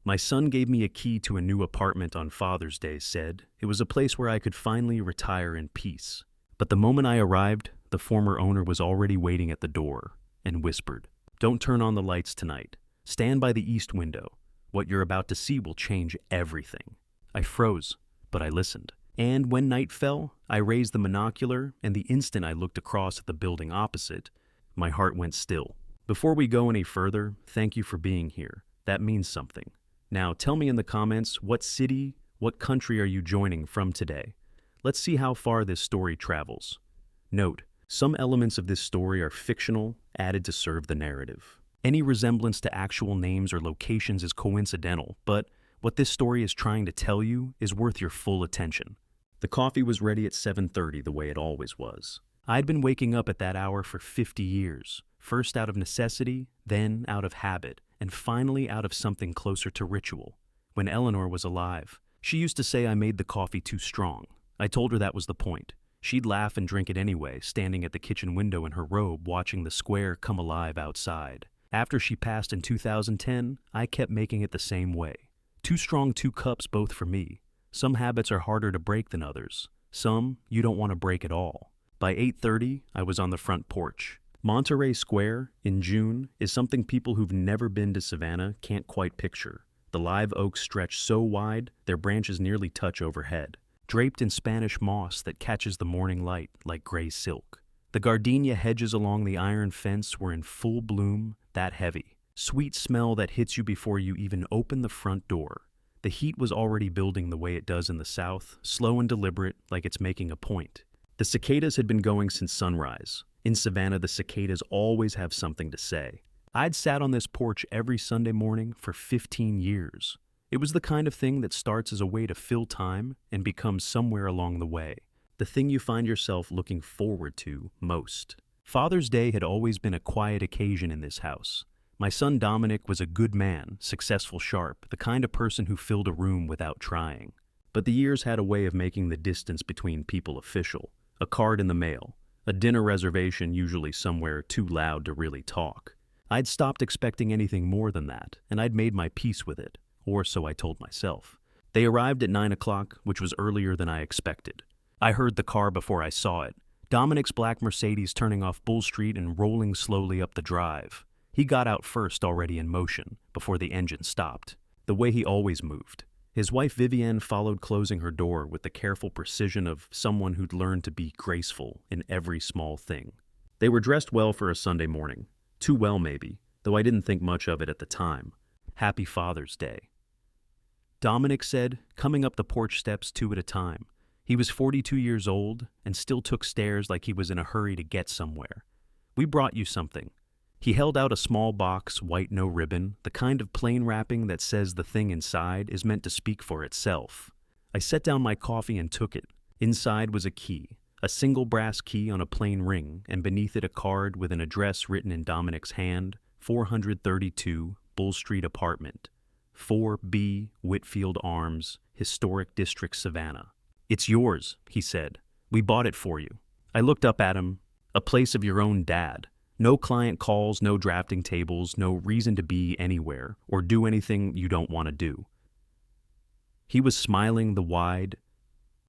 My son gave me a key to a new apartment on Father's Day, said. It was a place where I could finally retire in peace. But the moment I arrived, the former owner was already waiting at the door and whispered, "Don't turn on the lights tonight. Stand by the east window. What you're about to see will change everything." I froze, but I listened. And when night fell, I raised the monocular, and the instant I looked across at the building opposite, my heart went still. Before we go any further, thank you for being here. That means something. Now tell me in the comments, what city, what country are you joining from today? Let's see how far this story travels. Note, some elements of this story are fictional, added to serve the narrative. Any resemblance to actual names or locations is coincidental, but what this story is trying to tell you is worth your full attention. The coffee was ready at 7:30 the way it always was. I'd been waking up at that hour for 50 years, first out of necessity, then out of habit, and finally out of something closer to ritual. When Eleanor was alive, she used to say I made the coffee too strong. I told her that was the point. She'd laugh and drink it anyway, standing at the kitchen window in her robe watching the square come alive outside. After she passed in 2010, I kept making it the same way. Too strong, 2 cups both for me. Some habits are harder to break than others. Some you don't want to break at all. By 8:30, I was on the front porch. Monterey Square, in June, is something people who've never been to Savannah can't quite picture. The live oaks stretch so wide, their branches nearly touch overhead, draped in Spanish moss that catches the morning light like gray silk. The gardenia hedges along the iron fence were in full bloom, that heavy. Sweet smell that hits you before you even open the front door. The heat was already building the way it does in the south, slow and deliberate, like it's making a point. The cicadas had been going since sunrise. In Savannah, the cicadas always have something to say. I'd sat on this porch every Sunday morning for 15 years. It was the kind of thing that starts as a way to fill time and becomes somewhere along the way, the thing you find yourself looking forward to most. Father's Day had always been a quiet occasion in this house. My son Dominic was a good man, successful, sharp, the kind of person who filled a room without trying. But the years had a way of making the distance between people official. A card in the mail, a dinner reservation usually somewhere too loud to really talk. I'd stopped expecting anything more than that, and I'd made my peace with it, or so I told myself. They arrived at 9 o'clock, which was earlier than I expected. I heard the car before I saw it. Dominic's black Mercedes turning off Bull Street and rolling slowly up the drive. He got out first, already in motion, before the engine stopped, the way he always moved. His wife Vivienne followed, closing her door with the careful precision of someone who'd learned to be graceful in every small thing. They were dressed well for a Sunday morning. Too well, maybe, though I didn't think much of it at the time. Happy Father's Day. Dominic said, coming up the porch steps 2 at a time. He was 42 years old and still took stairs like he was in a hurry to get somewhere. "We brought you something." He held out a small box, white, no ribbon, the kind of plain wrapping that says the thing inside is meant to speak for itself. I set down my coffee and took it. Inside was a key, a single brass key on a plain ring, and beneath it a card with an address written in Dominic's hand, 432 Bull Street Apartment, 4B Whitfield Arms, Historic District, Savannah. "It's yours," he said. "We bought it for you." I looked up at him. "A place of your own, Dad. No client calls, no drafting tables, no reason to be anywhere or do anything you don't want to do." He was smiling, the wide,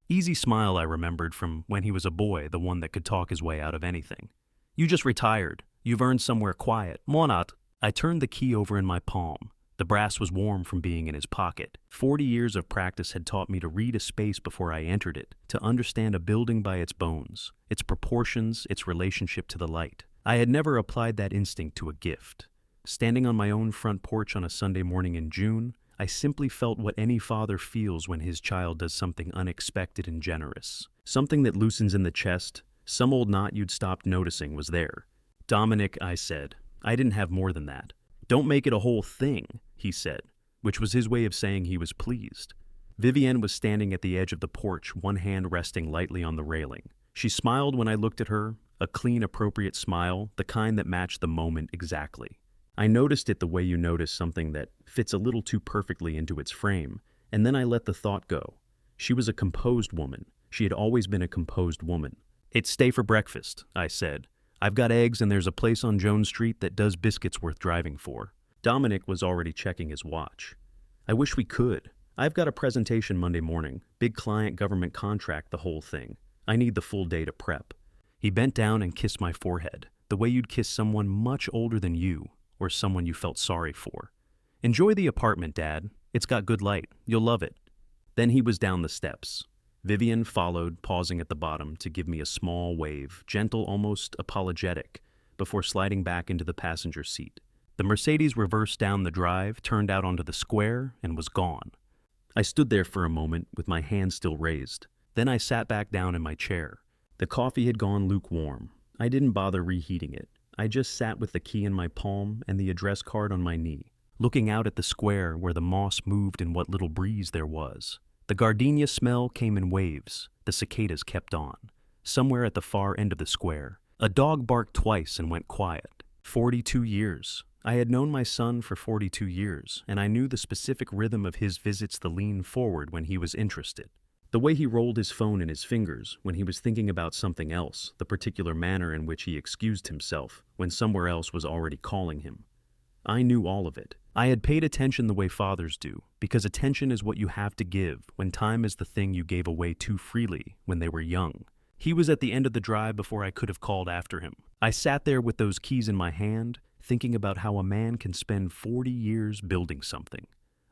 easy smile I remembered from when he was a boy, the one that could talk his way out of anything. "You just retired. You've earned somewhere quiet. Monat." I turned the key over in my palm. The brass was warm from being in his pocket. 40 years of practice had taught me to read a space before I entered it, to understand a building by its bones, its proportions, its relationship to the light. I had never applied that instinct to a gift. Standing on my own front porch on a Sunday morning in June, I simply felt what any father feels when his child does something unexpected and generous. Something that loosens in the chest, some old knot you'd stopped noticing was there. "Dominic," I said. I didn't have more than that. "Don't make it a whole thing," he said, which was his way of saying he was pleased. Vivienne was standing at the edge of the porch, one hand resting lightly on the railing. She smiled when I looked at her, a clean, appropriate smile, the kind that matched the moment exactly. I noticed it the way you notice something that fits a little too perfectly into its frame, and then I let the thought go. She was a composed woman. She had always been a composed woman. "It's stay for breakfast," I said. "I've got eggs and there's a place on Jones Street that does biscuits worth driving for." Dominic was already checking his watch. I wish we could. I've got a presentation Monday morning. Big client government contract, the whole thing. I need the full day to prep. He bent down and kissed my forehead, the way you'd kiss someone much older than you, or someone you felt sorry for. Enjoy the apartment, Dad. It's got good light. You'll love it. Then he was down the steps. Vivian followed, pausing at the bottom to give me a small wave, gentle, almost apologetic, before sliding back into the passenger seat. The Mercedes reversed down the drive, turned out onto the square, and was gone. I stood there for a moment with my hand still raised. Then I sat back down in my chair. The coffee had gone lukewarm. I didn't bother reheating it. I just sat with the key in my palm and the address card on my knee, looking out at the square where the moss moved in what little breeze there was. The gardenia smell came in waves. The cicadas kept on. Somewhere at the far end of the square, a dog barked twice and went quiet. 42 years. I had known my son for 42 years, and I knew the specific rhythm of his visits, the lean forward when he was interested, the way he rolled his phone in his fingers when he was thinking about something else, the particular manner in which he excused himself when somewhere else was already calling him. I knew all of it. I had paid attention the way fathers do, because attention is what you have to give when time is the thing you gave away too freely when they were young. He was at the end of the drive before I could have called after him. I sat there with those keys in my hand, thinking about how a man can spend 40 years building something,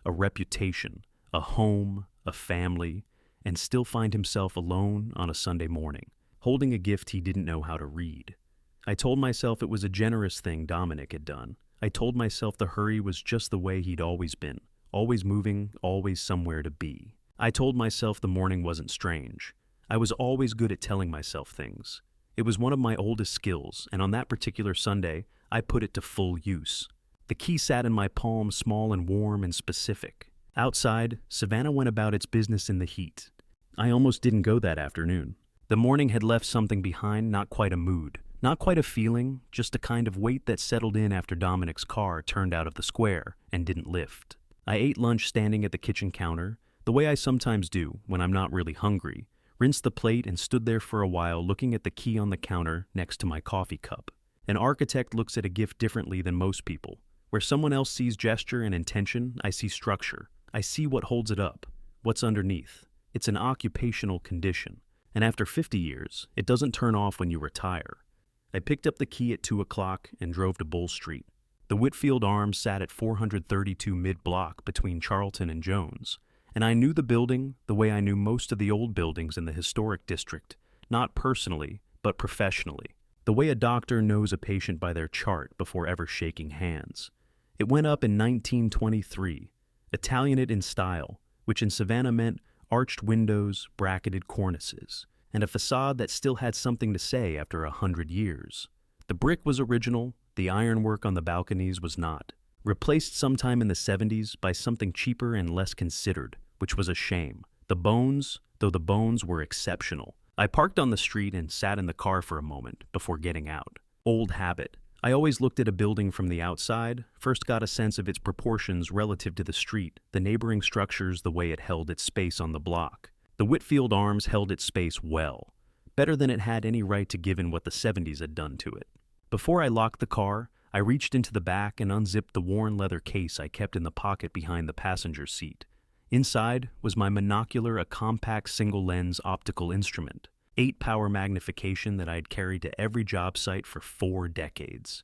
a reputation, a home, a family, and still find himself alone on a Sunday morning, holding a gift he didn't know how to read. I told myself it was a generous thing Dominic had done. I told myself the hurry was just the way he'd always been, always moving, always somewhere to be. I told myself the morning wasn't strange. I was always good at telling myself things. It was one of my oldest skills, and on that particular Sunday, I put it to full use. The key sat in my palm, small and warm and specific. Outside, Savannah went about its business in the heat. I almost didn't go that afternoon. The morning had left something behind, not quite a mood, not quite a feeling, just a kind of weight that settled in after Dominic's car turned out of the square and didn't lift. I ate lunch standing at the kitchen counter, the way I sometimes do when I'm not really hungry, rinsed the plate and stood there for a while looking at the key on the counter next to my coffee cup. An architect looks at a gift differently than most people. Where someone else sees gesture and intention, I see structure. I see what holds it up, what's underneath. It's an occupational condition, and after 50 years, it doesn't turn off when you retire. I picked up the key at 2 o'clock and drove to Bull Street. The Whitfield Arms sat at 432 mid-block between Charlton and Jones, and I knew the building the way I knew most of the old buildings in the historic district, not personally, but professionally. The way a doctor knows a patient by their chart before ever shaking hands. It went up in 1923, Italianate in style, which in Savannah meant arched windows, bracketed cornices, and a facade that still had something to say after 100 years. The brick was original, the ironwork on the balconies was not. Replaced sometime in the 70s by something cheaper and less considered, which was a shame. The bones, though the bones were exceptional. I parked on the street and sat in the car for a moment before getting out. Old habit. I always looked at a building from the outside, first got a sense of its proportions relative to the street, the neighboring structures, the way it held its space on the block. The Whitfield Arms held its space well, better than it had any right to given what the 70s had done to it. Before I locked the car, I reached into the back and unzipped the worn leather case I kept in the pocket behind the passenger seat. Inside was my monocular, a compact single-lens optical instrument, 8-power magnification that I had carried to every job site for 4 decades.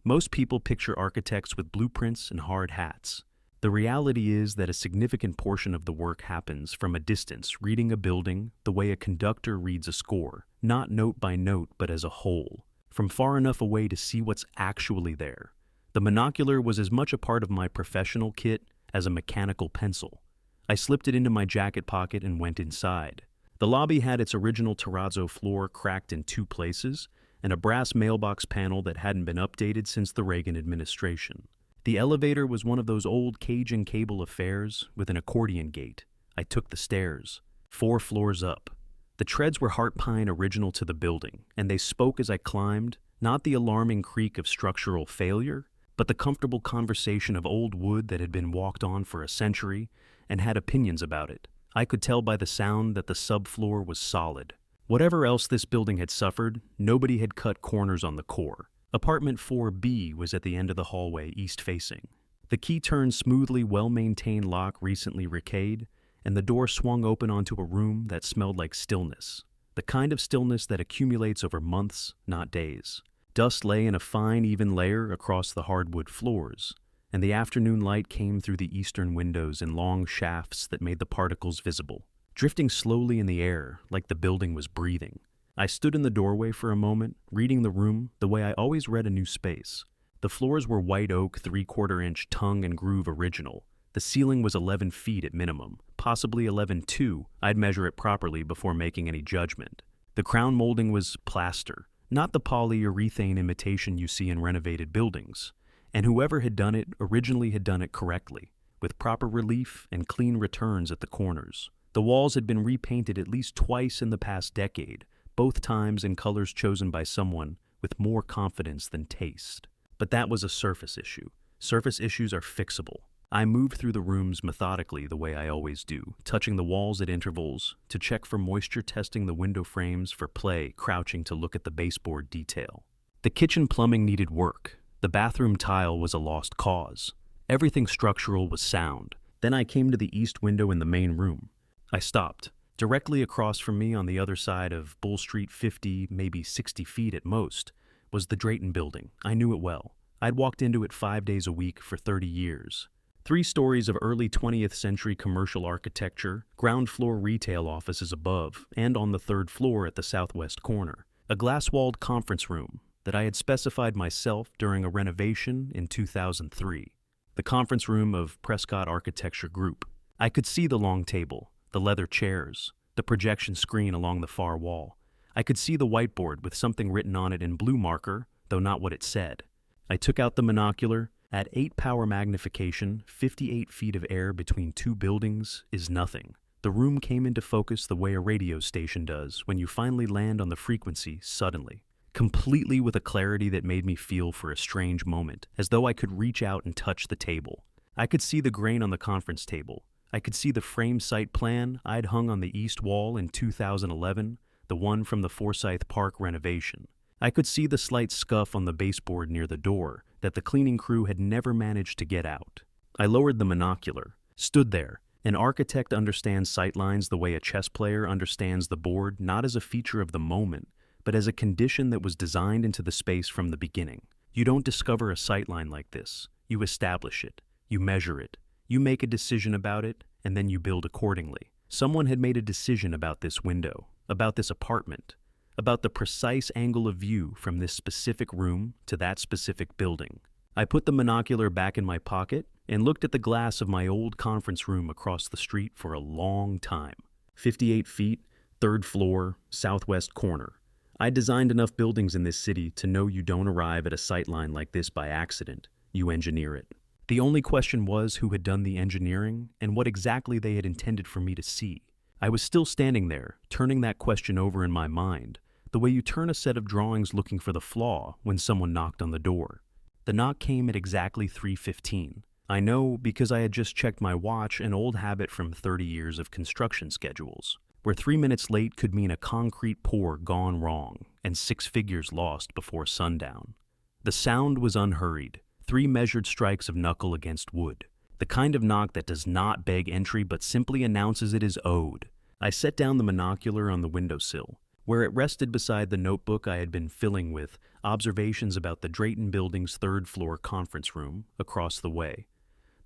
Most people picture architects with blueprints and hard hats. The reality is that a significant portion of the work happens from a distance, reading a building the way a conductor reads a score, not note by note but as a whole, from far enough away to see what's actually there. The monocular was as much a part of my professional kit as a mechanical pencil. I slipped it into my jacket pocket and went inside. The lobby had its original terrazzo floor cracked in 2 places and a brass mailbox panel that hadn't been updated since the Reagan administration. The elevator was one of those old cage and cable affairs with an accordion gate. I took the stairs, 4 floors up. The treads were heart pine original to the building, and they spoke as I climbed, not the alarming creak of structural failure, but the comfortable conversation of old wood that had been walked on for a century and had opinions about it. I could tell by the sound that the subfloor was solid. Whatever else this building had suffered, nobody had cut corners on the core. Apartment 4B was at the end of the hallway, east-facing. The key turned smoothly, well-maintained lock recently rickayed, and the door swung open onto a room that smelled like stillness. The kind of stillness that accumulates over months, not days. Dust lay in a fine, even layer across the hardwood floors, and the afternoon light came through the eastern windows in long shafts that made the particles visible, drifting slowly in the air like the building was breathing. I stood in the doorway for a moment, reading the room the way I always read a new space. The floors were white oak, 3/4-inch tongue and groove original. The ceiling was 11 feet at minimum, possibly 11.2. I'd measure it properly before making any judgment. The crown molding was plaster, not the polyurethane imitation you see in renovated buildings. And whoever had done it originally had done it correctly, with proper relief and clean returns at the corners. The walls had been repainted at least twice in the past decade, both times in colors chosen by someone with more confidence than taste. But that was a surface issue. Surface issues are fixable. I moved through the rooms methodically the way I always do, touching the walls at intervals to check for moisture, testing the window frames for play, crouching to look at the baseboard detail. The kitchen plumbing needed work. The bathroom tile was a lost cause. Everything structural was sound. Then I came to the east window in the main room. I stopped. Directly across from me on the other side of Bull Street, 50, maybe 60 feet at most, was the Drayton Building. I knew it well. I'd walked into it 5 days a week for 30 years. 3 stories of early 20th century commercial architecture, ground floor retail offices above, and on the 3rd floor at the southwest corner. A glass-walled conference room that I had specified myself during a renovation in 2003. The conference room of Prescott Architecture Group. I could see the long table, the leather chairs, the projection screen along the far wall. I could see the whiteboard with something written on it in blue marker, though not what it said. I took out the monocular. At 8 power magnification, 58 feet of air between 2 buildings is nothing. The room came into focus the way a radio station does when you finally land on the frequency suddenly, completely with a clarity that made me feel for a strange moment, as though I could reach out and touch the table. I could see the grain on the conference table. I could see the frame site plan I'd hung on the east wall in 2011, the one from the Forsyth Park renovation. I could see the slight scuff on the baseboard near the door that the cleaning crew had never managed to get out. I lowered the monocular, stood there. An architect understands sightlines the way a chess player understands the board, not as a feature of the moment, but as a condition that was designed into the space from the beginning. You don't discover a sightline like this. You establish it. You measure it. You make a decision about it, and then you build accordingly. Someone had made a decision about this window, about this apartment, about the precise angle of view from this specific room to that specific building. I put the monocular back in my pocket and looked at the glass of my old conference room across the street for a long time. 58 feet, 3rd floor, southwest corner. I designed enough buildings in this city to know you don't arrive at a sightline like this by accident. You engineer it. The only question was who had done the engineering and what exactly they had intended for me to see. I was still standing there, turning that question over in my mind, the way you turn a set of drawings looking for the flaw when someone knocked on the door. The knock came at exactly 3:15. I know because I had just checked my watch, an old habit from 30 years of construction schedules, where 3 minutes late could mean a concrete pour gone wrong and 6 figures lost before sundown. The sound was unhurried, 3 measured strikes of knuckle against wood. The kind of knock that does not beg entry but simply announces it is owed. I set down the monocular on the windowsill, where it rested beside the notebook I had been filling with observations about the Drayton Building's 3rd floor conference room across the way.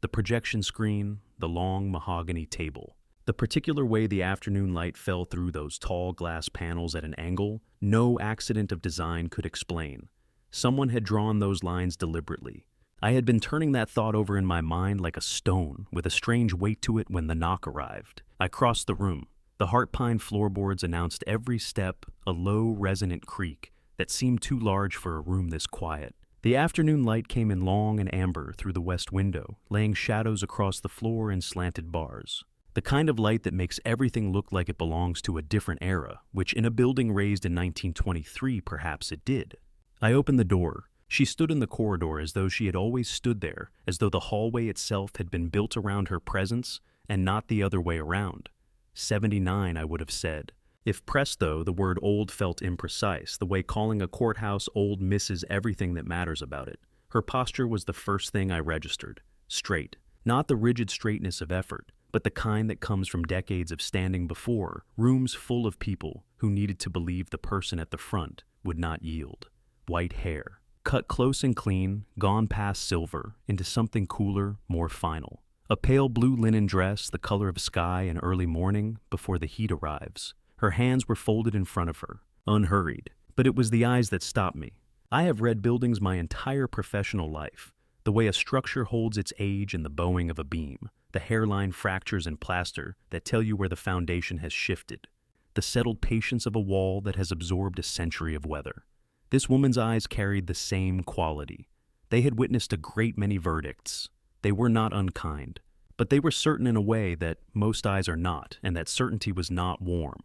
The projection screen, the long mahogany table. The particular way the afternoon light fell through those tall glass panels at an angle, no accident of design could explain. Someone had drawn those lines deliberately. I had been turning that thought over in my mind like a stone, with a strange weight to it when the knock arrived. I crossed the room. The heart pine floorboards announced every step a low, resonant creak that seemed too large for a room this quiet. The afternoon light came in long and amber through the west window, laying shadows across the floor in slanted bars. The kind of light that makes everything look like it belongs to a different era, which in a building raised in 1923 perhaps it did. I opened the door. She stood in the corridor as though she had always stood there, as though the hallway itself had been built around her presence and not the other way around. 79, I would have said. If pressed, though, the word old felt imprecise, the way calling a courthouse old misses everything that matters about it. Her posture was the first thing I registered. straight. Not the rigid straightness of effort, but the kind that comes from decades of standing before rooms full of people who needed to believe the person at the front would not yield. White hair, cut close and clean, gone past silver, into something cooler, more final. A pale blue linen dress, the color of sky in early morning before the heat arrives. Her hands were folded in front of her, unhurried, but it was the eyes that stopped me. I have read buildings my entire professional life, the way a structure holds its age in the bowing of a beam, the hairline fractures in plaster that tell you where the foundation has shifted, the settled patience of a wall that has absorbed a century of weather. This woman's eyes carried the same quality. They had witnessed a great many verdicts. They were not unkind, but they were certain in a way that most eyes are not, and that certainty was not warm.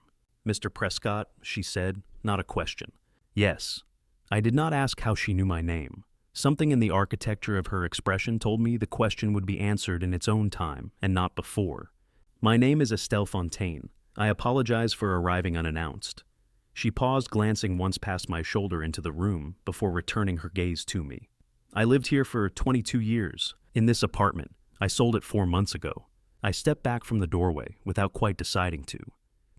"Mr. Prescott," she said, not a question. "Yes." I did not ask how she knew my name. Something in the architecture of her expression told me the question would be answered in its own time, and not before. "My name is Estelle Fontaine. I apologize for arriving unannounced." She paused, glancing once past my shoulder into the room before returning her gaze to me. "I lived here for 22 years, in this apartment. I sold it 4 months ago." I stepped back from the doorway without quite deciding to.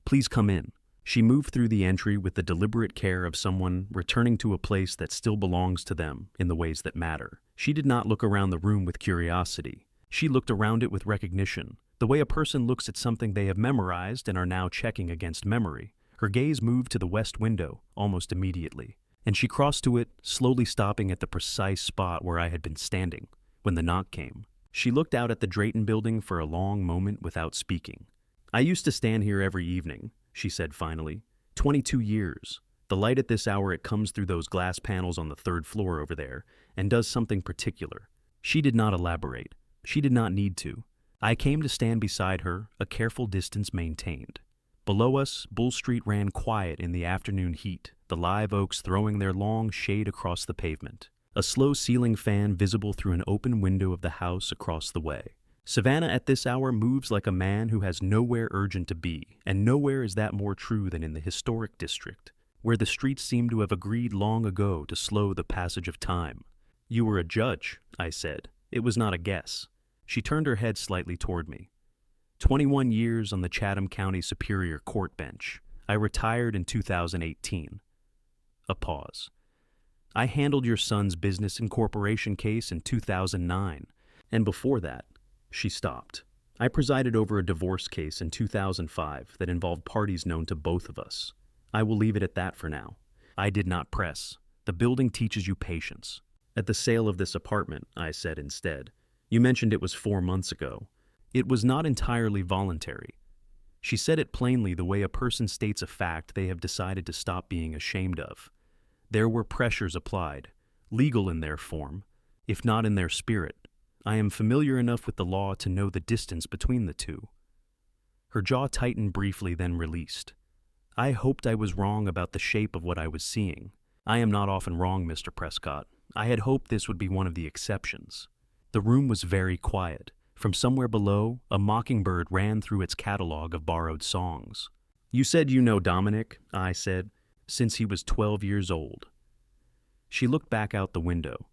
"Please come in." She moved through the entry with the deliberate care of someone returning to a place that still belongs to them in the ways that matter. She did not look around the room with curiosity. She looked around it with recognition, the way a person looks at something they have memorized and are now checking against memory. Her gaze moved to the west window almost immediately, and she crossed to it, slowly stopping at the precise spot where I had been standing when the knock came. She looked out at the Drayton building for a long moment without speaking. "I used to stand here every evening," she said finally. 22 years. The light at this hour, it comes through those glass panels on the 3rd floor over there and does something particular." She did not elaborate. She did not need to. I came to stand beside her, a careful distance maintained. Below us, Bull Street ran quiet in the afternoon heat, the live oaks throwing their long shade across the pavement. A slow ceiling fan visible through an open window of the house across the way. Savannah at this hour moves like a man who has nowhere urgent to be, and nowhere is that more true than in the historic district, where the streets seem to have agreed long ago to slow the passage of time. "You were a judge," I said. It was not a guess. She turned her head slightly toward me. 21 years on the Chatham County Superior Court bench. I retired in 2018. A pause. "I handled your son's business incorporation case in 2009, and before that," she stopped. "I presided over a divorce case in 2005 that involved parties known to both of us. I will leave it at that for now." I did not press. "The building teaches you patience." "At the sale of this apartment," I said instead. "You mentioned it was 4 months ago. It was not entirely voluntary." She said it plainly, the way a person states a fact they have decided to stop being ashamed of. There were pressures applied, legal in their form, if not in their spirit. I am familiar enough with the law to know the distance between the two. Her jaw tightened briefly, then released. I hoped I was wrong about the shape of what I was seeing. I am not often wrong, Mr. Prescott. I had hoped this would be one of the exceptions. The room was very quiet. From somewhere below, a mockingbird ran through its catalog of borrowed songs. "You said you know Dominic," I said, "since he was 12 years old." She looked back out the window.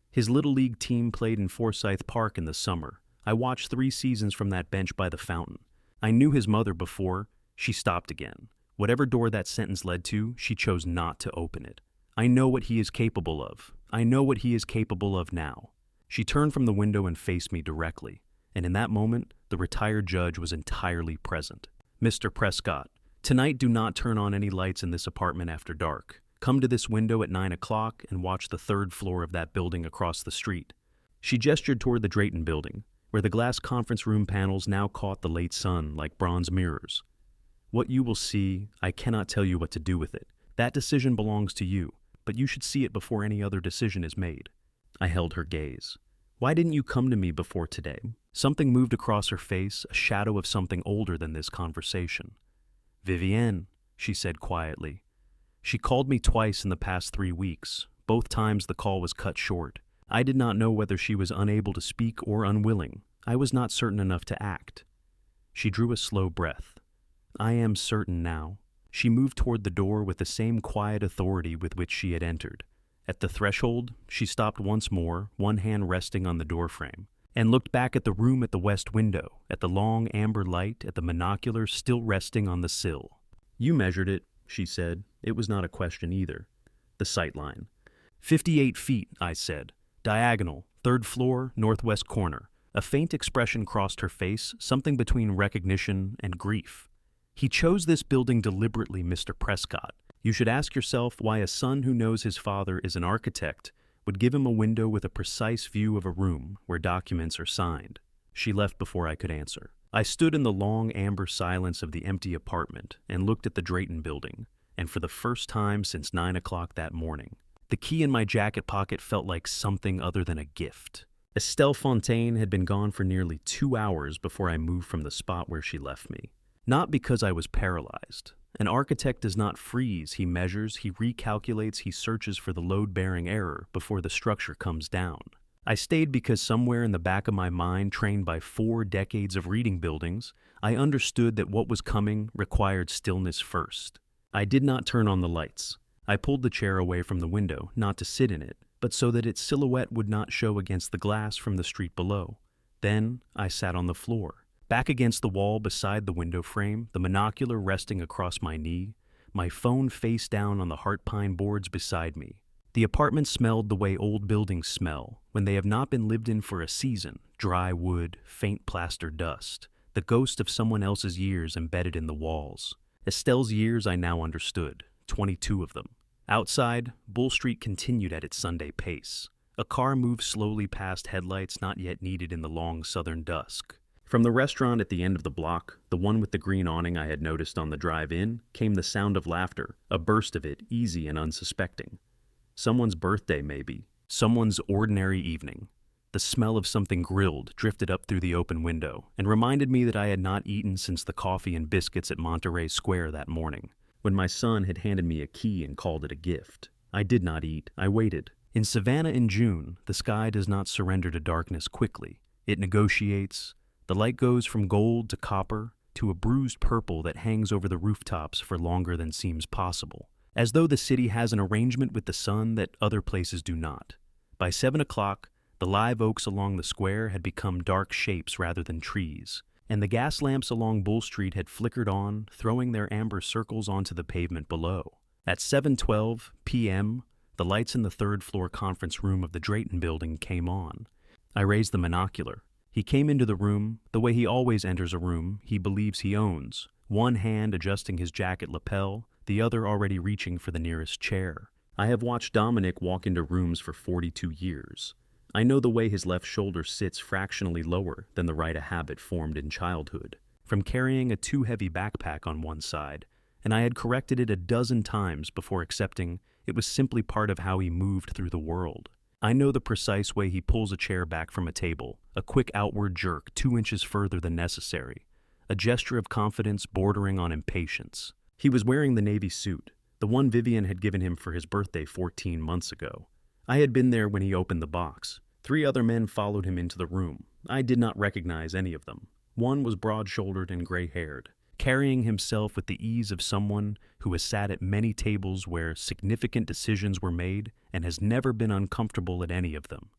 "His Little League team played in Forsyth Park in the summer. I watched 3 seasons from that bench by the fountain. I knew his mother before." She stopped again. Whatever door that sentence led to, she chose not to open it. "I know what he is capable of. I know what he is capable of now." She turned from the window and faced me directly, and in that moment, the retired judge was entirely present. "Mr. Prescott, tonight do not turn on any lights in this apartment after dark. Come to this window at 9 o'clock and watch the 3rd floor of that building across the street." She gestured toward the Drayton building, where the glass conference room panels now caught the late sun like bronze mirrors. "What you will see, I cannot tell you what to do with it. That decision belongs to you, but you should see it before any other decision is made." I held her gaze. "Why didn't you come to me before today?" Something moved across her face, a shadow of something older than this conversation. "Vivienne," she said quietly. "She called me twice in the past 3 weeks. Both times the call was cut short. I did not know whether she was unable to speak or unwilling. I was not certain enough to act." She drew a slow breath. "I am certain now." She moved toward the door with the same quiet authority with which she had entered. At the threshold, she stopped once more, one hand resting on the doorframe. and looked back at the room at the west window, at the long amber light, at the monocular still resting on the sill. "You measured it," she said. It was not a question either. "The sightline." 58 feet, I said. "Diagonal, third floor, northwest corner." A faint expression crossed her face, something between recognition and grief. "He chose this building deliberately, Mr. Prescott. You should ask yourself why a son who knows his father is an architect would give him a window with a precise view of a room where documents are signed." She left before I could answer. I stood in the long amber silence of the empty apartment and looked at the Drayton building, and for the first time since 9 o'clock that morning, the key in my jacket pocket felt like something other than a gift. Estelle Fontaine had been gone for nearly 2 hours before I moved from the spot where she left me. Not because I was paralyzed. An architect does not freeze, he measures, he recalculates, he searches for the load-bearing error before the structure comes down. I stayed because somewhere in the back of my mind, trained by 4 decades of reading buildings, I understood that what was coming required stillness first. I did not turn on the lights. I pulled the chair away from the window, not to sit in it, but so that its silhouette would not show against the glass from the street below. Then I sat on the floor, back against the wall beside the window frame, the monocular resting across my knee, my phone face down on the heart pine boards beside me. The apartment smelled the way old buildings smell when they have not been lived in for a season: dry wood, faint plaster dust, the ghost of someone else's years embedded in the walls. Estelle's years I now understood, 22 of them. Outside, Bull Street continued at its Sunday pace. A car moved slowly past headlights not yet needed in the long southern dusk. From the restaurant at the end of the block, the one with the green awning I had noticed on the drive-in, came the sound of laughter, a burst of it, easy and unsuspecting. Someone's birthday, maybe. Someone's ordinary evening. The smell of something grilled drifted up through the open window and reminded me that I had not eaten since the coffee and biscuits at Monterey Square that morning, when my son had handed me a key and called it a gift. I did not eat. I waited. In Savannah in June, the sky does not surrender to darkness quickly. It negotiates. The light goes from gold to copper to a bruised purple that hangs over the rooftops for longer than seems possible, as though the city has an arrangement with the sun that other places do not. By 7 o'clock, the live oaks along the square had become dark shapes rather than trees, and the gas lamps along Bull Street had flickered on, throwing their amber circles onto the pavement below. At 7:12 p.m., the lights in the third-floor conference room of the Drayton building came on. I raised the monocular. He came into the room, the way he always enters a room he believes he owns, one hand adjusting his jacket lapel, the other already reaching for the nearest chair. I have watched Dominic walk into rooms for 42 years. I know the way his left shoulder sits fractionally lower than the right, a habit formed in childhood, from carrying a too heavy backpack on one side, and I had corrected it a dozen times before accepting it was simply part of how he moved through the world. I know the precise way he pulls a chair back from a table, a quick outward jerk 2 inches further than necessary, a gesture of confidence bordering on impatience. He was wearing the navy suit, the one Vivian had given him for his birthday 14 months ago. I had been there when he opened the box. 3 other men followed him into the room. I did not recognize any of them. One was broad-shouldered and gray-haired, carrying himself with the ease of someone who has sat at many tables where significant decisions were made and has never been uncomfortable at any of them.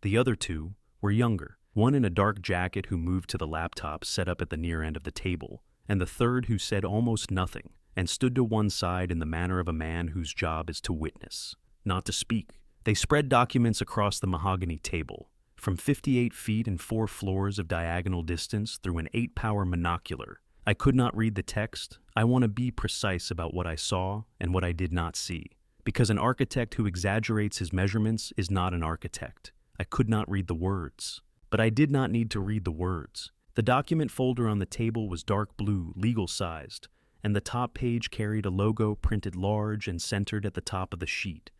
The other 2 were younger, one in a dark jacket who moved to the laptop set up at the near end of the table, and the third who said almost nothing and stood to one side in the manner of a man whose job is to witness, not to speak. They spread documents across the mahogany table, from 58 feet and 4 floors of diagonal distance through an 8-power monocular. I could not read the text. I want to be precise about what I saw and what I did not see, because an architect who exaggerates his measurements is not an architect. I could not read the words. But I did not need to read the words. The document folder on the table was dark blue, legal-sized, and the top page carried a logo printed large and centered at the top of the sheet.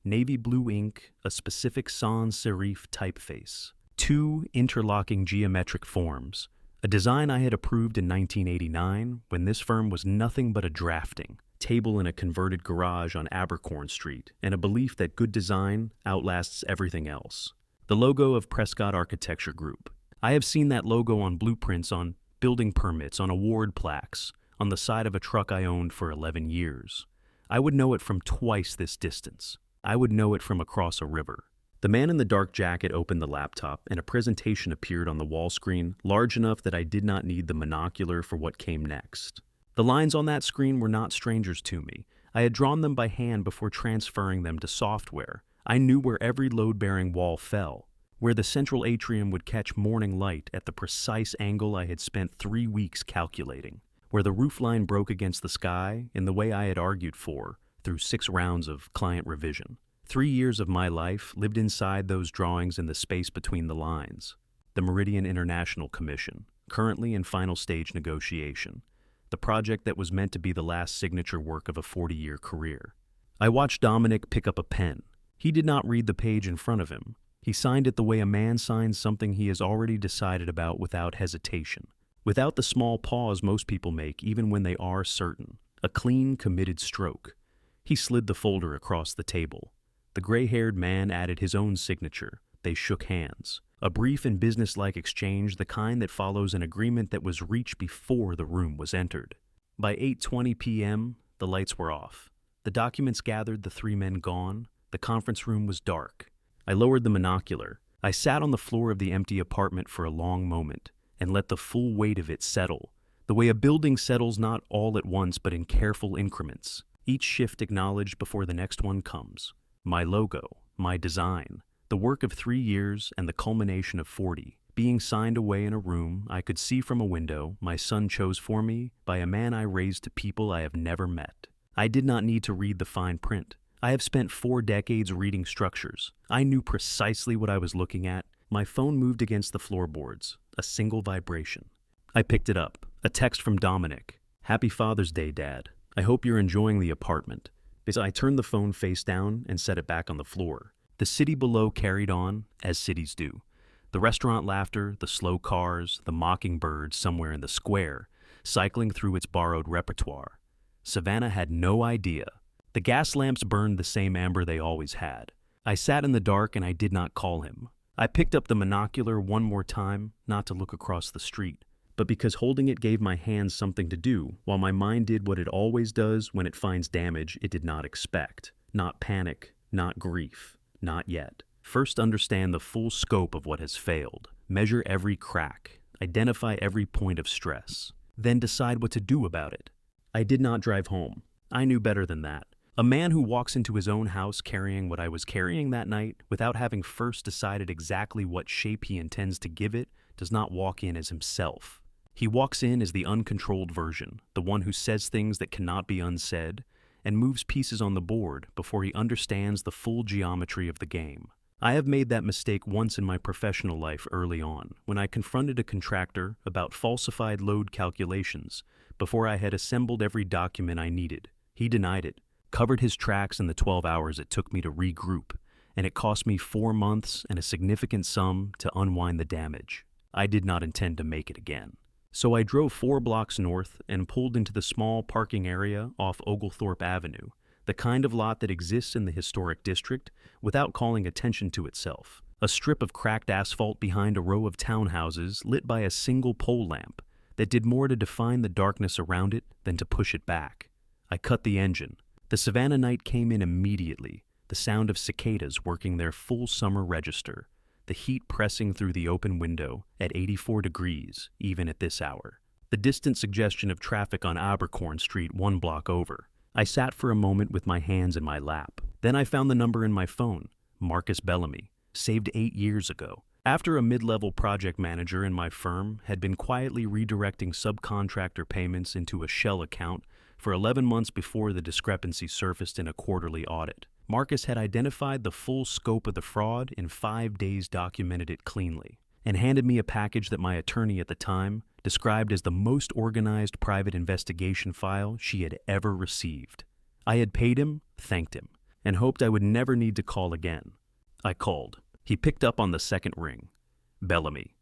Navy blue ink, a specific sans serif typeface. 2 interlocking geometric forms, a design I had approved in 1989 when this firm was nothing but a drafting table in a converted garage on Abercorn Street, and a belief that good design outlasts everything else. The logo of Prescott Architecture Group. I have seen that logo on blueprints, on building permits, on award plaques, on the side of a truck I owned for 11 years. I would know it from twice this distance. I would know it from across a river. The man in the dark jacket opened the laptop, and a presentation appeared on the wall screen, large enough that I did not need the monocular for what came next. The lines on that screen were not strangers to me. I had drawn them by hand before transferring them to software. I knew where every load-bearing wall fell, where the central atrium would catch morning light at the precise angle I had spent 3 weeks calculating, where the roofline broke against the sky in the way I had argued for through 6 rounds of client revision. 3 years of my life lived inside those drawings in the space between the lines. The Meridian International Commission, currently in final stage negotiation. The project that was meant to be the last signature work of a 40-year career. I watched Dominic pick up a pen. He did not read the page in front of him. He signed it the way a man signs something he has already decided about without hesitation. Without the small pause most people make even when they are certain. A clean, committed stroke. He slid the folder across the table. The gray-haired man added his own signature. They shook hands. A brief and businesslike exchange, the kind that follows an agreement that was reached before the room was entered. By 8:20 p.m., the lights were off. The documents gathered, the 3 men gone. The conference room was dark. I lowered the monocular. I sat on the floor of the empty apartment for a long moment and let the full weight of it settle, the way a building settles not all at once but in careful increments, each shift acknowledged before the next one comes. My logo, my design, the work of 3 years and the culmination of 40, being signed away in a room I could see from a window my son chose for me by a man I raised to people I have never met. I did not need to read the fine print. I have spent 4 decades reading structures. I knew precisely what I was looking at. My phone moved against the floorboards, a single vibration. I picked it up, a text from Dominic. "Happy Father's Day, Dad. I hope you're enjoying the apartment." As I turned the phone face down and set it back on the floor, the city below carried on, as cities do. The restaurant laughter, the slow cars, the mockingbird somewhere in the square, cycling through its borrowed repertoire. Savannah had no idea. The gas lamps burned the same amber they always had. I sat in the dark and I did not call him. I picked up the monocular one more time, not to look across the street, but because holding it gave my hands something to do, while my mind did what it always does when it finds damage it did not expect. Not panic, not grief, not yet. First understand the full scope of what has failed. Measure every crack. Identify every point of stress. Then decide what to do about it. I did not drive home. I knew better than that. A man who walks into his own house carrying what I was carrying that night without having first decided exactly what shape he intends to give it does not walk in as himself. He walks in as the uncontrolled version, the one who says things that cannot be unsaid, and moves pieces on the board before he understands the full geometry of the game. I have made that mistake once in my professional life early on, when I confronted a contractor about falsified load calculations before I had assembled every document I needed. He denied it, covered his tracks in the 12 hours it took me to regroup, and it cost me 4 months and a significant sum to unwind the damage. I did not intend to make it again. So I drove 4 blocks north and pulled into the small parking area off Oglethorpe Avenue, the kind of lot that exists in the historic district without calling attention to itself. A strip of cracked asphalt behind a row of townhouses lit by a single pole lamp that did more to define the darkness around it than to push it back. I cut the engine. The Savannah night came in immediately, the sound of cicadas working their full summer register, the heat pressing through the open window at 84 degrees, even at this hour. The distant suggestion of traffic on Abercorn Street 1 block over. I sat for a moment with my hands in my lap. Then I found the number in my phone, Marcus Bellamy, saved 8 years ago. After a mid-level project manager in my firm had been quietly redirecting subcontractor payments into a shell account for 11 months before the discrepancy surfaced in a quarterly audit, Marcus had identified the full scope of the fraud in 5 days, documented it cleanly, and handed me a package that my attorney at the time described as the most organized private investigation file she had ever received. I had paid him, thanked him, and hoped I would never need to call again. I called. He picked up on the second ring. Bellamy.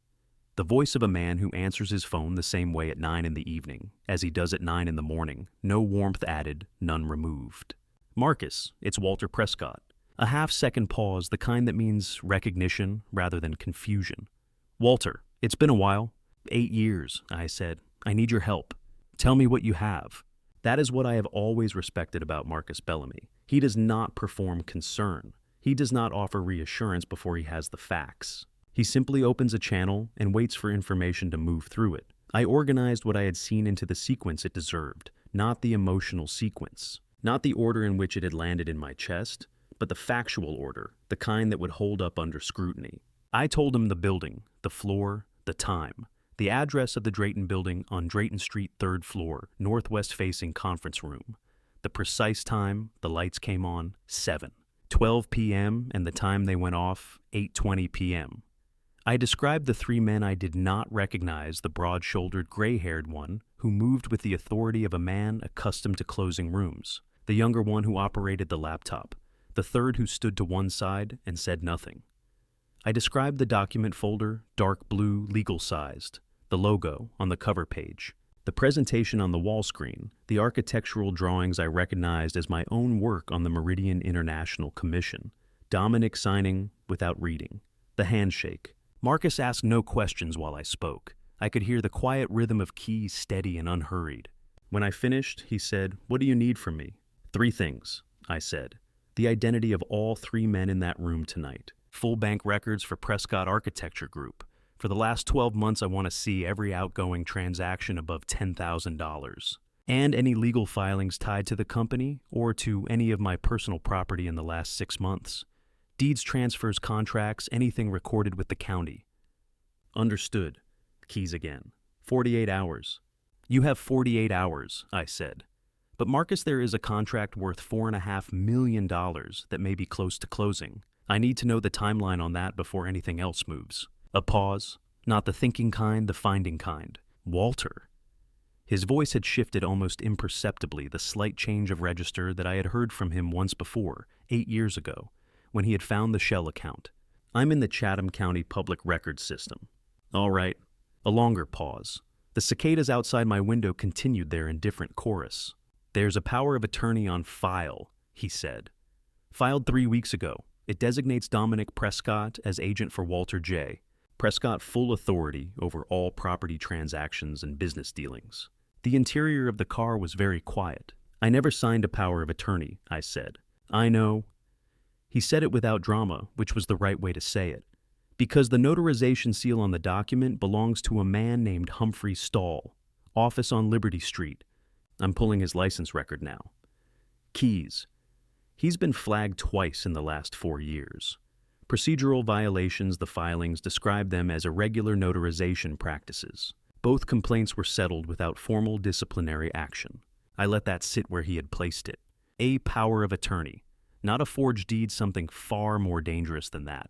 The voice of a man who answers his phone the same way at 9 in the evening as he does at 9 in the morning, no warmth added, none removed. Marcus, it's Walter Prescott. A half-second pause, the kind that means recognition rather than confusion. Walter, it's been a while. 8 years, I said. I need your help. Tell me what you have. That is what I have always respected about Marcus Bellamy. He does not perform concern. He does not offer reassurance before he has the facts. He simply opens a channel and waits for information to move through it. I organized what I had seen into the sequence it deserved, not the emotional sequence, not the order in which it had landed in my chest, but the factual order, the kind that would hold up under scrutiny. I told him the building, the floor, the time, the address of the Drayton Building on Drayton Street, 3rd floor, northwest-facing conference room. The precise time the lights came on, 7:12 p.m., and the time they went off, 8:20 p.m. I described the three men I did not recognize, the broad-shouldered, gray-haired one who moved with the authority of a man accustomed to closing rooms, the younger one who operated the laptop, the third who stood to one side and said nothing. I described the document folder, dark blue, legal-sized, the logo on the cover page, the presentation on the wall screen, the architectural drawings I recognized as my own work on the Meridian International Commission, Dominic signing without reading, the handshake. Marcus asked no questions while I spoke. I could hear the quiet rhythm of keys, steady and unhurried. When I finished, he said, "What do you need from me?" "3 things," I said. "The identity of all 3 men in that room tonight. Full bank records for Prescott Architecture Group. For the last 12 months, I want to see every outgoing transaction above $10,000. And any legal filings tied to the company or to any of my personal property in the last 6 months. Deeds, transfers, contracts, anything recorded with the county." "Understood." Keys again. 48 hours. "You have 48 hours, I said. "But Marcus, there is a contract worth $4.5 million that may be close to closing. I need to know the timeline on that before anything else moves." A pause. Not the thinking kind, the finding kind. "Walter." His voice had shifted almost imperceptibly, the slight change of register that I had heard from him once before, 8 years ago, when he had found the Shell account. "I'm in the Chatham County Public Records System." "All right." A longer pause. The cicadas outside my window continued their indifferent chorus. "There's a power of attorney on file," he said. "Filed 3 weeks ago. It designates Dominic Prescott as agent for Walter J. Prescott full authority over all property transactions and business dealings." The interior of the car was very quiet. "I never signed a power of attorney," I said. "I know." He said it without drama, which was the right way to say it. "Because the notarization seal on the document belongs to a man named Humphrey Stahl, office on Liberty Street." I'm pulling his license record now. Keys. He's been flagged twice in the last 4 years. Procedural violations, the filings describe them as irregular notarization practices. Both complaints were settled without formal disciplinary action. I let that sit where he had placed it. A power of attorney. Not a forged deed, something far more dangerous than that.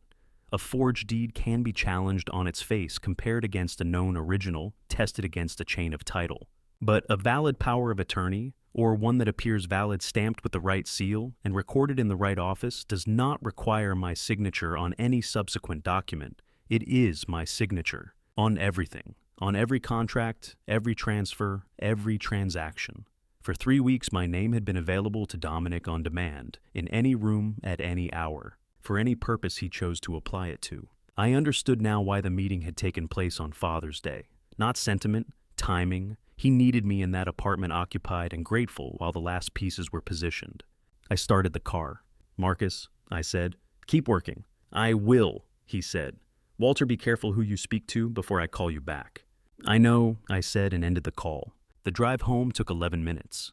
A forged deed can be challenged on its face, compared against a known original, tested against a chain of title. But a valid power of attorney, or one that appears valid, stamped with the right seal and recorded in the right office, does not require my signature on any subsequent document. It is my signature on everything, on every contract, every transfer, every transaction. For 3 weeks, my name had been available to Dominic on demand, in any room, at any hour, for any purpose he chose to apply it to. I understood now why the meeting had taken place on Father's Day. Not sentiment, timing. He needed me in that apartment, occupied and grateful while the last pieces were positioned. I started the car. "Marcus," I said, "keep working." "I will," he said. "Walter, be careful who you speak to before I call you back." "I know," I said, and ended the call. The drive home took 11 minutes.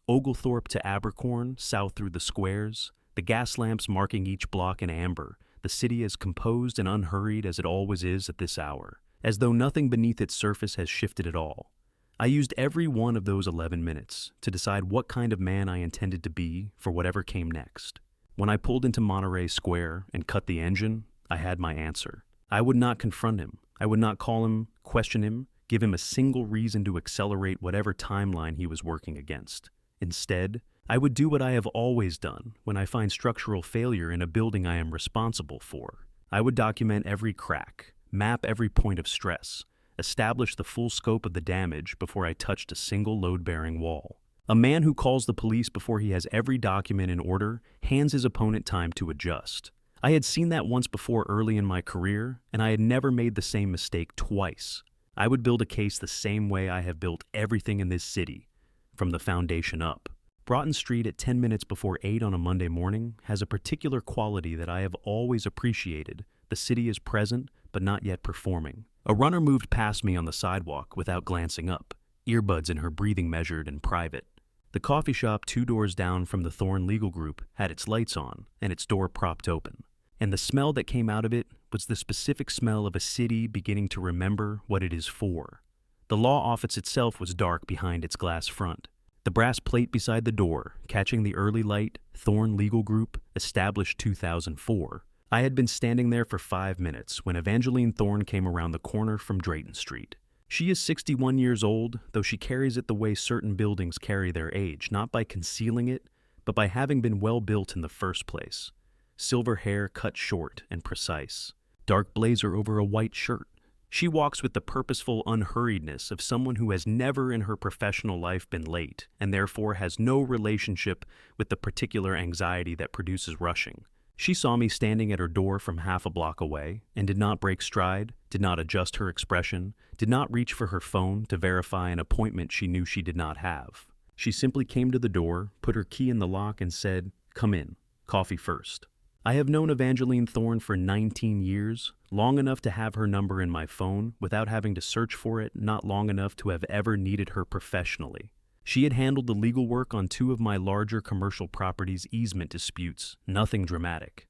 Oglethorpe to Abercorn, south through the squares, the gas lamps marking each block in amber, the city as composed and unhurried as it always is at this hour, as though nothing beneath its surface has shifted at all. I used every one of those 11 minutes to decide what kind of man I intended to be for whatever came next. When I pulled into Monterey Square and cut the engine, I had my answer. I would not confront him. I would not call him, question him, give him a single reason to accelerate whatever timeline he was working against. Instead, I would do what I have always done when I find structural failure in a building I am responsible for. I would document every crack, map every point of stress, establish the full scope of the damage before I touched a single load-bearing wall. A man who calls the police before he has every document in order hands his opponent time to adjust. I had seen that once before early in my career, and I had never made the same mistake twice. I would build a case the same way I have built everything in this city, from the foundation up. Broughton Street at 10 minutes before 8 on a Monday morning has a particular quality that I have always appreciated. The city is present, but not yet performing. A runner moved past me on the sidewalk without glancing up, earbuds in her breathing measured and private. The coffee shop 2 doors down from the Thorn Legal Group had its lights on and its door propped open. And the smell that came out of it was the specific smell of a city beginning to remember what it is for. The law office itself was dark behind its glass front. The brass plate beside the door, catching the early light, Thorn Legal Group, established 2004. I had been standing there for 5 minutes when Evangeline Thorn came around the corner from Drayton Street. She is 61 years old, though she carries it the way certain buildings carry their age, not by concealing it, but by having been well built in the first place. Silver hair cut short and precise. Dark blazer over a white shirt. She walks with the purposeful unhurriedness of someone who has never in her professional life been late, and therefore has no relationship with the particular anxiety that produces rushing. She saw me standing at her door from half a block away, and did not break stride, did not adjust her expression, did not reach for her phone to verify an appointment she knew she did not have. She simply came to the door, put her key in the lock, and said, "Come in, coffee first." I have known Evangeline Thorn for 19 years, long enough to have her number in my phone without having to search for it, not long enough to have ever needed her professionally. She had handled the legal work on 2 of my larger commercial properties' easement disputes, nothing dramatic.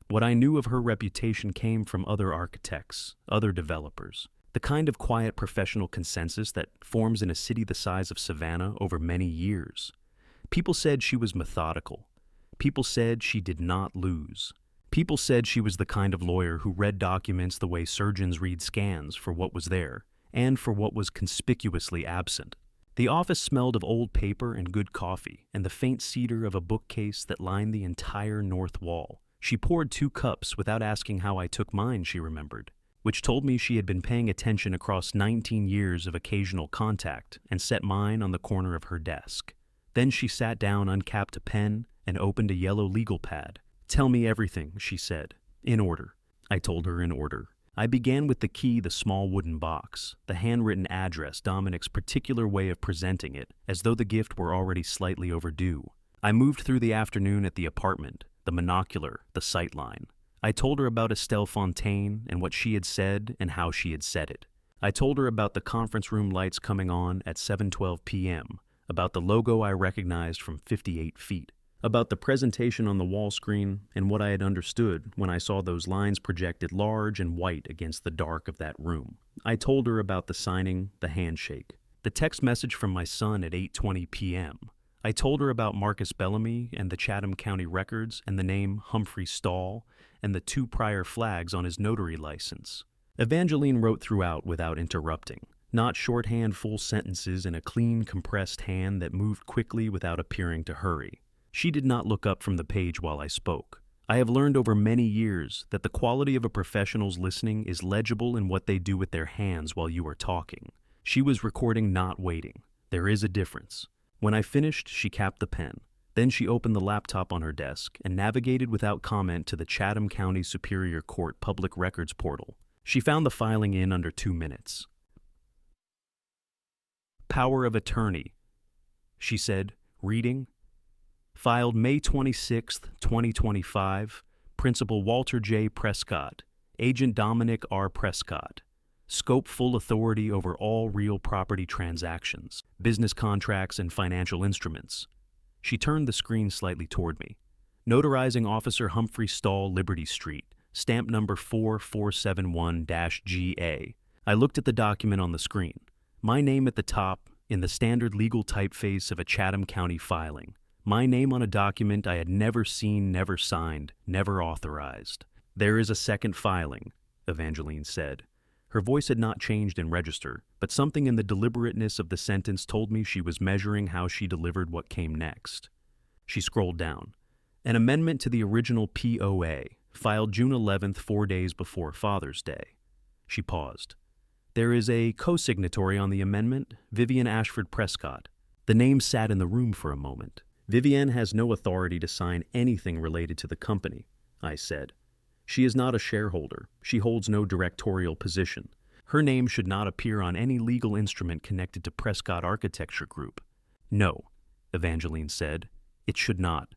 What I knew of her reputation came from other architects, other developers, the kind of quiet professional consensus that forms in a city the size of Savannah over many years. People said she was methodical. People said she did not lose. People said she was the kind of lawyer who read documents the way surgeons read scans for what was there, and for what was conspicuously absent. The office smelled of old paper and good coffee, and the faint cedar of a bookcase that lined the entire north wall. She poured 2 cups without asking how I took mine, she remembered, which told me she had been paying attention across 19 years of occasional contact, and set mine on the corner of her desk. Then she sat down, uncapped a pen, and opened a yellow legal pad. "Tell me everything," she said. "In order." I told her in order. I began with the key, the small wooden box, the handwritten address, Dominic's particular way of presenting it, as though the gift were already slightly overdue. I moved through the afternoon at the apartment, the monocular, the sightline. I told her about Estelle Fontaine and what she had said and how she had said it. I told her about the conference room lights coming on at 7:12 p.m., about the logo I recognized from 58 feet. About the presentation on the wall screen and what I had understood when I saw those lines projected large and white against the dark of that room. I told her about the signing, the handshake, the text message from my son at 8:20 p.m. I told her about Marcus Bellamy and the Chatham County records and the name Humphrey Stahl and the 2 prior flags on his notary license. Evangeline wrote throughout without interrupting, not shorthand full sentences in a clean, compressed hand that moved quickly without appearing to hurry. She did not look up from the page while I spoke. I have learned over many years that the quality of a professional's listening is legible in what they do with their hands while you are talking. She was recording, not waiting. There is a difference. When I finished, she capped the pen. Then she opened the laptop on her desk and navigated without comment to the Chatham County Superior Court Public Records portal. She found the filing in under 2 minutes. "Power of attorney," she said, reading. "Filed May 26, 2025, Principal Walter J. Prescott, Agent Dominic R. Prescott. Scope full authority over all real property transactions, business contracts, and financial instruments." She turned the screen slightly toward me. "Notarizing Officer Humphrey Stahl, Liberty Street, stamp number 4471-GA. I looked at the document on the screen. My name at the top, in the standard legal typeface of a Chatham County filing. My name on a document I had never seen, never signed, never authorized. "There is a second filing," Evangeline said. Her voice had not changed in register, but something in the deliberateness of the sentence told me she was measuring how she delivered what came next. She scrolled down. "An amendment to the original POA, filed June 11th, 4 days before Father's Day." She paused. "There is a co-signatory on the amendment, Vivian Ashford Prescott." The name sat in the room for a moment. "Vivienne has no authority to sign anything related to the company," I said. "She is not a shareholder. She holds no directorial position. Her name should not appear on any legal instrument connected to Prescott Architecture Group." "No," Evangeline said. It should not.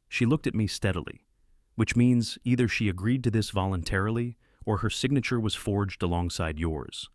She looked at me steadily, which means either she agreed to this voluntarily or her signature was forged alongside yours.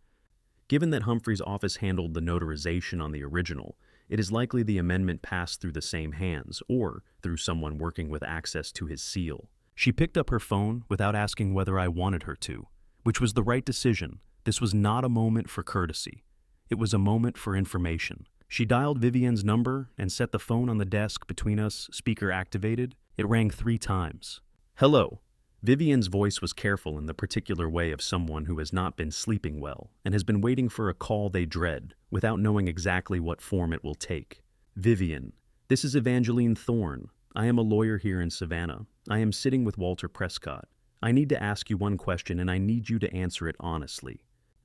Given that Humphrey's office handled the notarization on the original, it is likely the amendment passed through the same hands or through someone working with access to his seal. She picked up her phone without asking whether I wanted her to, which was the right decision. This was not a moment for courtesy. It was a moment for information. She dialed Vivian's number and set the phone on the desk between us, speaker activated. It rang 3 times. Hello. Vivian's voice was careful in the particular way of someone who has not been sleeping well and has been waiting for a call they dread without knowing exactly what form it will take. Vivian, this is Evangeline Thorne. I am a lawyer here in Savannah. I am sitting with Walter Prescott. I need to ask you one question and I need you to answer it honestly.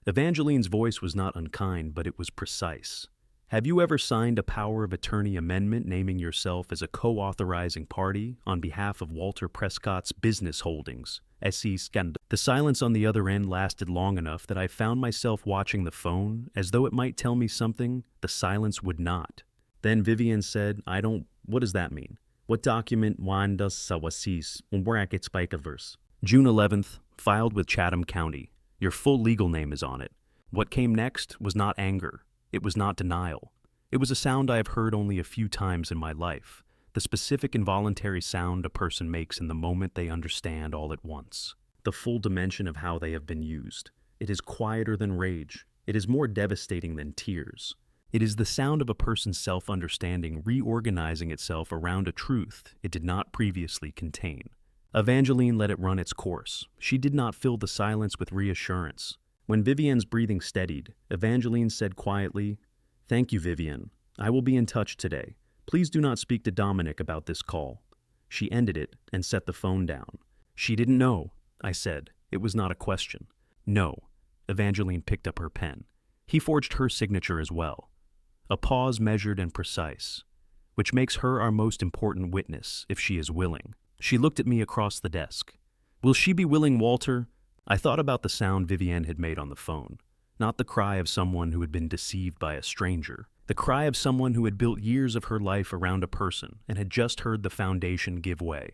Evangeline's voice was not unkind, but it was precise. Have you ever signed a power of attorney amendment naming yourself as a co-authorizing party on behalf of Walter Prescott's business holdings? The silence on the other end lasted long enough that I found myself watching the phone as though it might tell me something the silence would not. Then Vivian said, what does that mean? What document wandas sawasis brackets verse? June 11th, filed with Chatham County. Your full legal name is on it. What came next was not anger. It was not denial. It was a sound I have heard only a few times in my life, the specific involuntary sound a person makes in the moment they understand all at once, the full dimension of how they have been used. It is quieter than rage. It is more devastating than tears. It is the sound of a person's self-understanding reorganizing itself around a truth it did not previously contain. Evangeline let it run its course. She did not fill the silence with reassurance. When Vivian's breathing steadied, Evangeline said quietly, Thank you, Vivian. I will be in touch today. Please do not speak to Dominic about this call. She ended it and set the phone down. She didn't know, I said. It was not a question. No. Evangeline picked up her pen. He forged her signature as well. A pause measured and precise, which makes her our most important witness if she is willing. She looked at me across the desk. Will she be willing, Walter? I thought about the sound Vivian had made on the phone, not the cry of someone who had been deceived by a stranger, the cry of someone who had built years of her life around a person and had just heard the foundation give way.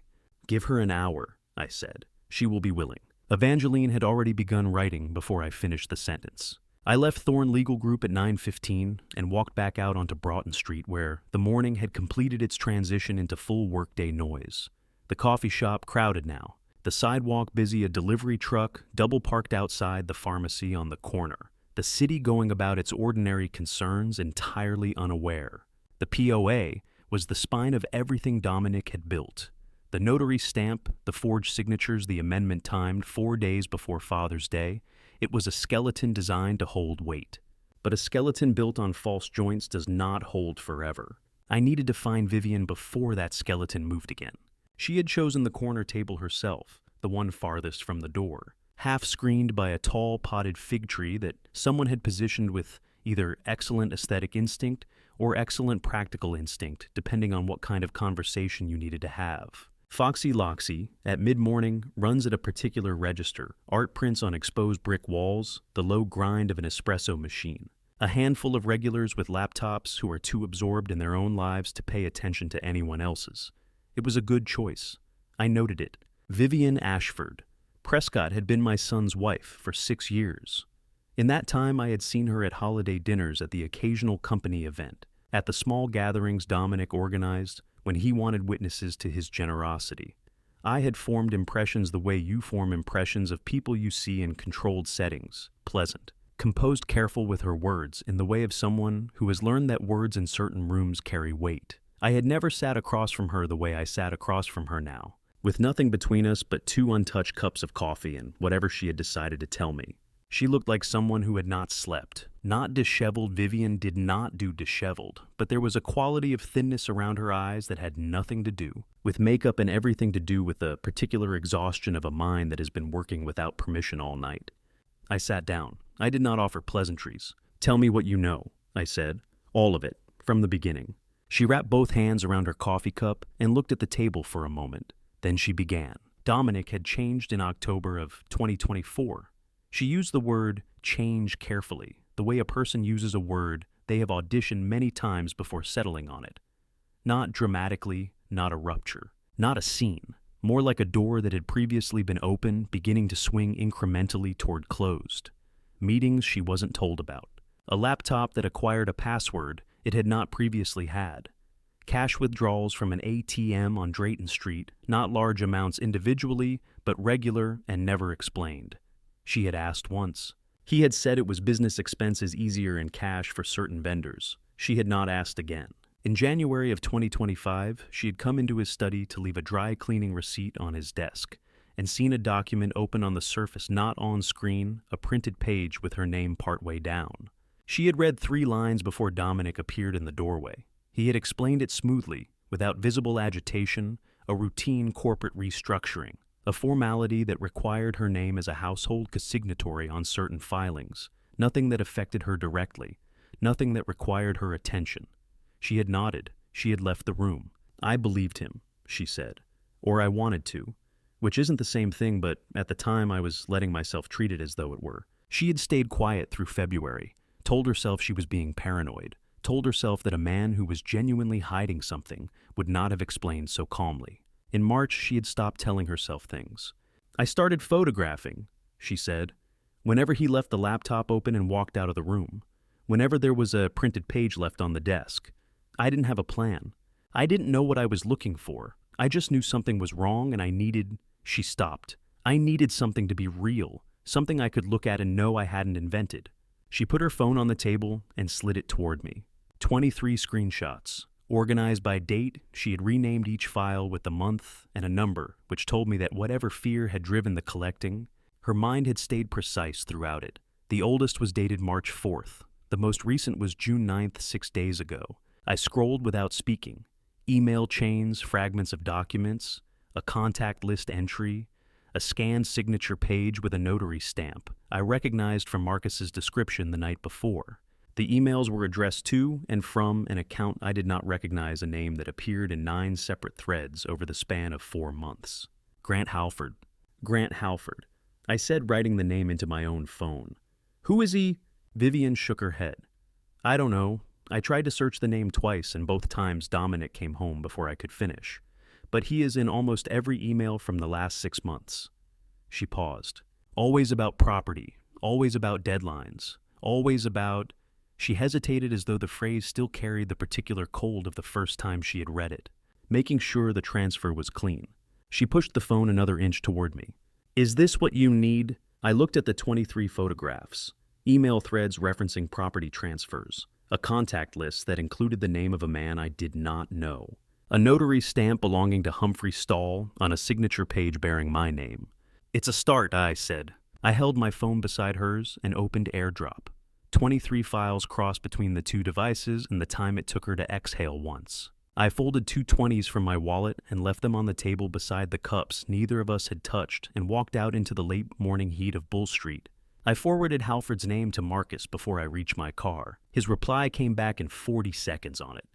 Give her an hour, I said. She will be willing. Evangeline had already begun writing before I finished the sentence. I left Thorne Legal Group at 9:15 and walked back out onto Broughton Street where the morning had completed its transition into full workday noise. The coffee shop crowded now. The sidewalk busy, a delivery truck double parked outside the pharmacy on the corner. The city going about its ordinary concerns entirely unaware. The POA was the spine of everything Dominic had built. The notary stamp, the forged signatures, the amendment timed 4 days before Father's Day. It was a skeleton designed to hold weight. But a skeleton built on false joints does not hold forever. I needed to find Vivian before that skeleton moved again. She had chosen the corner table herself, the one farthest from the door, half screened by a tall potted fig tree that someone had positioned with either excellent aesthetic instinct or excellent practical instinct, depending on what kind of conversation you needed to have. Foxy Loxy, at mid-morning, runs at a particular register, art prints on exposed brick walls, the low grind of an espresso machine. A handful of regulars with laptops who are too absorbed in their own lives to pay attention to anyone else's. It was a good choice. I noted it. Vivian Ashford. Prescott had been my son's wife for 6 years. In that time, I had seen her at holiday dinners at the occasional company event, at the small gatherings Dominic organized when he wanted witnesses to his generosity. I had formed impressions the way you form impressions of people you see in controlled settings, pleasant, composed, careful with her words in the way of someone who has learned that words in certain rooms carry weight. I had never sat across from her the way I sat across from her now, with nothing between us but 2 untouched cups of coffee and whatever she had decided to tell me. She looked like someone who had not slept. Not disheveled. Vivian did not do disheveled, but there was a quality of thinness around her eyes that had nothing to do with makeup and everything to do with the particular exhaustion of a mind that has been working without permission all night. I sat down. I did not offer pleasantries. Tell me what you know, I said. All of it, from the beginning. She wrapped both hands around her coffee cup and looked at the table for a moment. Then she began. Dominic had changed in October of 2024. She used the word change carefully, the way a person uses a word they have auditioned many times before settling on it. Not dramatically, not a rupture, not a scene. More like a door that had previously been open, beginning to swing incrementally toward closed. Meetings she wasn't told about. A laptop that acquired a password it had not previously had. Cash withdrawals from an ATM on Drayton Street, not large amounts individually, but regular and never explained. She had asked once. He had said it was business expenses easier in cash for certain vendors. She had not asked again. In January of 2025, she had come into his study to leave a dry cleaning receipt on his desk and seen a document open on the surface, not on screen, a printed page with her name partway down. She had read 3 lines before Dominic appeared in the doorway. He had explained it smoothly, without visible agitation, a routine corporate restructuring, a formality that required her name as a household consignatory on certain filings, nothing that affected her directly, nothing that required her attention. She had nodded. She had left the room. I believed him, she said. Or I wanted to. Which isn't the same thing, but at the time I was letting myself treat it as though it were. She had stayed quiet through February, told herself she was being paranoid, told herself that a man who was genuinely hiding something would not have explained so calmly. In March, she had stopped telling herself things. I started photographing, she said, whenever he left the laptop open and walked out of the room, whenever there was a printed page left on the desk. I didn't have a plan. I didn't know what I was looking for. I just knew something was wrong and I needed... She stopped. I needed something to be real, something I could look at and know I hadn't invented. She put her phone on the table and slid it toward me. 23 screenshots. Organized by date, she had renamed each file with a month and a number, which told me that whatever fear had driven the collecting, her mind had stayed precise throughout it. The oldest was dated March 4th. The most recent was June 9th, 6 days ago. I scrolled without speaking. Email chains, fragments of documents, a contact list entry, a scanned signature page with a notary stamp I recognized from Marcus's description the night before. The emails were addressed to and from an account I did not recognize, a name that appeared in 9 separate threads over the span of 4 months. Grant Halford. Grant Halford. I said, writing the name into my own phone. Who is he? Vivian shook her head. I don't know. I tried to search the name twice, and both times Dominic came home before I could finish. But he is in almost every email from the last 6 months. She paused. Always about property, always about deadlines, always about... She hesitated as though the phrase still carried the particular cold of the first time she had read it, making sure the transfer was clean. She pushed the phone another inch toward me. Is this what you need? I looked at the 23 photographs, email threads referencing property transfers, a contact list that included the name of a man I did not know, a notary stamp belonging to Humphrey Stahl on a signature page bearing my name. It's a start, I said. I held my phone beside hers and opened AirDrop. 23 files crossed between the 2 devices and the time it took her to exhale once. I folded 2 20s from my wallet and left them on the table beside the cups neither of us had touched and walked out into the late morning heat of Bull Street. I forwarded Halford's name to Marcus before I reached my car. His reply came back in 40 seconds on it.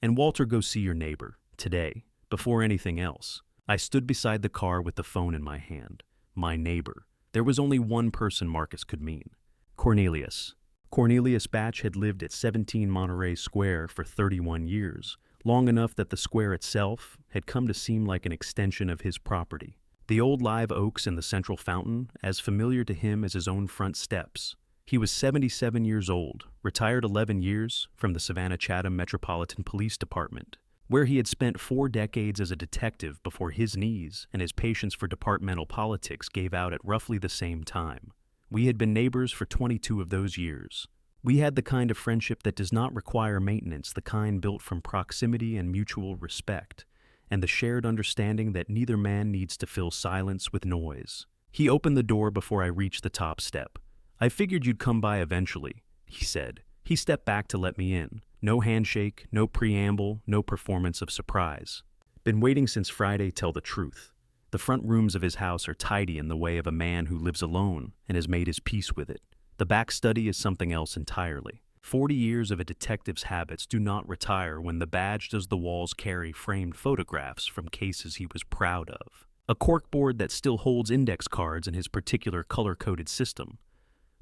And Walter, go see your neighbor, today, before anything else. I stood beside the car with the phone in my hand. My neighbor. There was only one person Marcus could mean. Cornelius. Cornelius Batch had lived at 17 Monterey Square for 31 years, long enough that the square itself had come to seem like an extension of his property. The old live oaks in the central fountain, as familiar to him as his own front steps. He was 77 years old, retired 11 years from the Savannah-Chatham Metropolitan Police Department, where he had spent 4 decades as a detective before his knees and his patience for departmental politics gave out at roughly the same time. We had been neighbors for 22 of those years. We had the kind of friendship that does not require maintenance, the kind built from proximity and mutual respect, and the shared understanding that neither man needs to fill silence with noise. He opened the door before I reached the top step. I figured you'd come by eventually, he said. He stepped back to let me in. No handshake, no preamble, no performance of surprise. Been waiting since Friday, tell the truth. The front rooms of his house are tidy in the way of a man who lives alone and has made his peace with it. The back study is something else entirely. 40 years of a detective's habits do not retire when the badge does the walls carry framed photographs from cases he was proud of. A corkboard that still holds index cards in his particular color-coded system.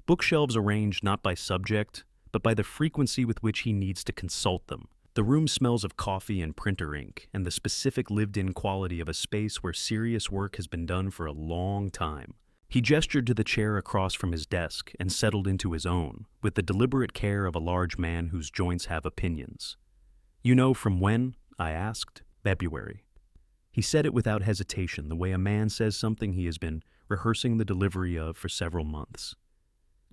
Bookshelves arranged not by subject, but by the frequency with which he needs to consult them. The room smells of coffee and printer ink, and the specific lived-in quality of a space where serious work has been done for a long time. He gestured to the chair across from his desk and settled into his own, with the deliberate care of a large man whose joints have opinions. "You know from when?" I asked. "February." He said it without hesitation, the way a man says something he has been rehearsing the delivery of for several months.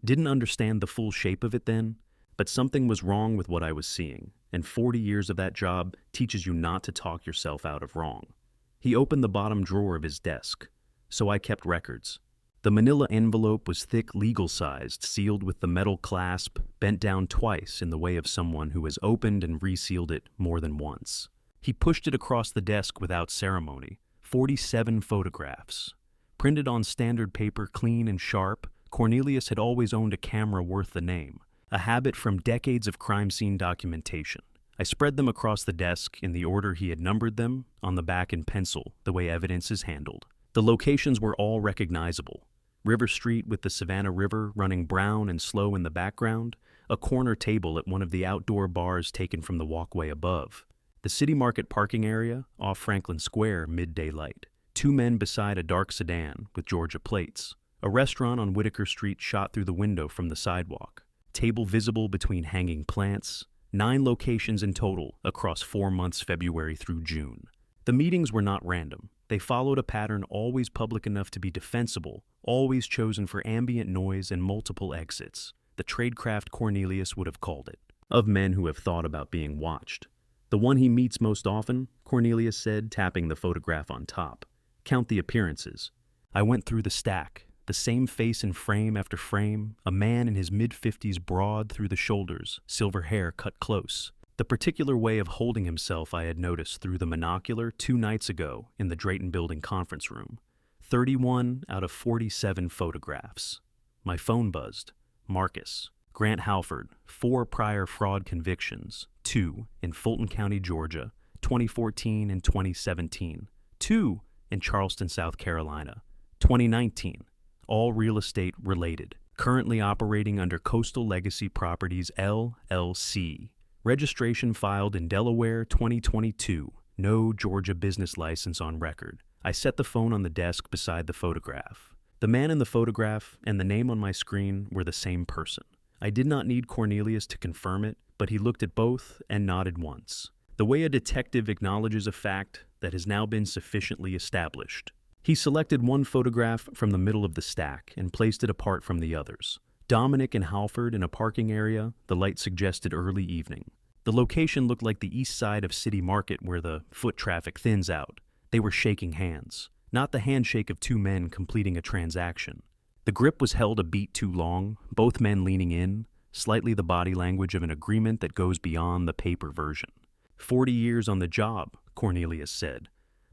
Didn't understand the full shape of it then, but something was wrong with what I was seeing, and 40 years of that job teaches you not to talk yourself out of wrong. He opened the bottom drawer of his desk, so I kept records. The manila envelope was thick, legal-sized, sealed with the metal clasp bent down twice in the way of someone who has opened and resealed it more than once. He pushed it across the desk without ceremony. 47 photographs. Printed on standard paper, clean and sharp, Cornelius had always owned a camera worth the name, a habit from decades of crime scene documentation. I spread them across the desk in the order he had numbered them, on the back in pencil, the way evidence is handled. The locations were all recognizable. River Street with the Savannah River running brown and slow in the background, a corner table at one of the outdoor bars taken from the walkway above. The City Market parking area off Franklin Square midday light. 2 men beside a dark sedan with Georgia plates. A restaurant on Whitaker Street shot through the window from the sidewalk. Table visible between hanging plants. 9 locations in total across 4 months, February through June. The meetings were not random. They followed a pattern always public enough to be defensible, always chosen for ambient noise and multiple exits. The tradecraft Cornelius would have called it, of men who have thought about being watched. "The one he meets most often," Cornelius said, tapping the photograph on top. "Count the appearances." I went through the stack. The same face in frame after frame, a man in his mid-50s, broad through the shoulders, silver hair cut close. The particular way of holding himself I had noticed through the monocular 2 nights ago in the Drayton Building conference room. 31 out of 47 photographs. My phone buzzed. Marcus. Grant Halford. 4 prior fraud convictions. 2 in Fulton County, Georgia, 2014 and 2017. 2 in Charleston, South Carolina, 2019. All real estate related. Currently operating under Coastal Legacy Properties, LLC. Registration filed in Delaware, 2022. No Georgia business license on record. I set the phone on the desk beside the photograph. The man in the photograph and the name on my screen were the same person. I did not need Cornelius to confirm it, but he looked at both and nodded once. The way a detective acknowledges a fact that has now been sufficiently established. He selected one photograph from the middle of the stack and placed it apart from the others. Dominic and Halford in a parking area, the light suggested early evening. The location looked like the east side of City Market where the foot traffic thins out. They were shaking hands, not the handshake of 2 men completing a transaction. The grip was held a beat too long, both men leaning in, slightly the body language of an agreement that goes beyond the paper version. 40 years on the job, Cornelius said.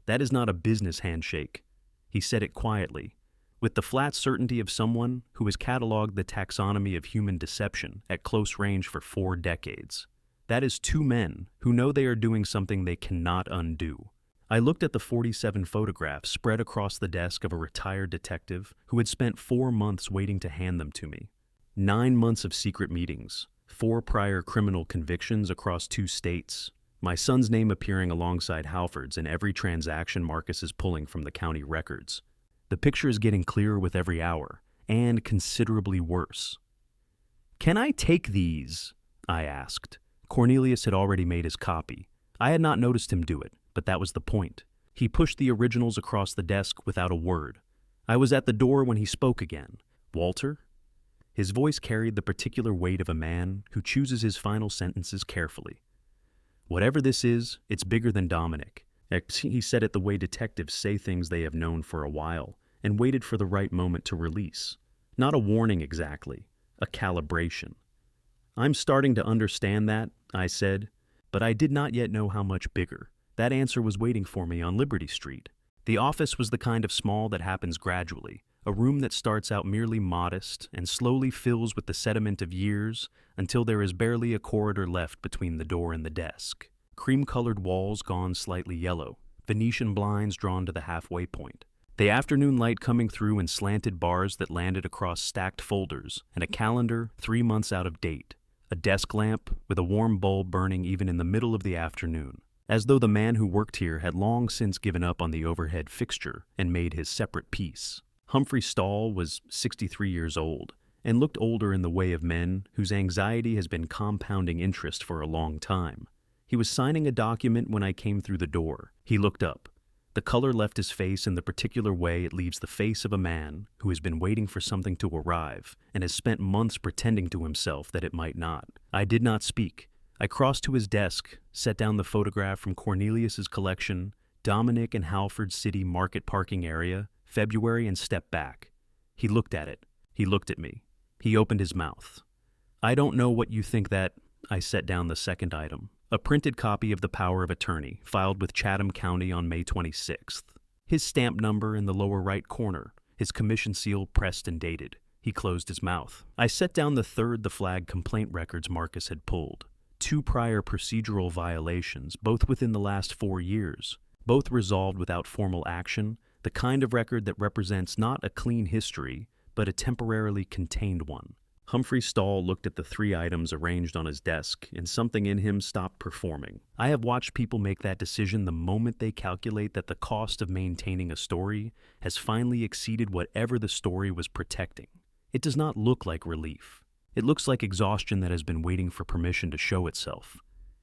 That is not a business handshake. He said it quietly, with the flat certainty of someone who has cataloged the taxonomy of human deception at close range for 4 decades. That is 2 men who know they are doing something they cannot undo. I looked at the 47 photographs spread across the desk of a retired detective who had spent 4 months waiting to hand them to me. 9 months of secret meetings, 4 prior criminal convictions across 2 states, my son's name appearing alongside Halford's in every transaction Marcus is pulling from the county records. The picture is getting clearer with every hour, and considerably worse. "Can I take these?" I asked. Cornelius had already made his copy. I had not noticed him do it, but that was the point. He pushed the originals across the desk without a word. I was at the door when he spoke again. "Walter?" His voice carried the particular weight of a man who chooses his final sentences carefully. "Whatever this is, it's bigger than Dominic." He said it the way detectives say things they have known for a while and waited for the right moment to release. Not a warning exactly, a calibration. "I'm starting to understand that," I said, but I did not yet know how much bigger. That answer was waiting for me on Liberty Street. The office was the kind of small that happens gradually, a room that starts out merely modest and slowly fills with the sediment of years until there is barely a corridor left between the door and the desk. Cream-colored walls gone slightly yellow, Venetian blinds drawn to the halfway point. The afternoon light coming through in slanted bars that landed across stacked folders, and a calendar 3 months out of date. a desk lamp with a warm bulb burning even in the middle of the afternoon, as though the man who worked here had long since given up on the overhead fixture and made his separate piece. Humphrey Stahl was 63 years old and looked older in the way of men whose anxiety has been compounding interest for a long time. He was signing a document when I came through the door. He looked up. The color left his face in the particular way it leaves the face of a man who has been waiting for something to arrive and has spent months pretending to himself that it might not. I did not speak. I crossed to his desk, set down the photograph from Cornelius's collection, Dominic and Halford City Market Parking Area, February, and stepped back. He looked at it. He looked at me. He opened his mouth. I don't know what you think that... I set down the second item. A printed copy of the power of attorney, filed with Chatham County on May 26th. His stamp number in the lower right corner, his commission seal pressed and dated. He closed his mouth. I set down the third the flag complaint records Marcus had pulled. 2 prior procedural violations, both within the last 4 years, both resolved without formal action, the kind of record that represents not a clean history, but a temporarily contained one. Humphrey Stahl looked at the 3 items arranged on his desk, and something in him stopped performing. I have watched people make that decision the moment they calculate that the cost of maintaining a story has finally exceeded whatever the story was protecting. It does not look like relief. It looks like exhaustion that has been waiting for permission to show itself.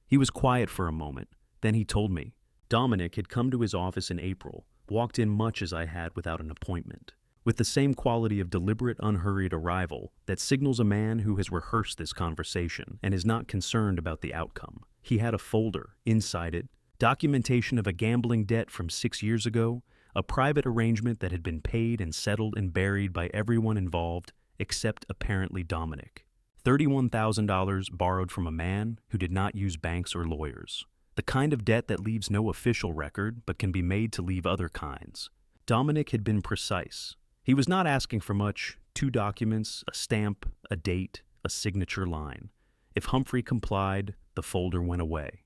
He was quiet for a moment. Then he told me. Dominic had come to his office in April, walked in much as I had without an appointment, with the same quality of deliberate, unhurried arrival that signals a man who has rehearsed this conversation and is not concerned about the outcome. He had a folder, inside it, documentation of a gambling debt from 6 years ago, a private arrangement that had been paid and settled and buried by everyone involved except apparently Dominic. $31,000 borrowed from a man who did not use banks or lawyers. The kind of debt that leaves no official record but can be made to leave other kinds. Dominic had been precise. He was not asking for much: 2 documents, a stamp, a date, a signature line. If Humphrey complied, the folder went away.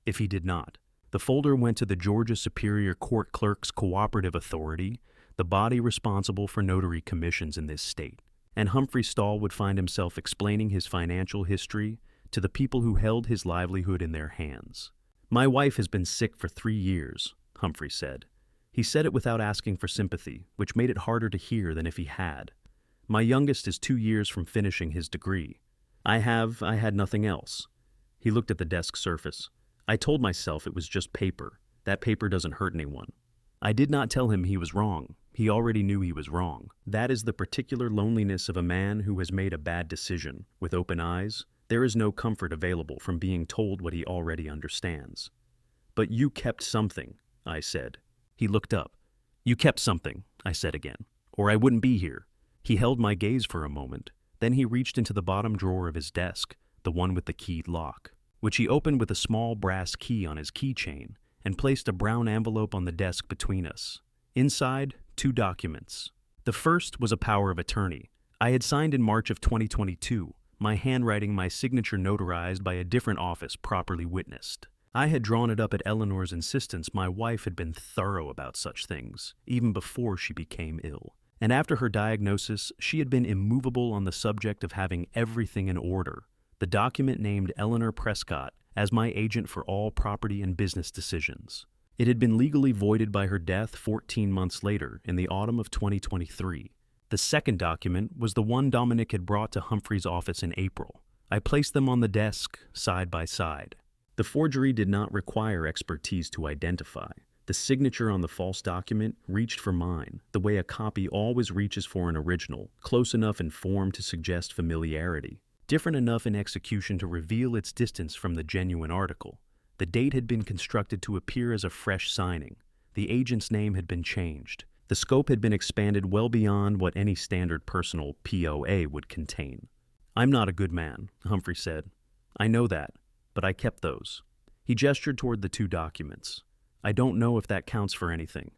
If he did not, the folder went to the Georgia Superior Court Clerks Cooperative Authority, the body responsible for notary commissions in this state. And Humphrey Stahl would find himself explaining his financial history to the people who held his livelihood in their hands. My wife has been sick for 3 years, Humphrey said. He said it without asking for sympathy, which made it harder to hear than if he had. My youngest is 2 years from finishing his degree. I had nothing else. He looked at the desk surface. I told myself it was just paper. That paper doesn't hurt anyone. I did not tell him he was wrong. He already knew he was wrong. That is the particular loneliness of a man who has made a bad decision. With open eyes, there is no comfort available from being told what he already understands. But you kept something, I said. He looked up. You kept something, I said again, or I wouldn't be here. He held my gaze for a moment. Then he reached into the bottom drawer of his desk, the one with the keyed lock, which he opened with a small brass key on his keychain, and placed a brown envelope on the desk between us. Inside, 2 documents. The first was a power of attorney. I had signed in March of 2022, my handwriting, my signature notarized by a different office properly witnessed. I had drawn it up at Eleanor's insistence. My wife had been thorough about such things, even before she became ill. And after her diagnosis, she had been immovable on the subject of having everything in order. The document named Eleanor Prescott as my agent for all property and business decisions. It had been legally voided by her death 14 months later, in the autumn of 2023. The second document was the one Dominic had brought to Humphrey's office in April. I placed them on the desk, side by side. The forgery did not require expertise to identify. The signature on the false document reached for mine, the way a copy always reaches for an original, close enough in form to suggest familiarity, different enough in execution to reveal its distance from the genuine article. The date had been constructed to appear as a fresh signing. The agent's name had been changed. The scope had been expanded well beyond what any standard personal POA would contain. I'm not a good man, Humphrey said. I know that. But I kept those. He gestured toward the 2 documents. I don't know if that counts for anything.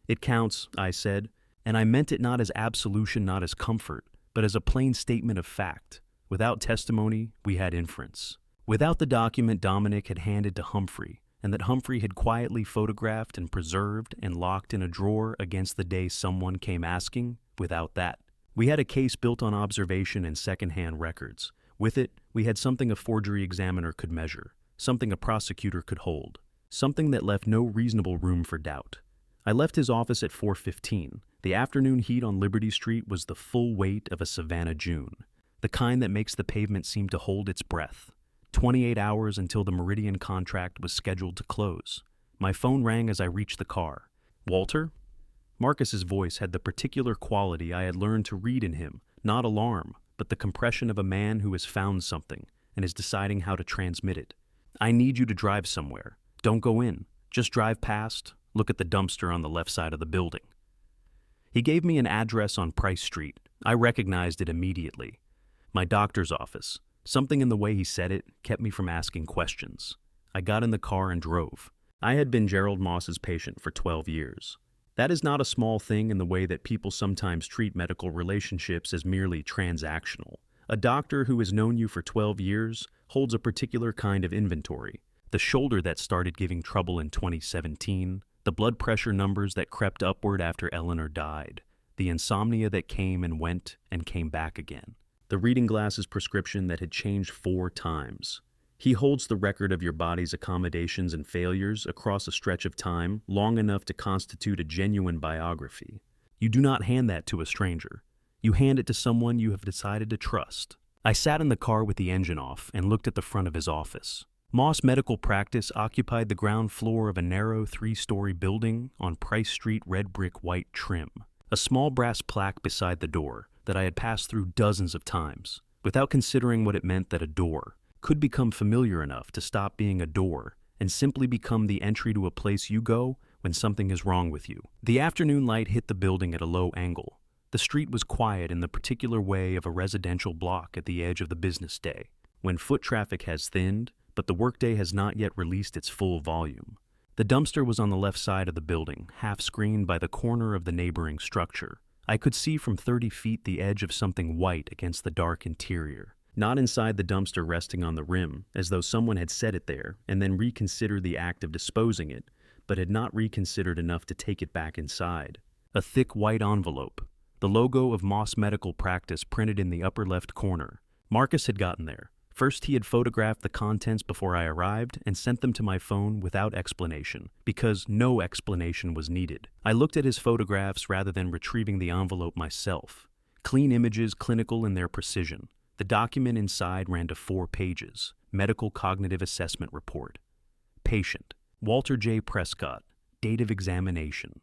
It counts, I said, and I meant it not as absolution, not as comfort, but as a plain statement of fact. Without testimony, we had inference. Without the document Dominic had handed to Humphrey, and that Humphrey had quietly photographed and preserved and locked in a drawer against the day someone came asking, without that. We had a case built on observation and second-hand records, With it, we had something a forgery examiner could measure, something a prosecutor could hold, something that left no reasonable room for doubt. I left his office at 4:15. The afternoon heat on Liberty Street was the full weight of a Savannah June, the kind that makes the pavement seem to hold its breath. 28 hours until the Meridian contract was scheduled to close. My phone rang as I reached the car. "Walter?" Marcus's voice had the particular quality I had learned to read in him, not alarm, but the compression of a man who has found something and is deciding how to transmit it. "I need you to drive somewhere. Don't go in. Just drive past, look at the dumpster on the left side of the building." He gave me an address on Price Street. I recognized it immediately. My doctor's office. Something in the way he said it kept me from asking questions. I got in the car and drove. I had been Gerald Moss's patient for 12 years. That is not a small thing in the way that people sometimes treat medical relationships as merely transactional. A doctor who has known you for 12 years holds a particular kind of inventory. The shoulder that started giving trouble in 2017, the blood pressure numbers that crept upward after Eleanor died, the insomnia that came and came back again, the reading glasses prescription that had changed 4 times. He holds the record of your body's accommodations and failures across a stretch of time long enough to constitute a genuine biography. You do not hand that to a stranger. You hand it to someone you have decided to trust. I sat in the car with the engine off and looked at the front of his office. Moss Medical Practice occupied the ground floor of a narrow 3-story building on Price Street, red brick white trim. A small brass plaque beside the door that I had passed through dozens of times, without considering what it meant that a door could become familiar enough to stop being a door and simply become the entry to a place you go when something is wrong with you. The afternoon light hit the building at a low angle. The street was quiet in the particular way of a residential block at the edge of the business day, when foot traffic has thinned, but the workday has not yet released its full volume. The dumpster was on the left side of the building, half screened by the corner of the neighboring structure. I could see from 30 feet the edge of something white against the dark interior. Not inside the dumpster resting on the rim, as though someone had set it there and then reconsidered the act of disposing it, but had not reconsidered enough to take it back inside. A thick white envelope, the logo of Moss Medical Practice printed in the upper left corner. Marcus had gotten there. First, he had photographed the contents before I arrived and sent them to my phone without explanation, because no explanation was needed. I looked at his photographs rather than retrieving the envelope myself. Clean images, clinical in their precision. The document inside ran to 4 pages. Medical Cognitive Assessment Report. Patient: Walter J. Prescott. Date of examination: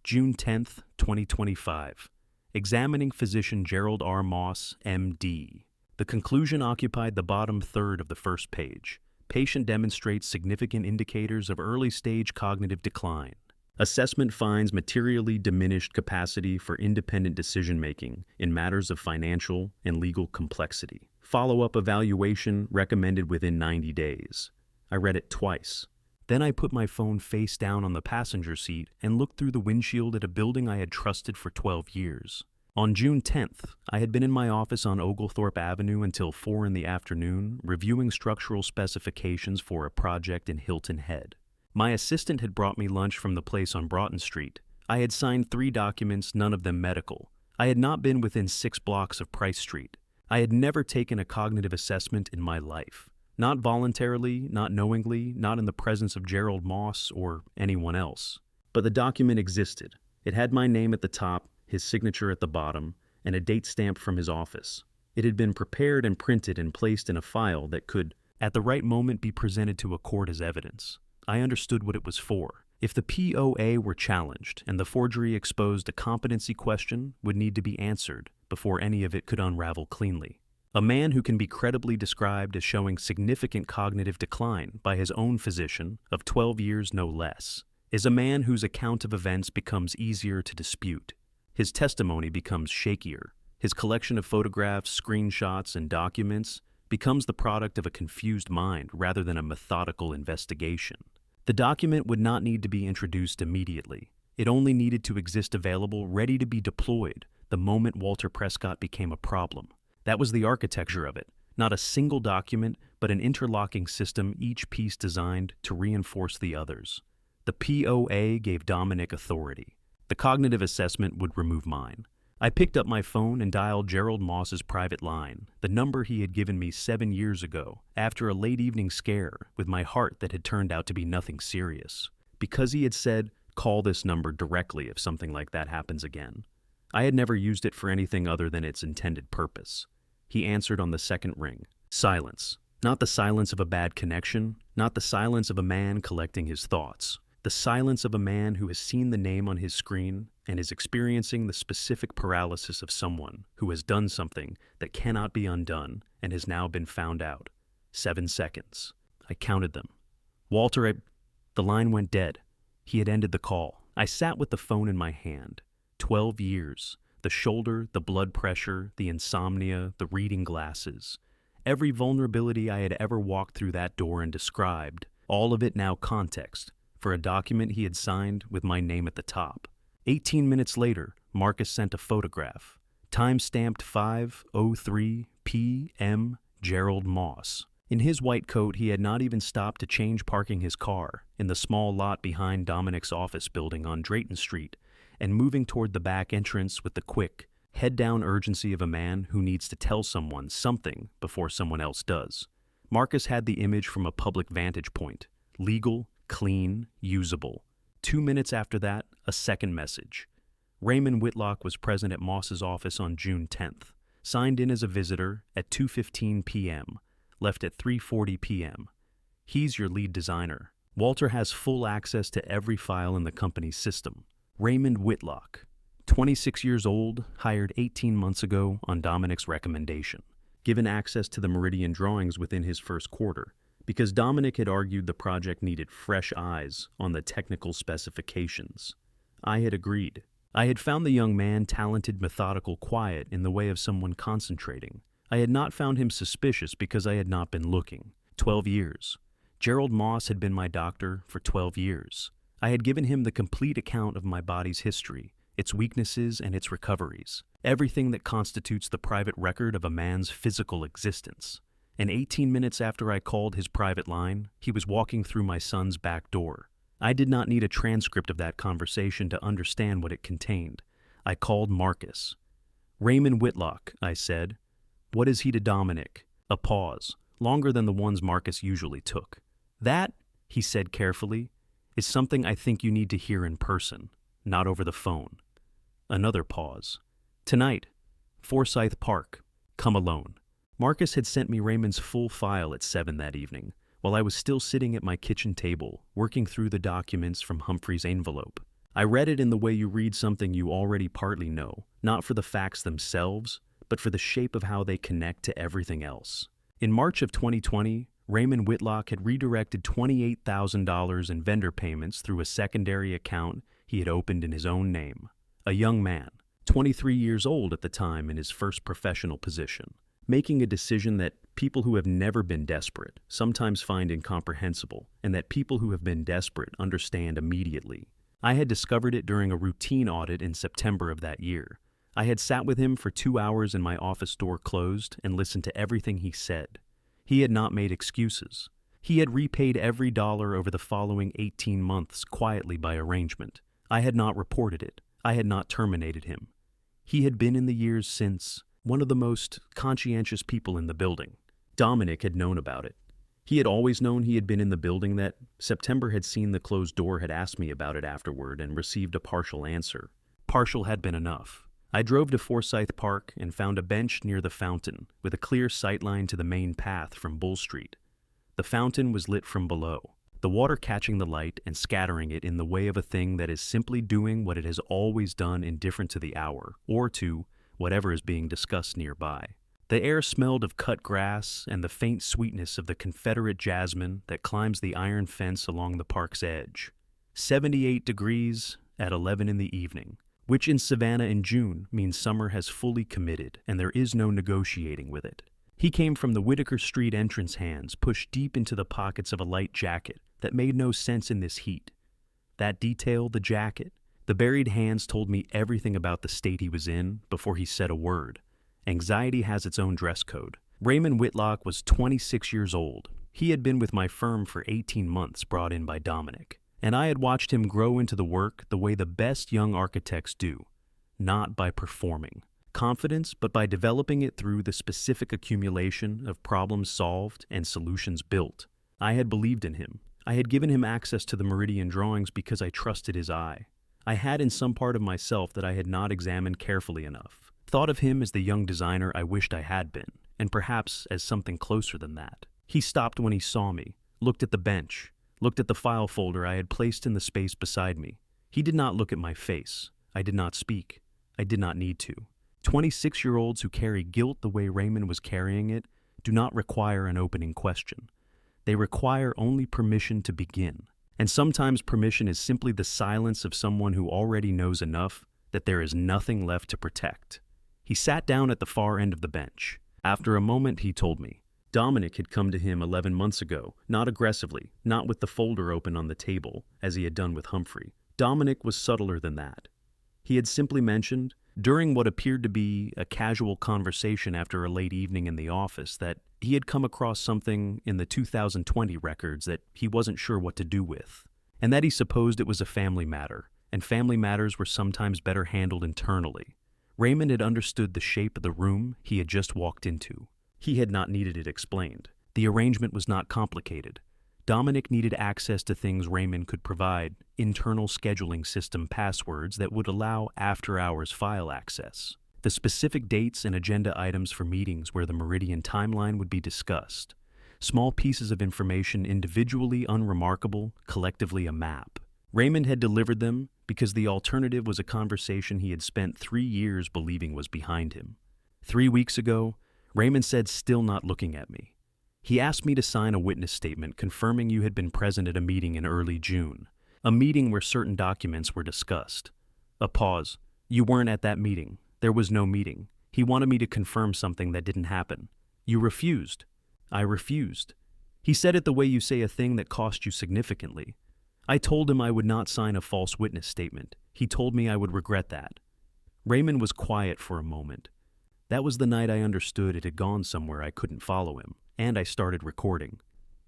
June 10th, 2025. Examining physician Gerald R. Moss, M.D. The conclusion occupied the bottom third of the first page. Patient demonstrates significant indicators of early-stage cognitive decline. Assessment finds materially diminished capacity for independent decision-making in matters of financial and legal complexity. Follow-up evaluation recommended within 90 days. I read it twice. Then I put my phone face down on the passenger seat and looked through the windshield at a building I had trusted for 12 years. On June 10th, I had been in my office on Oglethorpe Avenue until 4 in the afternoon, reviewing structural specifications for a project in Hilton Head. My assistant had brought me lunch from the place on Broughton Street. I had signed 3 documents, none of them medical. I had not been within 6 blocks of Price Street. I had never taken a cognitive assessment in my life. Not voluntarily, not knowingly, not in the presence of Gerald Moss or anyone else. But the document existed. It had my name at the top, his signature at the bottom, and a date stamp from his office. It had been prepared and printed and placed in a file that could, at the right moment, be presented to a court as evidence. I understood what it was for. If the POA were challenged and the forgery exposed, a competency question would need to be answered before any of it could unravel cleanly. A man who can be credibly described as showing significant cognitive decline by his own physician, of 12 years no less, is a man whose account of events becomes easier to dispute. His testimony becomes shakier. His collection of photographs, screenshots, and documents becomes the product of a confused mind rather than a methodical investigation. The document would not need to be introduced immediately. It only needed to exist available, ready to be deployed, the moment Walter Prescott became a problem. That was the architecture of it. Not a single document, but an interlocking system, each piece designed to reinforce the others. The POA gave Dominic authority. The cognitive assessment would remove mine. I picked up my phone and dialed Gerald Moss's private line, the number he had given me 7 years ago, after a late evening scare with my heart that had turned out to be nothing serious. Because he had said, "Call this number directly if something like that happens again." I had never used it for anything other than its intended purpose. He answered on the second ring. Silence. Not the silence of a bad connection, not the silence of a man collecting his thoughts. The silence of a man who has seen the name on his screen and is experiencing the specific paralysis of someone who has done something that cannot be undone and has now been found out. 7 seconds. I counted them. Walter, the line went dead. He had ended the call. I sat with the phone in my hand. 12 years. The shoulder, the blood pressure, the insomnia, the reading glasses. Every vulnerability I had ever walked through that door and described, all of it now context for a document he had signed with my name at the top. 18 minutes later, Marcus sent a photograph. Time-stamped 5:03 p.m. Gerald Moss. In his white coat, he had not even stopped to change parking his car in the small lot behind Dominic's office building on Drayton Street and moving toward the back entrance with the quick, head-down urgency of a man who needs to tell someone something before someone else does. Marcus had the image from a public vantage point. Legal, clean, usable. 2 minutes after that, a second message. Raymond Whitlock was present at Moss's office on June 10th. Signed in as a visitor at 2:15 p.m. Left at 3:40 p.m. He's your lead designer. Walter has full access to every file in the company's system. Raymond Whitlock, 26 years old, hired 18 months ago on Dominic's recommendation. Given access to the Meridian drawings within his first quarter, because Dominic had argued the project needed fresh eyes on the technical specifications. I had agreed. I had found the young man talented, methodical, quiet in the way of someone concentrating. I had not found him suspicious because I had not been looking. 12 years. Gerald Moss had been my doctor for 12 years. I had given him the complete account of my body's history, its weaknesses and its recoveries, everything that constitutes the private record of a man's physical existence. And 18 minutes after I called his private line, he was walking through my son's back door. I did not need a transcript of that conversation to understand what it contained. I called Marcus. "Raymond Whitlock," I said. "What is he to Dominic?" A pause, longer than the ones Marcus usually took. "That," he said carefully, "is something I think you need to hear in person, not over the phone." Another pause. "Tonight, Forsyth Park. Come alone." Marcus had sent me Raymond's full file at 7 that evening, while I was still sitting at my kitchen table, working through the documents from Humphrey's envelope. I read it in the way you read something you already partly know, not for the facts themselves, but for the shape of how they connect to everything else. In March of 2020, Raymond Whitlock had redirected $28,000 in vendor payments through a secondary account he had opened in his own name. A young man, 23 years old at the time in his first professional position, making a decision that people who have never been desperate sometimes find incomprehensible, and that people who have been desperate understand immediately. I had discovered it during a routine audit in September of that year. I had sat with him for 2 hours in my office door closed and listened to everything he said. He had not made excuses. He had repaid every dollar over the following 18 months quietly by arrangement. I had not reported it. I had not terminated him. He had been in the years since one of the most conscientious people in the building. Dominic had known about it. He had always known he had been in the building. That September had seen the closed door, had asked me about it afterward and received a partial answer. Partial had been enough. I drove to Forsyth Park and found a bench near the fountain with a clear sightline to the main path from Bull Street. The fountain was lit from below, the water catching the light and scattering it in the way of a thing that is simply doing what it has always done, indifferent to the hour, or to whatever is being discussed nearby. The air smelled of cut grass and the faint sweetness of the Confederate jasmine that climbs the iron fence along the park's edge. 78 degrees at 11 in the evening, which in Savannah in June means summer has fully committed and there is no negotiating with it. He came from the Whitaker Street entrance, hands pushed deep into the pockets of a light jacket that made no sense in this heat. That detail, the jacket, the buried hands told me everything about the state he was in before he said a word. Anxiety has its own dress code. Raymond Whitlock was 26 years old. He had been with my firm for 18 months, brought in by Dominic, and I had watched him grow into the work the way the best young architects do. not by performing. Confidence, but by developing it through the specific accumulation of problems solved and solutions built. I had believed in him. I had given him access to the Meridian drawings because I trusted his eye. I had in some part of myself that I had not examined carefully enough. Thought of him as the young designer I wished I had been, and perhaps as something closer than that. He stopped when he saw me, looked at the bench, looked at the file folder I had placed in the space beside me. He did not look at my face. I did not speak. I did not need to. 26-year-olds who carry guilt the way Raymond was carrying it do not require an opening question. They require only permission to begin. And sometimes permission is simply the silence of someone who already knows enough that there is nothing left to protect. He sat down at the far end of the bench. After a moment, he told me. Dominic had come to him 11 months ago, not aggressively, not with the folder open on the table, as he had done with Humphrey. Dominic was subtler than that. He had simply mentioned, during what appeared to be a casual conversation after a late evening in the office, that he had come across something in the 2020 records that he wasn't sure what to do with, and that he supposed it was a family matter, and family matters were sometimes better handled internally. Raymond had understood the shape of the room he had just walked into. He had not needed it explained. The arrangement was not complicated. Dominic needed access to things Raymond could provide, internal scheduling system passwords that would allow after-hours file access, the specific dates and agenda items for meetings where the Meridian timeline would be discussed, small pieces of information individually unremarkable, collectively a map. Raymond had delivered them because the alternative was a conversation he had spent 3 years believing was behind him. 3 weeks ago, Raymond said, still not looking at me. He asked me to sign a witness statement confirming you had been present at a meeting in early June, a meeting where certain documents were discussed. A pause. You weren't at that meeting. There was no meeting. He wanted me to confirm something that didn't happen. You refused. I refused. He said it the way you say a thing that cost you significantly. I told him I would not sign a false witness statement. He told me I would regret that. Raymond was quiet for a moment. That was the night I understood it had gone somewhere I couldn't follow him, and I started recording.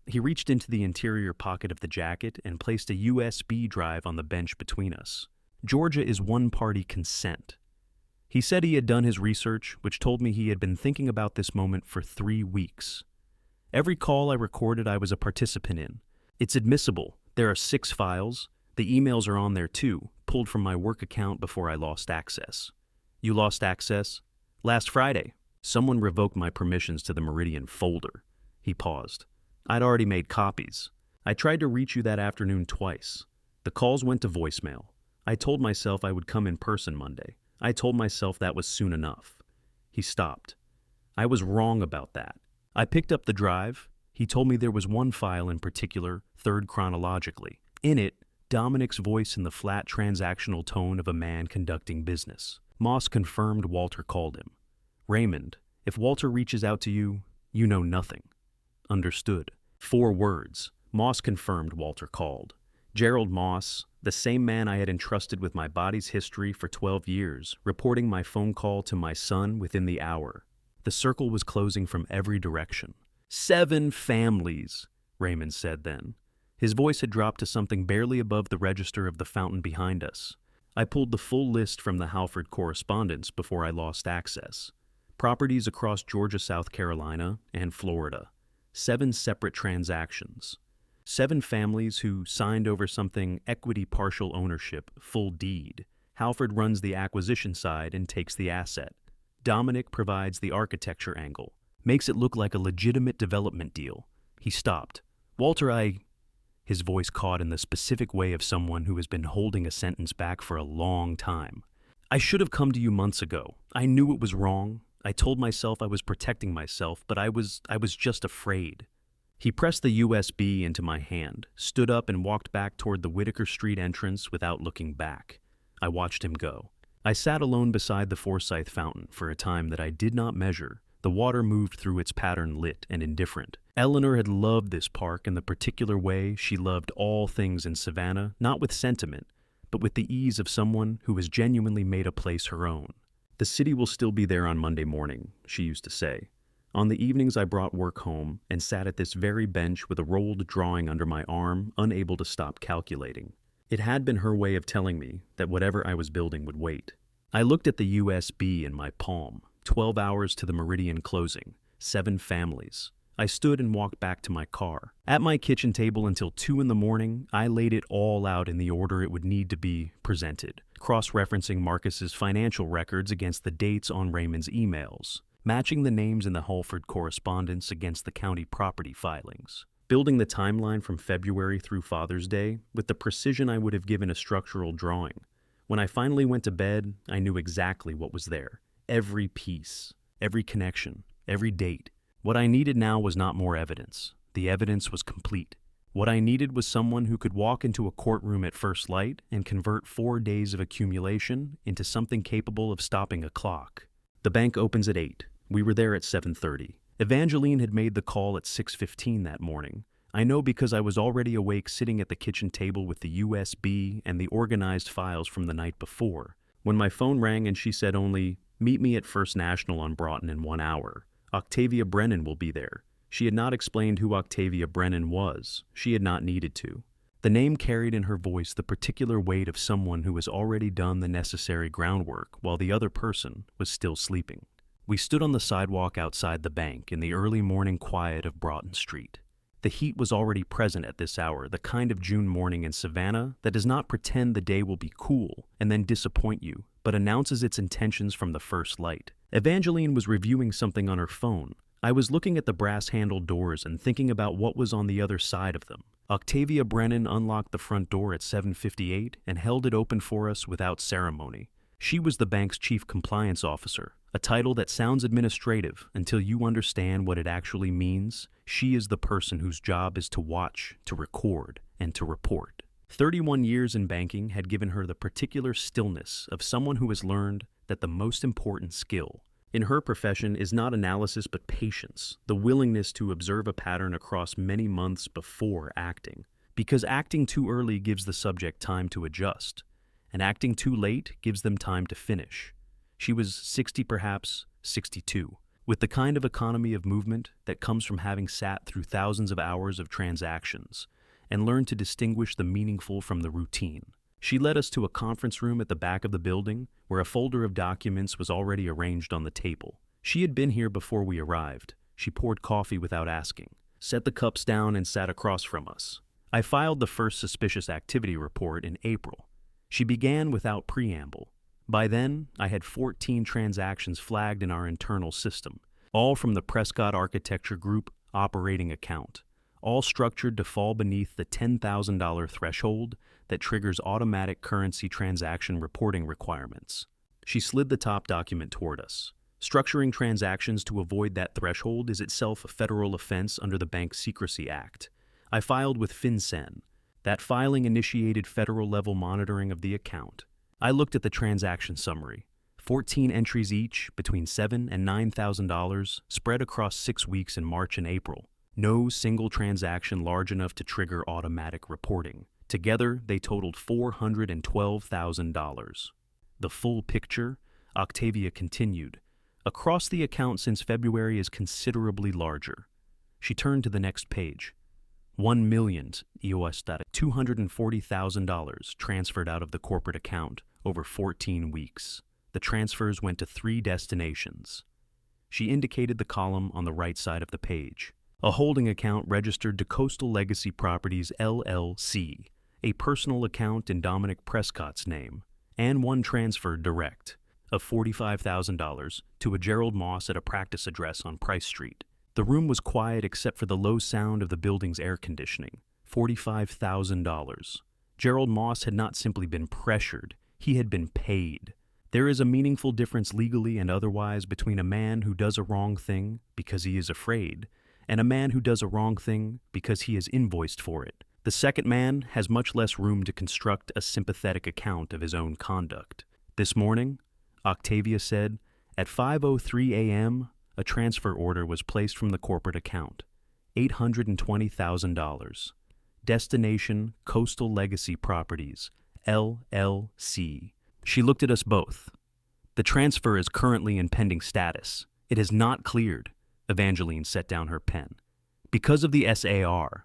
He reached into the interior pocket of the jacket and placed a USB drive on the bench between us. Georgia is one-party consent. He said he had done his research, which told me he had been thinking about this moment for 3 weeks. Every call I recorded I was a participant in. It's admissible. There are 6 files. The emails are on there too, pulled from my work account before I lost access. You lost access? Last Friday. Someone revoked my permissions to the Meridian folder. He paused. I'd already made copies. I tried to reach you that afternoon twice. The calls went to voicemail. I told myself I would come in person Monday. I told myself that was soon enough. He stopped. I was wrong about that. I picked up the drive. He told me there was one file in particular, third chronologically. In it, Dominic's voice in the flat transactional tone of a man conducting business. Moss confirmed Walter called him. Raymond, if Walter reaches out to you, you know nothing. Understood. 4 words. Moss confirmed Walter called. Gerald Moss, the same man I had entrusted with my body's history for 12 years, reporting my phone call to my son within the hour. The circle was closing from every direction. 7 families, Raymond said then. His voice had dropped to something barely above the register of the fountain behind us. I pulled the full list from the Halford correspondence before I lost access. Properties across Georgia, South Carolina, and Florida. 7 separate transactions. 7 families who signed over something equity partial ownership, full deed. Halford runs the acquisition side and takes the asset. Dominic provides the architecture angle. Makes it look like a legitimate development deal. He stopped. Walter, His voice caught in the specific way of someone who has been holding a sentence back for a long time. I should have come to you months ago. I knew it was wrong. I told myself I was protecting myself, but I was just afraid. He pressed the USB into my hand, stood up and walked back toward the Whitaker Street entrance without looking back. I watched him go. I sat alone beside the Forsyth fountain for a time that I did not measure. The water moved through its pattern lit and indifferent. Eleanor had loved this park in the particular way she loved all things in Savannah, not with sentiment, but with the ease of someone who has genuinely made a place her own. The city will still be there on Monday morning, she used to say. On the evenings I brought work home and sat at this very bench with a rolled drawing under my arm, unable to stop calculating. It had been her way of telling me that whatever I was building would wait. I looked at the USB in my palm. 12 hours to the meridian closing. 7 families. I stood and walked back to my car. At my kitchen table until 2 in the morning, I laid it all out in the order it would need to be presented, cross-referencing Marcus's financial records against the dates on Raymond's emails, matching the names in the Halford correspondence against the county property filings, building the timeline from February through Father's Day with the precision I would have given a structural drawing. When I finally went to bed, I knew exactly what was there. Every piece, every connection, every date. What I needed now was not more evidence. The evidence was complete. What I needed was someone who could walk into a courtroom at first light and convert 4 days of accumulation into something capable of stopping a clock. The bank opens at 8. We were there at 7:30. Evangeline had made the call at 6:15 that morning. I know because I was already awake sitting at the kitchen table with the USB and the organized files from the night before. When my phone rang and she said only, "Meet me at First National on Broughton in 1 hour. Octavia Brennan will be there." She had not explained who Octavia Brennan was. She had not needed to. The name carried in her voice the particular weight of someone who has already done the necessary groundwork while the other person was still sleeping. We stood on the sidewalk outside the bank in the early morning quiet of Broughton Street. The heat was already present at this hour, the kind of June morning in Savannah that does not pretend the day will be cool and then disappoint you, but announces its intentions from the first light. Evangeline was reviewing something on her phone. I was looking at the brass-handled doors and thinking about what was on the other side of them. Octavia Brennan unlocked the front door at 7:58 and held it open for us without ceremony. She was the bank's chief compliance officer, a title that sounds administrative until you understand what it actually means. She is the person whose job is to watch, to record, and to report. 31 years in banking had given her the particular stillness of someone who has learned that the most important skill in her profession is not analysis but patience, the willingness to observe a pattern across many months before acting. Because acting too early gives the subject time to adjust, and acting too late gives them time to finish. She was 60, perhaps 62, with the kind of economy of movement that comes from having sat through thousands of hours of transactions and learned to distinguish the meaningful from the routine. She led us to a conference room at the back of the building where a folder of documents was already arranged on the table. She had been here before we arrived. She poured coffee without asking, set the cups down, and sat across from us. I filed the first suspicious activity report in April. She began without preamble. By then, I had 14 transactions flagged in our internal system, all from the Prescott Architecture Group operating account, all structured to fall beneath the $10,000 threshold that triggers automatic currency transaction reporting requirements. She slid the top document toward us. Structuring transactions to avoid that threshold is itself a federal offense under the Bank Secrecy Act. I filed with FinCEN. That filing initiated federal-level monitoring of the account. I looked at the transaction summary. 14 entries each, between $7,000 and $9,000, spread across 6 weeks in March and April. No single transaction large enough to trigger automatic reporting. Together, they totaled $412,000. The full picture, Octavia continued. Across the account since February is considerably larger. She turned to the next page. $1 million $240,000 transferred out of the corporate account over 14 weeks. The transfers went to 3 destinations. She indicated the column on the right side of the page. A holding account registered to Coastal Legacy Properties, LLC, a personal account in Dominic Prescott's name, and one transferred direct of $45,000 to a Gerald Moss at a practice address on Price Street. The room was quiet except for the low sound of the building's air conditioning. $45,000. Gerald Moss had not simply been pressured, he had been paid. There is a meaningful difference legally and otherwise between a man who does a wrong thing because he is afraid and a man who does a wrong thing because he is invoiced for it. The second man has much less room to construct a sympathetic account of his own conduct. This morning, Octavia said, at 5:03 a.m., a transfer order was placed from the corporate account. $820,000. Destination Coastal Legacy Properties, LLC. She looked at us both. The transfer is currently in pending status. It has not cleared. Evangeline set down her pen. Because of the SAR.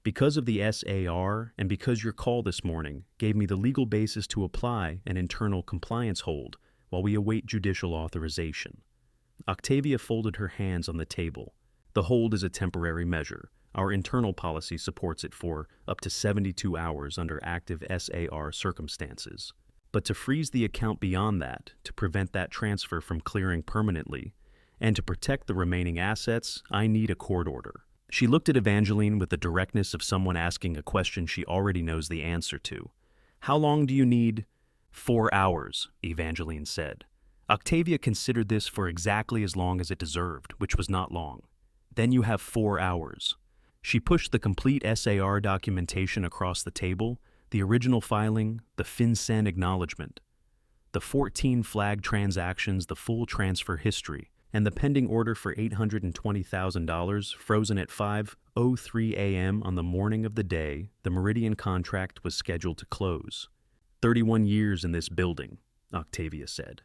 Because of the SAR and because your call this morning gave me the legal basis to apply an internal compliance hold, while we await judicial authorization. Octavia folded her hands on the table. The hold is a temporary measure. Our internal policy supports it for up to 72 hours under active SAR circumstances. But to freeze the account beyond that, to prevent that transfer from clearing permanently, and to protect the remaining assets, I need a court order. She looked at Evangeline with the directness of someone asking a question she already knows the answer to. How long do you need? 4 hours, Evangeline said. Octavia considered this for exactly as long as it deserved, which was not long. Then you have 4 hours. She pushed the complete SAR documentation across the table, the original filing, the FinCEN acknowledgement, the 14 flagged transactions, the full transfer history, and the pending order for $820,000 frozen at 5:03 a.m. on the morning of the day the Meridian contract was scheduled to close. 31 years in this building, Octavia said.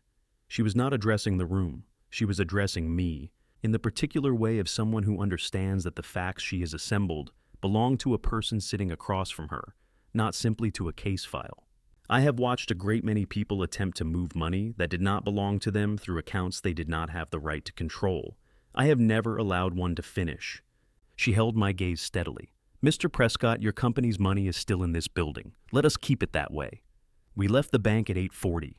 She was not addressing the room. She was addressing me, in the particular way of someone who understands that the facts she has assembled belong to a person sitting across from her, not simply to a case file. I have watched a great many people attempt to move money that did not belong to them through accounts they did not have the right to control. I have never allowed one to finish. She held my gaze steadily. Mr. Prescott, your company's money is still in this building. Let us keep it that way. We left the bank at 8:40.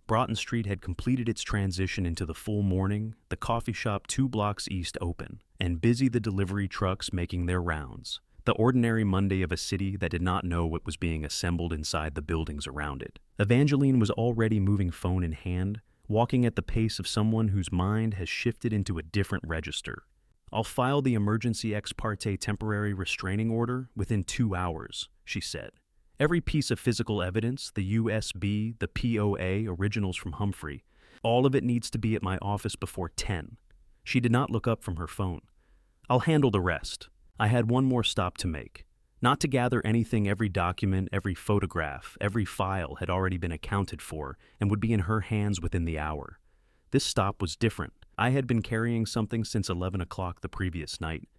Broughton Street had completed its transition into the full morning, the coffee shop 2 blocks east open, and busy the delivery trucks making their rounds. The ordinary Monday of a city that did not know what was being assembled inside the buildings around it. Evangeline was already moving phone in hand, walking at the pace of someone whose mind has shifted into a different register. I'll file the emergency ex parte temporary restraining order within 2 hours, she said. Every piece of physical evidence, the USB, the POA, originals from Humphrey, all of it needs to be at my office before 10. She did not look up from her phone. I'll handle the rest. I had one more stop to make. Not to gather anything every document, every photograph, every file had already been accounted for and would be in her hands within the hour. This stop was different. I had been carrying something since 11 o'clock the previous night,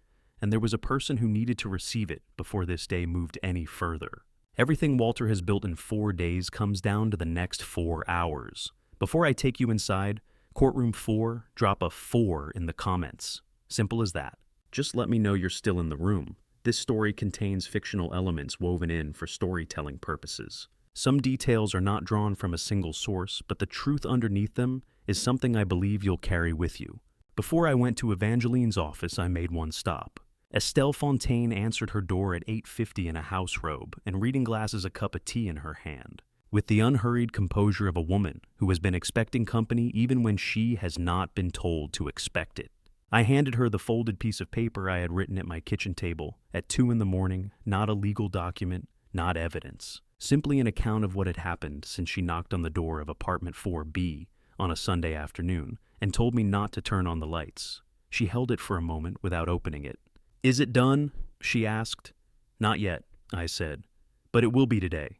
and there was a person who needed to receive it before this day moved any further. Everything Walter has built in 4 days comes down to the next 4 hours. Before I take you inside, courtroom 4, drop a 4 in the comments. Simple as that. Just let me know you're still in the room. This story contains fictional elements woven in for storytelling purposes. Some details are not drawn from a single source, but the truth underneath them is something I believe you'll carry with you. Before I went to Evangeline's office, I made one stop. Estelle Fontaine answered her door at 8:50 in a house robe and reading glasses, a cup of tea in her hand, with the unhurried composure of a woman who has been expecting company even when she has not been told to expect it. I handed her the folded piece of paper I had written at my kitchen table at 2 in the morning, not a legal document, not evidence, simply an account of what had happened since she knocked on the door of apartment 4B on a Sunday afternoon and told me not to turn on the lights. She held it for a moment without opening it. "Is it done?" she asked. "Not yet," I said, "but it will be today."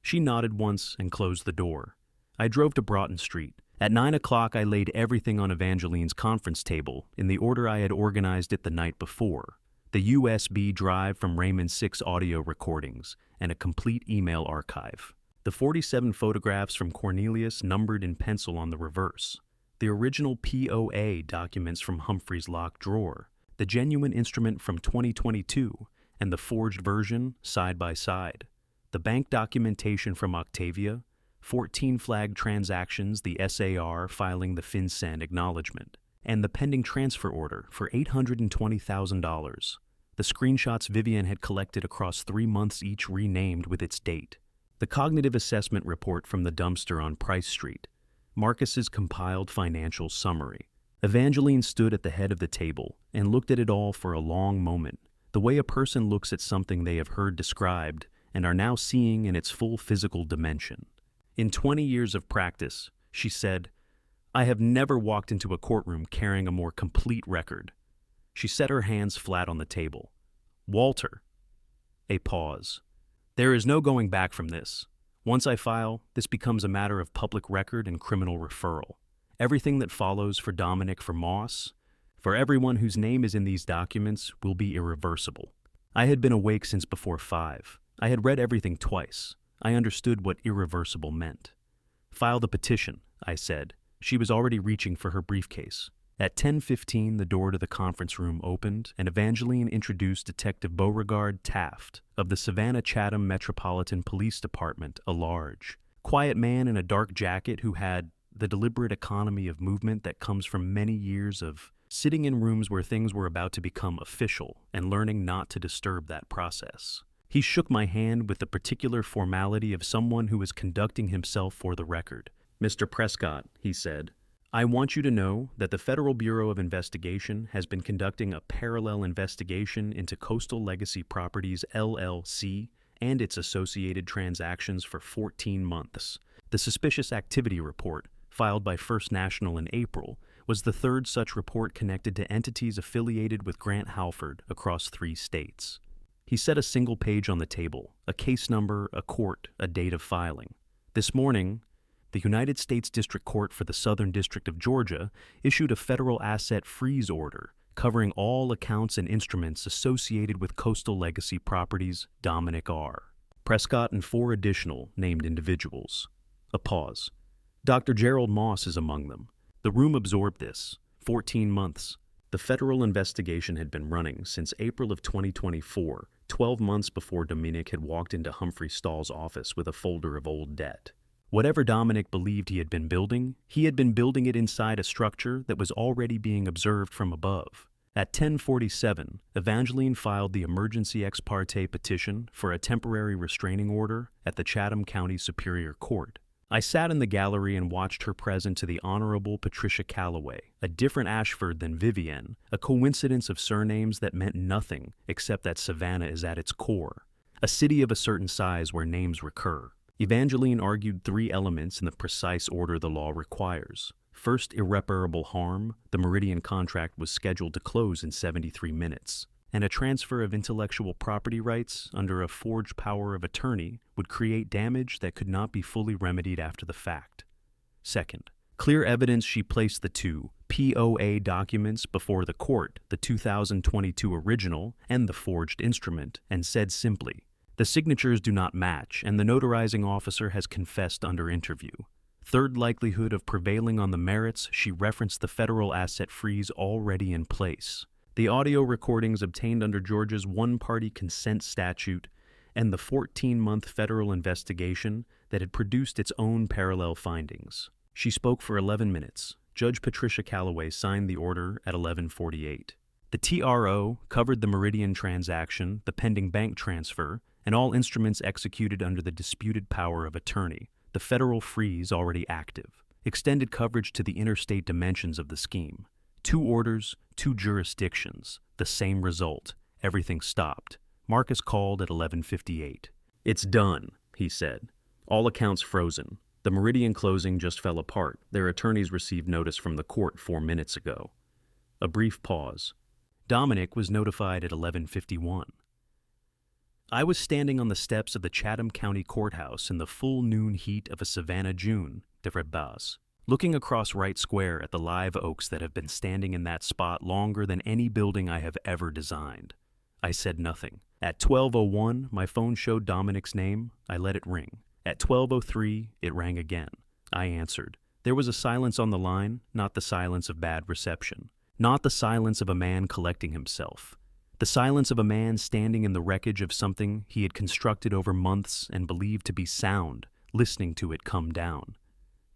She nodded once and closed the door. I drove to Broughton Street. At 9 o'clock, I laid everything on Evangeline's conference table in the order I had organized it the night before. The USB drive from Raymond's 6 audio recordings and a complete email archive. The 47 photographs from Cornelius numbered in pencil on the reverse. The original POA documents from Humphrey's locked drawer. The genuine instrument from 2022 and the forged version side by side. The bank documentation from Octavia. 14 flagged transactions, the SAR filing the FinCEN acknowledgement, and the pending transfer order for $820,000. The screenshots Vivian had collected across 3 months each renamed with its date. The cognitive assessment report from the dumpster on Price Street. Marcus's compiled financial summary. Evangeline stood at the head of the table and looked at it all for a long moment, the way a person looks at something they have heard described and are now seeing in its full physical dimension. In 20 years of practice, she said, I have never walked into a courtroom carrying a more complete record. She set her hands flat on the table. Walter. A pause. There is no going back from this. Once I file, this becomes a matter of public record and criminal referral. Everything that follows for Dominic, for Moss, for everyone whose name is in these documents will be irreversible. I had been awake since before 5. I had read everything twice. I understood what irreversible meant. File the petition, I said. She was already reaching for her briefcase. At 10:15, the door to the conference room opened, and Evangeline introduced Detective Beauregard Taft of the Savannah-Chatham Metropolitan Police Department, a large, quiet man in a dark jacket who had the deliberate economy of movement that comes from many years of sitting in rooms where things were about to become official and learning not to disturb that process. He shook my hand with the particular formality of someone who is conducting himself for the record. "Mr. Prescott," he said, "I want you to know that the Federal Bureau of Investigation has been conducting a parallel investigation into Coastal Legacy Properties, LLC, and its associated transactions for 14 months. The Suspicious Activity Report, filed by First National in April, was the third such report connected to entities affiliated with Grant Halford across 3 states. He set a single page on the table, a case number, a court, a date of filing. This morning, the United States District Court for the Southern District of Georgia issued a federal asset freeze order covering all accounts and instruments associated with Coastal Legacy Properties, Dominic R. Prescott and 4 additional named individuals." A pause. "Dr. Gerald Moss is among them. The room absorbed this. 14 months. The federal investigation had been running since April of 2024, 12 months before Dominic had walked into Humphrey Stahl's office with a folder of old debt. Whatever Dominic believed he had been building it inside a structure that was already being observed from above. At 10:47, Evangeline filed the emergency ex parte petition for a temporary restraining order at the Chatham County Superior Court. I sat in the gallery and watched her present to the Honorable Patricia Calloway, a different Ashford than Vivienne, a coincidence of surnames that meant nothing except that Savannah is at its core, a city of a certain size where names recur. Evangeline argued 3 elements in the precise order the law requires. First, irreparable harm. The Meridian contract was scheduled to close in 73 minutes. And a transfer of intellectual property rights under a forged power of attorney would create damage that could not be fully remedied after the fact. Second, clear evidence she placed the 2 POA documents before the court, the 2022 original and the forged instrument, and said simply, "The signatures do not match, and the notarizing officer has confessed under interview." Third likelihood of prevailing on the merits, she referenced the federal asset freeze already in place, the audio recordings obtained under Georgia's one-party consent statute, and the 14-month federal investigation that had produced its own parallel findings. She spoke for 11 minutes. Judge Patricia Calloway signed the order at 11:48. The TRO covered the Meridian transaction, the pending bank transfer, and all instruments executed under the disputed power of attorney, the federal freeze already active, extended coverage to the interstate dimensions of the scheme. 2 orders, 2 jurisdictions, the same result. Everything stopped. Marcus called at 11:58. "It's done," he said. "All accounts frozen. The Meridian closing just fell apart. Their attorneys received notice from the court 4 minutes ago." A brief pause. Dominic was notified at 11:51. I was standing on the steps of the Chatham County Courthouse in the full noon heat of a Savannah June, de Rebas, looking across Wright Square at the live oaks that have been standing in that spot longer than any building I have ever designed. I said nothing. At 12:01, my phone showed Dominic's name. I let it ring. At 12:03, it rang again. I answered. There was a silence on the line, not the silence of bad reception, not the silence of a man collecting himself. The silence of a man standing in the wreckage of something he had constructed over months and believed to be sound, listening to it come down.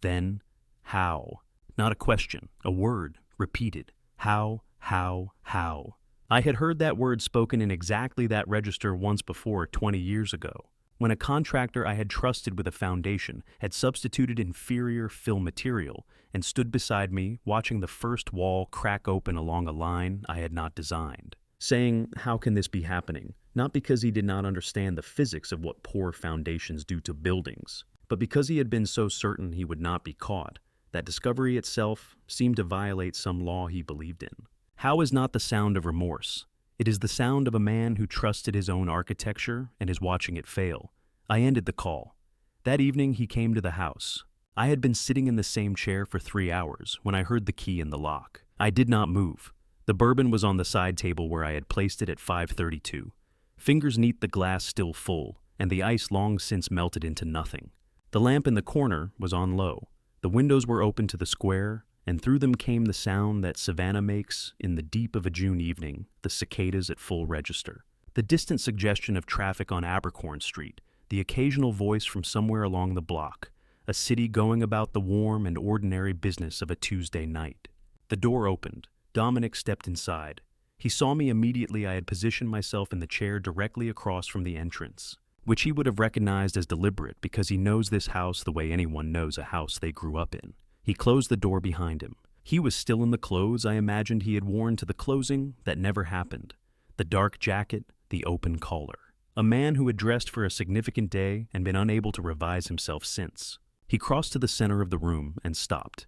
Then, how? Not a question, a word, repeated. How? I had heard that word spoken in exactly that register once before 20 years ago, when a contractor I had trusted with a foundation had substituted inferior fill material and stood beside me watching the first wall crack open along a line I had not designed, saying, "How can this be happening?" Not because he did not understand the physics of what poor foundations do to buildings, but because he had been so certain he would not be caught. That discovery itself seemed to violate some law he believed in. How is not the sound of remorse? It is the sound of a man who trusted his own architecture and is watching it fail. I ended the call. That evening he came to the house. I had been sitting in the same chair for 3 hours when I heard the key in the lock. I did not move. The bourbon was on the side table where I had placed it at 5:32. Fingers neath the glass still full, and the ice long since melted into nothing. The lamp in the corner was on low. The windows were open to the square, and through them came the sound that Savannah makes in the deep of a June evening, the cicadas at full register. The distant suggestion of traffic on Abercorn Street, the occasional voice from somewhere along the block, a city going about the warm and ordinary business of a Tuesday night. The door opened. Dominic stepped inside. He saw me immediately. I had positioned myself in the chair directly across from the entrance, which he would have recognized as deliberate because he knows this house the way anyone knows a house they grew up in. He closed the door behind him. He was still in the clothes I imagined he had worn to the closing that never happened. The dark jacket, the open collar. A man who had dressed for a significant day and been unable to revise himself since. He crossed to the center of the room and stopped.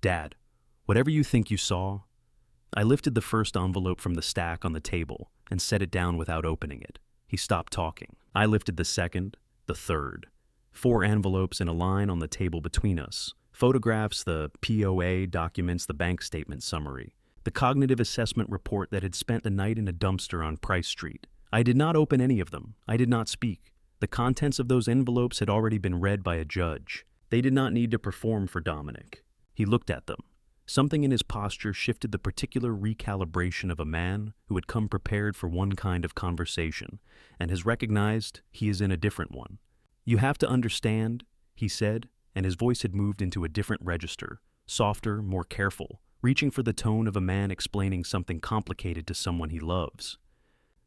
"Dad, whatever you think you saw..." I lifted the first envelope from the stack on the table and set it down without opening it. He stopped talking. I lifted the second, the third. 4 envelopes in a line on the table between us. Photographs, the POA documents, the bank statement summary, the cognitive assessment report that had spent the night in a dumpster on Price Street. I did not open any of them. I did not speak. The contents of those envelopes had already been read by a judge. They did not need to perform for Dominic. He looked at them. Something in his posture shifted the particular recalibration of a man who had come prepared for one kind of conversation and has recognized he is in a different one. "You have to understand," he said, and his voice had moved into a different register, softer, more careful, reaching for the tone of a man explaining something complicated to someone he loves.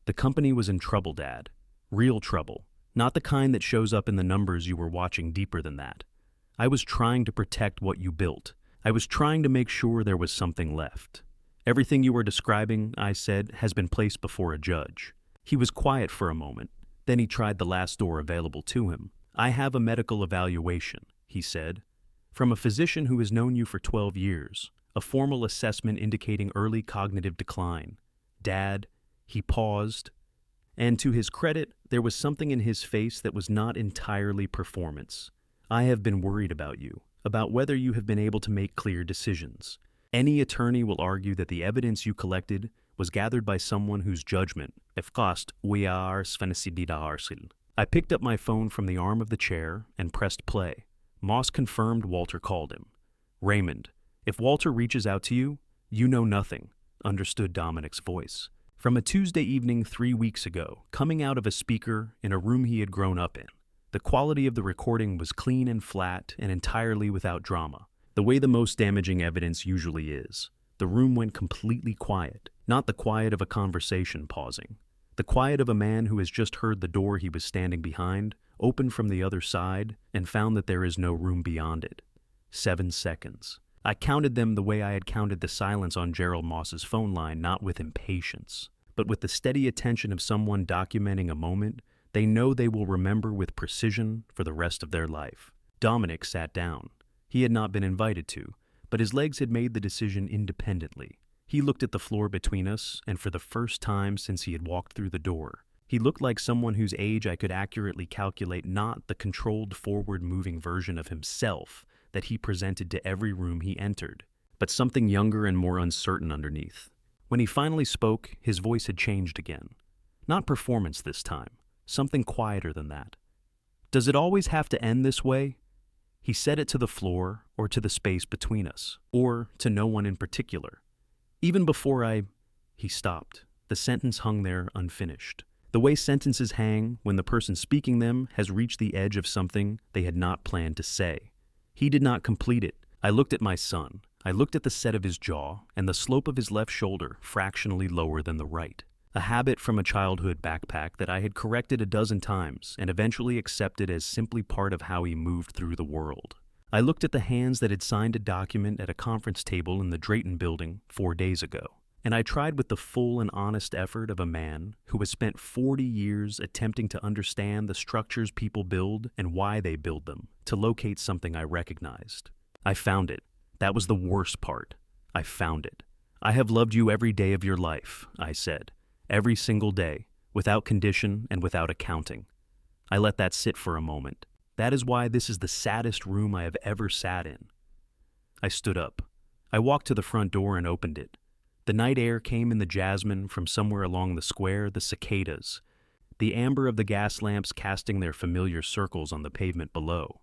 "The company was in trouble, Dad. Real trouble. Not the kind that shows up in the numbers you were watching. Deeper than that. I was trying to protect what you built. I was trying to make sure there was something left. Everything you were describing," I said, "has been placed before a judge." He was quiet for a moment. Then he tried the last door available to him. "I have a medical evaluation," he said, "from a physician who has known you for 12 years, a formal assessment indicating early cognitive decline. Dad," he paused, and to his credit, there was something in his face that was not entirely performance. "I have been worried about you, about whether you have been able to make clear decisions. Any attorney will argue that the evidence you collected was gathered by someone whose judgment, we are synthesize. I picked up my phone from the arm of the chair and pressed play. Moss confirmed Walter called him. "Raymond, if Walter reaches out to you, you know nothing," understood Dominic's voice. From a Tuesday evening 3 weeks ago, coming out of a speaker in a room he had grown up in. The quality of the recording was clean and flat and entirely without drama, the way the most damaging evidence usually is. The room went completely quiet, not the quiet of a conversation pausing. The quiet of a man who has just heard the door he was standing behind open from the other side and found that there is no room beyond it. 7 seconds. I counted them the way I had counted the silence on Gerald Moss's phone line, not with impatience, but with the steady attention of someone documenting a moment they know they will remember with precision for the rest of their life. Dominic sat down. He had not been invited to, but his legs had made the decision independently. He looked at the floor between us, and for the first time since he had walked through the door, he looked like someone whose age I could accurately calculate, not the controlled forward-moving version of himself that he presented to every room he entered, but something younger and more uncertain underneath. When he finally spoke, his voice had changed again. Not performance this time, something quieter than that. "Does it always have to end this way?" He said it to the floor, or to the space between us, or to no one in particular. Even before He stopped. The sentence hung there unfinished. The way sentences hang when the person speaking them has reached the edge of something they had not planned to say. He did not complete it. I looked at my son. I looked at the set of his jaw and the slope of his left shoulder fractionally lower than the right. A habit from a childhood backpack that I had corrected a dozen times and eventually accepted as simply part of how he moved through the world. I looked at the hands that had signed a document at a conference table in the Drayton building 4 days ago, and I tried with the full and honest effort of a man who has spent 40 years attempting to understand the structures people build and why they build them, to locate something I recognized. I found it. That was the worst part. I found it. "I have loved you every day of your life," I said. "Every single day, without condition and without accounting." I let that sit for a moment. That is why this is the saddest room I have ever sat in. I stood up. I walked to the front door and opened it. The night air came in the jasmine from somewhere along the square, the cicadas, the amber of the gas lamps casting their familiar circles on the pavement below.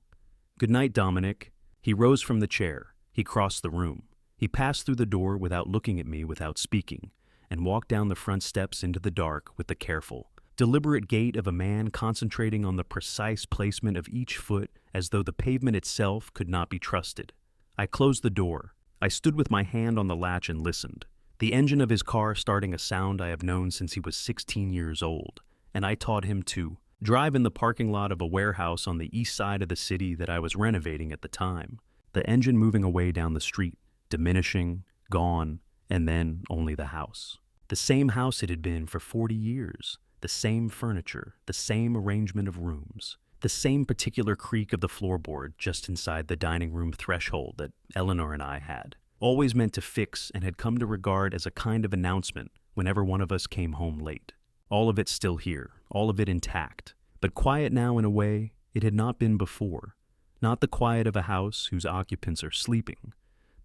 "Good night, Dominic." He rose from the chair. He crossed the room. He passed through the door without looking at me, without speaking, and walked down the front steps into the dark with the careful, deliberate gait of a man concentrating on the precise placement of each foot as though the pavement itself could not be trusted. I closed the door. I stood with my hand on the latch and listened. The engine of his car starting a sound I have known since he was 16 years old, and I taught him to drive in the parking lot of a warehouse on the east side of the city that I was renovating at the time. The engine moving away down the street, diminishing, gone, and then only the house. The same house it had been for 40 years. The same furniture, the same arrangement of rooms, the same particular creak of the floorboard just inside the dining room threshold that Eleanor and I had, always meant to fix and had come to regard as a kind of announcement whenever one of us came home late. All of it still here, all of it intact, but quiet now in a way it had not been before. Not the quiet of a house whose occupants are sleeping,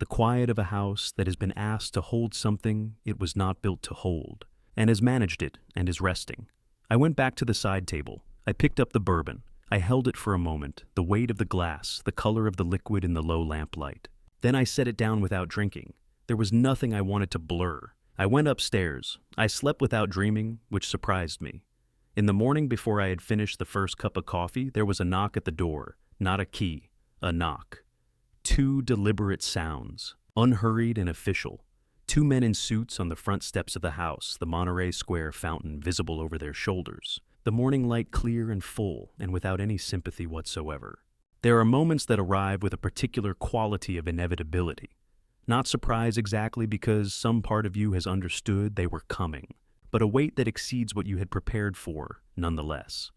the quiet of a house that has been asked to hold something it was not built to hold, and has managed it and is resting. I went back to the side table. I picked up the bourbon. I held it for a moment, the weight of the glass, the color of the liquid in the low lamplight. Then I set it down without drinking. There was nothing I wanted to blur. I went upstairs. I slept without dreaming, which surprised me. In the morning, before I had finished the first cup of coffee, there was a knock at the door. Not a key, a knock. 2 deliberate sounds, unhurried and official. 2 men in suits on the front steps of the house, the Monterey Square fountain visible over their shoulders, the morning light clear and full and without any sympathy whatsoever. There are moments that arrive with a particular quality of inevitability. Not surprise exactly because some part of you has understood they were coming, but a weight that exceeds what you had prepared for nonetheless.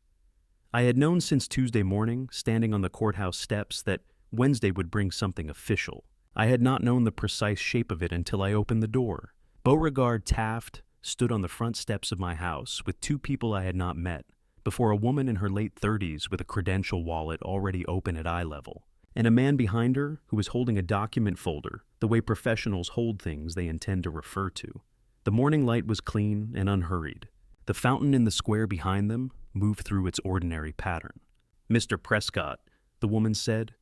I had known since Tuesday morning, standing on the courthouse steps, that Wednesday would bring something official. I had not known the precise shape of it until I opened the door. Beauregard Taft stood on the front steps of my house with 2 people I had not met, before a woman in her late 30s with a credential wallet already open at eye level, and a man behind her who was holding a document folder, the way professionals hold things they intend to refer to. The morning light was clean and unhurried. The fountain in the square behind them moved through its ordinary pattern. "Mr. Prescott," the woman said.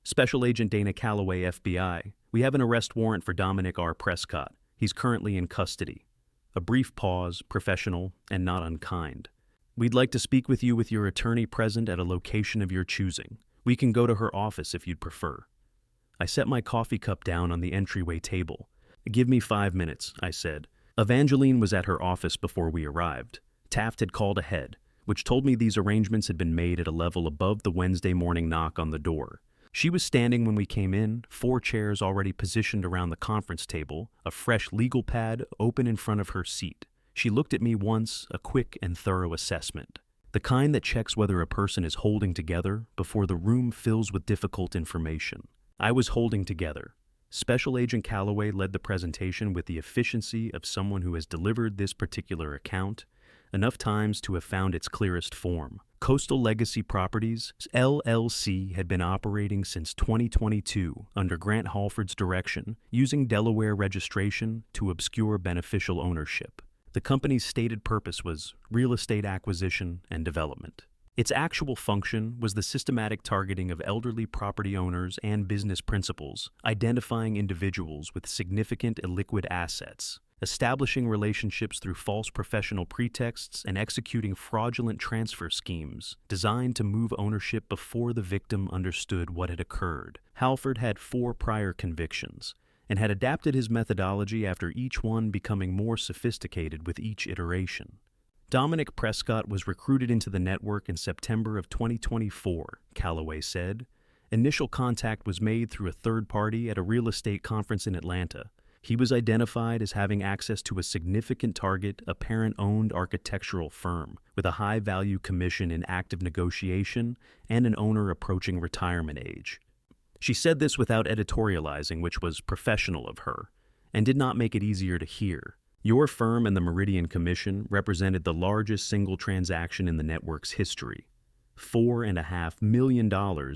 "Special Agent Dana Calloway, FBI. We have an arrest warrant for Dominic R. Prescott. He's currently in custody." A brief pause, professional and not unkind. "We'd like to speak with you with your attorney present at a location of your choosing. We can go to her office if you'd prefer." I set my coffee cup down on the entryway table. "Give me 5 minutes," I said. Evangeline was at her office before we arrived. Taft had called ahead, which told me these arrangements had been made at a level above the Wednesday morning knock on the door. She was standing when we came in, 4 chairs already positioned around the conference table, a fresh legal pad open in front of her seat. She looked at me once, a quick and thorough assessment. The kind that checks whether a person is holding together before the room fills with difficult information. I was holding together. Special Agent Calloway led the presentation with the efficiency of someone who has delivered this particular account enough times to have found its clearest form. Coastal Legacy Properties, LLC, had been operating since 2022 under Grant Halford's direction, using Delaware registration to obscure beneficial ownership. The company's stated purpose was real estate acquisition and development. Its actual function was the systematic targeting of elderly property owners and business principals, identifying individuals with significant illiquid assets, establishing relationships through false professional pretexts, and executing fraudulent transfer schemes designed to move ownership before the victim understood what had occurred. Halford had 4 prior convictions and had adapted his methodology after each one becoming more sophisticated with each iteration. Dominic Prescott was recruited into the network in September of 2024, Calloway said. Initial contact was made through a third party at a real estate conference in Atlanta. He was identified as having access to a significant target, a parent-owned architectural firm with a high-value commission in active negotiation and an owner approaching retirement age. She said this without editorializing, which was professional of her, and did not make it easier to hear. Your firm and the Meridian Commission represented the largest single transaction in the network's history, $4.5 million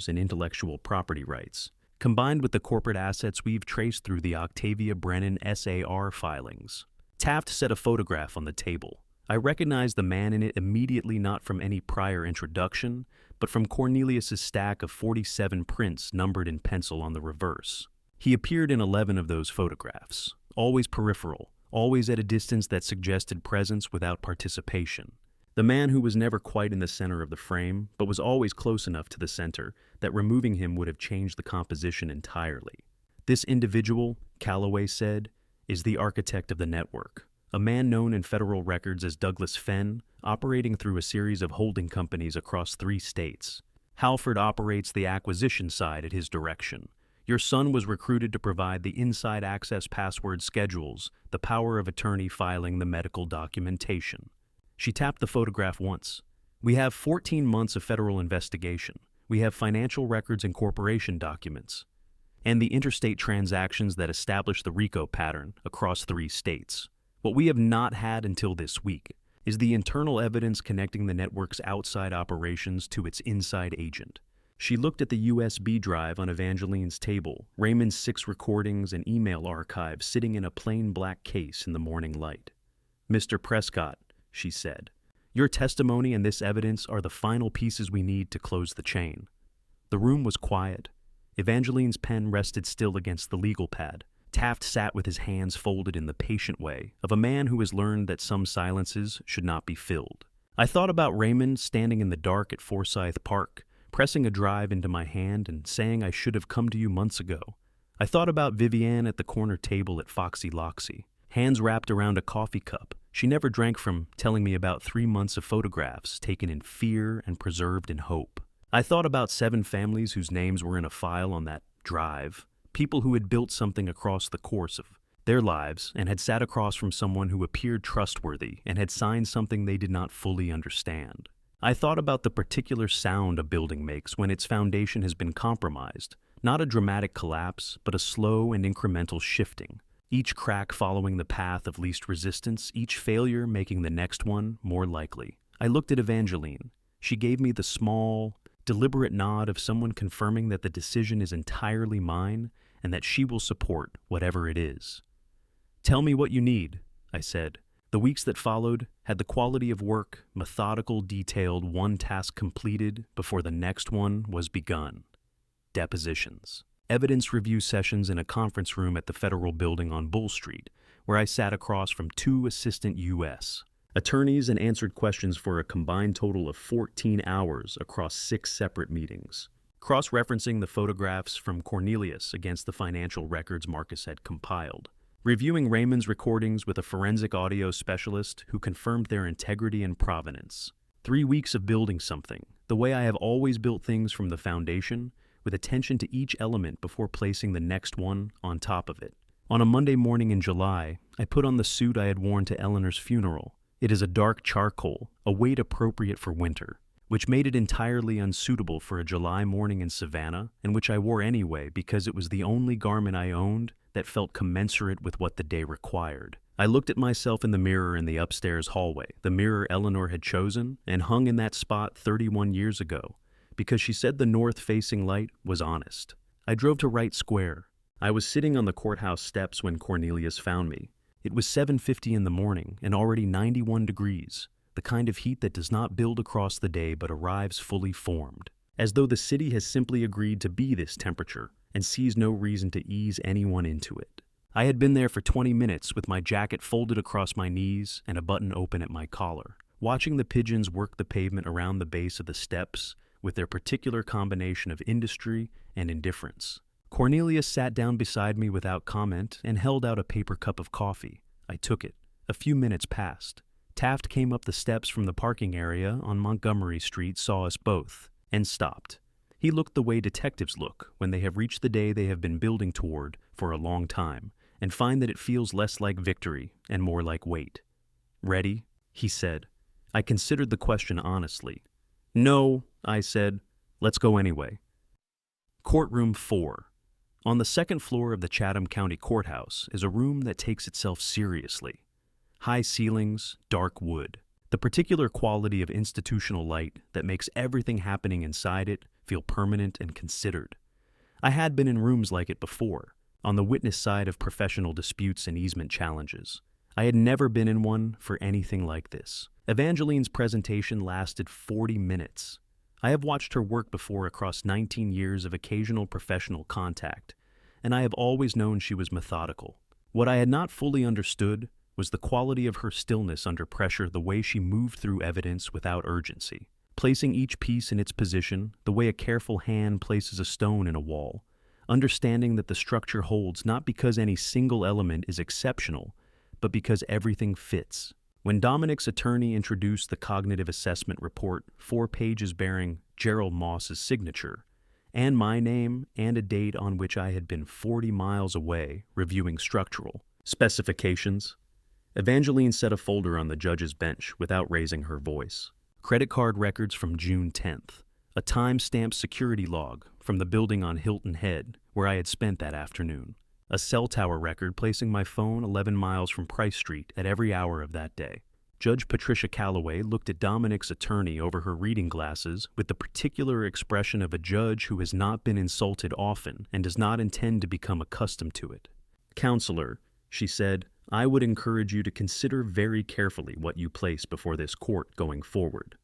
in intellectual property rights, combined with the corporate assets we've traced through the Octavia Brennan SAR filings. Taft set a photograph on the table. I recognized the man in it immediately, not from any prior introduction, but from Cornelius's stack of 47 prints numbered in pencil on the reverse. He appeared in 11 of those photographs, always peripheral, always at a distance that suggested presence without participation. The man who was never quite in the center of the frame, but was always close enough to the center that removing him would have changed the composition entirely. This individual, Calloway said, is the architect of the network, a man known in federal records as Douglas Fenn, operating through a series of holding companies across 3 states. Halford operates the acquisition side at his direction. Your son was recruited to provide the inside access password schedules, the power of attorney filing the medical documentation. She tapped the photograph once. We have 14 months of federal investigation. We have financial records and corporation documents, and the interstate transactions that establish the RICO pattern across 3 states. What we have not had until this week is the internal evidence connecting the network's outside operations to its inside agent. She looked at the USB drive on Evangeline's table, Raymond's 6 recordings and email archives sitting in a plain black case in the morning light. "Mr. Prescott," she said, "your testimony and this evidence are the final pieces we need to close the chain." The room was quiet. Evangeline's pen rested still against the legal pad. Taft sat with his hands folded in the patient way of a man who has learned that some silences should not be filled. I thought about Raymond standing in the dark at Forsyth Park, pressing a drive into my hand and saying I should have come to you months ago. I thought about Vivienne at the corner table at Foxy Loxy, hands wrapped around a coffee cup. She never drank from, telling me about 3 months of photographs taken in fear and preserved in hope. I thought about 7 families whose names were in a file on that drive, people who had built something across the course of their lives and had sat across from someone who appeared trustworthy and had signed something they did not fully understand. I thought about the particular sound a building makes when its foundation has been compromised, not a dramatic collapse, but a slow and incremental shifting, each crack following the path of least resistance, each failure making the next one more likely. I looked at Evangeline. She gave me the small, deliberate nod of someone confirming that the decision is entirely mine and that she will support whatever it is. "Tell me what you need," I said. The weeks that followed had the quality of work, methodical, detailed, one task completed before the next one was begun. Depositions. Evidence review sessions in a conference room at the Federal Building on Bull Street, where I sat across from 2 assistant U.S. attorneys and answered questions for a combined total of 14 hours across 6 separate meetings, cross-referencing the photographs from Cornelius against the financial records Marcus had compiled, reviewing Raymond's recordings with a forensic audio specialist who confirmed their integrity and provenance. 3 weeks of building something, the way I have always built things from the foundation, with attention to each element before placing the next one on top of it. On a Monday morning in July, I put on the suit I had worn to Eleanor's funeral. It is a dark charcoal, a weight appropriate for winter, which made it entirely unsuitable for a July morning in Savannah, and which I wore anyway because it was the only garment I owned that felt commensurate with what the day required. I looked at myself in the mirror in the upstairs hallway, the mirror Eleanor had chosen and hung in that spot 31 years ago, because she said the north-facing light was honest. I drove to Wright Square. I was sitting on the courthouse steps when Cornelius found me. It was 7:50 in the morning and already 91 degrees, the kind of heat that does not build across the day but arrives fully formed, as though the city has simply agreed to be this temperature and sees no reason to ease anyone into it. I had been there for 20 minutes with my jacket folded across my knees and a button open at my collar, watching the pigeons work the pavement around the base of the steps with their particular combination of industry and indifference. Cornelius sat down beside me without comment and held out a paper cup of coffee. I took it. A few minutes passed. Taft came up the steps from the parking area on Montgomery Street, saw us both, and stopped. He looked the way detectives look when they have reached the day they have been building toward for a long time and find that it feels less like victory and more like wait. "Ready?" he said. I considered the question honestly. "No," I said. "Let's go anyway." Courtroom 4. On the 2nd floor of the Chatham County Courthouse is a room that takes itself seriously. High ceilings, dark wood, the particular quality of institutional light that makes everything happening inside it feel permanent and considered. I had been in rooms like it before, on the witness side of professional disputes and easement challenges. I had never been in one for anything like this. Evangeline's presentation lasted 40 minutes. I have watched her work before across 19 years of occasional professional contact, and I have always known she was methodical. What I had not fully understood was the quality of her stillness under pressure, the way she moved through evidence without urgency, placing each piece in its position, the way a careful hand places a stone in a wall, understanding that the structure holds not because any single element is exceptional, but because everything fits. When Dominic's attorney introduced the cognitive assessment report, 4 pages bearing Gerald Moss's signature, and my name and a date on which I had been 40 miles away reviewing structural specifications, Evangeline set a folder on the judge's bench without raising her voice. Credit card records from June 10th, a time-stamped security log from the building on Hilton Head where I had spent that afternoon, a cell tower record placing my phone 11 miles from Price Street at every hour of that day. Judge Patricia Calloway looked at Dominic's attorney over her reading glasses with the particular expression of a judge who has not been insulted often and does not intend to become accustomed to it. "Counselor," she said, "I would encourage you to consider very carefully what you place before this court going forward."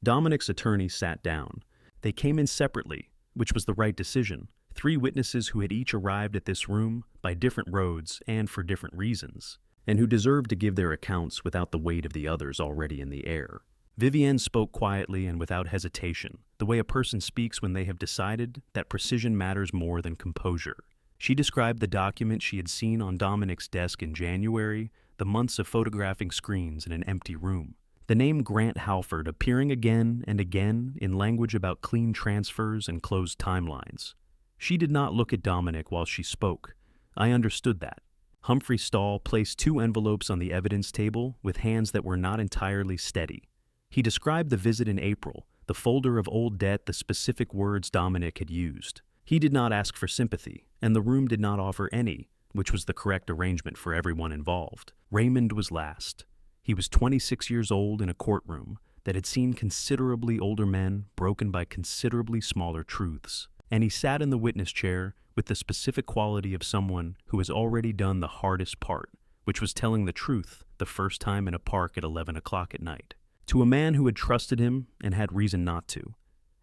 Dominic's attorney sat down. They came in separately, which was the right decision. 3 witnesses who had each arrived at this room by different roads and for different reasons, and who deserved to give their accounts without the weight of the others already in the air. Vivienne spoke quietly and without hesitation, the way a person speaks when they have decided that precision matters more than composure. She described the document she had seen on Dominic's desk in January, the months of photographing screens in an empty room. The name Grant Halford appearing again and again in language about clean transfers and closed timelines. She did not look at Dominic while she spoke. I understood that. Humphrey Stahl placed 2 envelopes on the evidence table with hands that were not entirely steady. He described the visit in April, the folder of old debt, the specific words Dominic had used. He did not ask for sympathy, and the room did not offer any, which was the correct arrangement for everyone involved. Raymond was last. He was 26 years old in a courtroom that had seen considerably older men broken by considerably smaller truths, and he sat in the witness chair with the specific quality of someone who has already done the hardest part, which was telling the truth the first time in a park at 11 o'clock at night, to a man who had trusted him and had reason not to.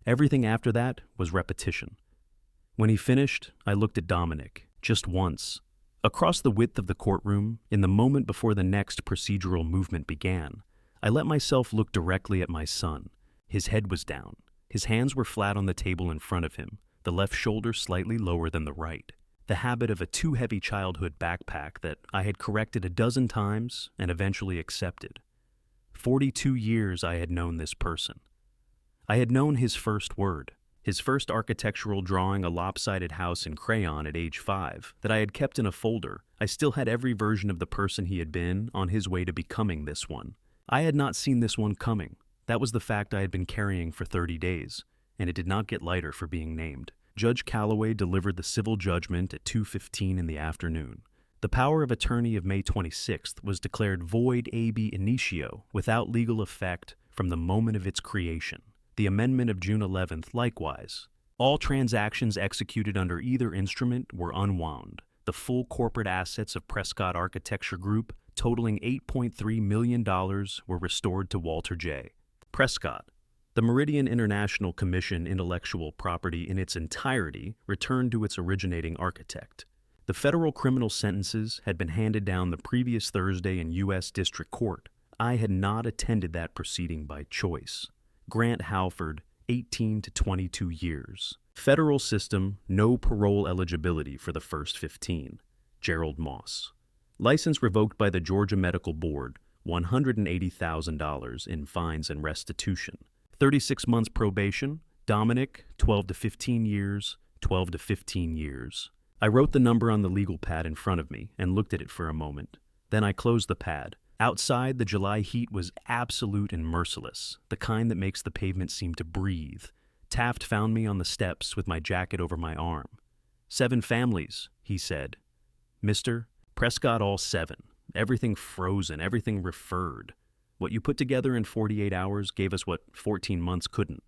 Everything after that was repetition. When he finished, I looked at Dominic, just once. Across the width of the courtroom, in the moment before the next procedural movement began, I let myself look directly at my son. His head was down. His hands were flat on the table in front of him, the left shoulder slightly lower than the right. The habit of a too-heavy childhood backpack that I had corrected a dozen times and eventually accepted. 42 years I had known this person. I had known his first word. His first architectural drawing, a lopsided house in crayon at age 5, that I had kept in a folder. I still had every version of the person he had been on his way to becoming this one. I had not seen this one coming. That was the fact I had been carrying for 30 days, and it did not get lighter for being named. Judge Calloway delivered the civil judgment at 2:15 in the afternoon. The power of attorney of May 26th was declared void ab initio, without legal effect from the moment of its creation. The amendment of June 11th likewise. All transactions executed under either instrument were unwound. The full corporate assets of Prescott Architecture Group, totaling $8.3 million, were restored to Walter J. Prescott. The Meridian International Commission intellectual property in its entirety returned to its originating architect. The federal criminal sentences had been handed down the previous Thursday in U.S. District Court. I had not attended that proceeding by choice. Grant Halford, 18 to 22 years. Federal system, no parole eligibility for the first 15. Gerald Moss. License revoked by the Georgia Medical Board, $180,000 in fines and restitution. 36 months probation. Dominic, 12 to 15 years, 12 to 15 years. I wrote the number on the legal pad in front of me and looked at it for a moment. Then I closed the pad. Outside, the July heat was absolute and merciless, the kind that makes the pavement seem to breathe. Taft found me on the steps with my jacket over my arm. 7 families, he said. Mr. Prescott, all 7. Everything frozen, everything referred. What you put together in 48 hours gave us what 14 months couldn't.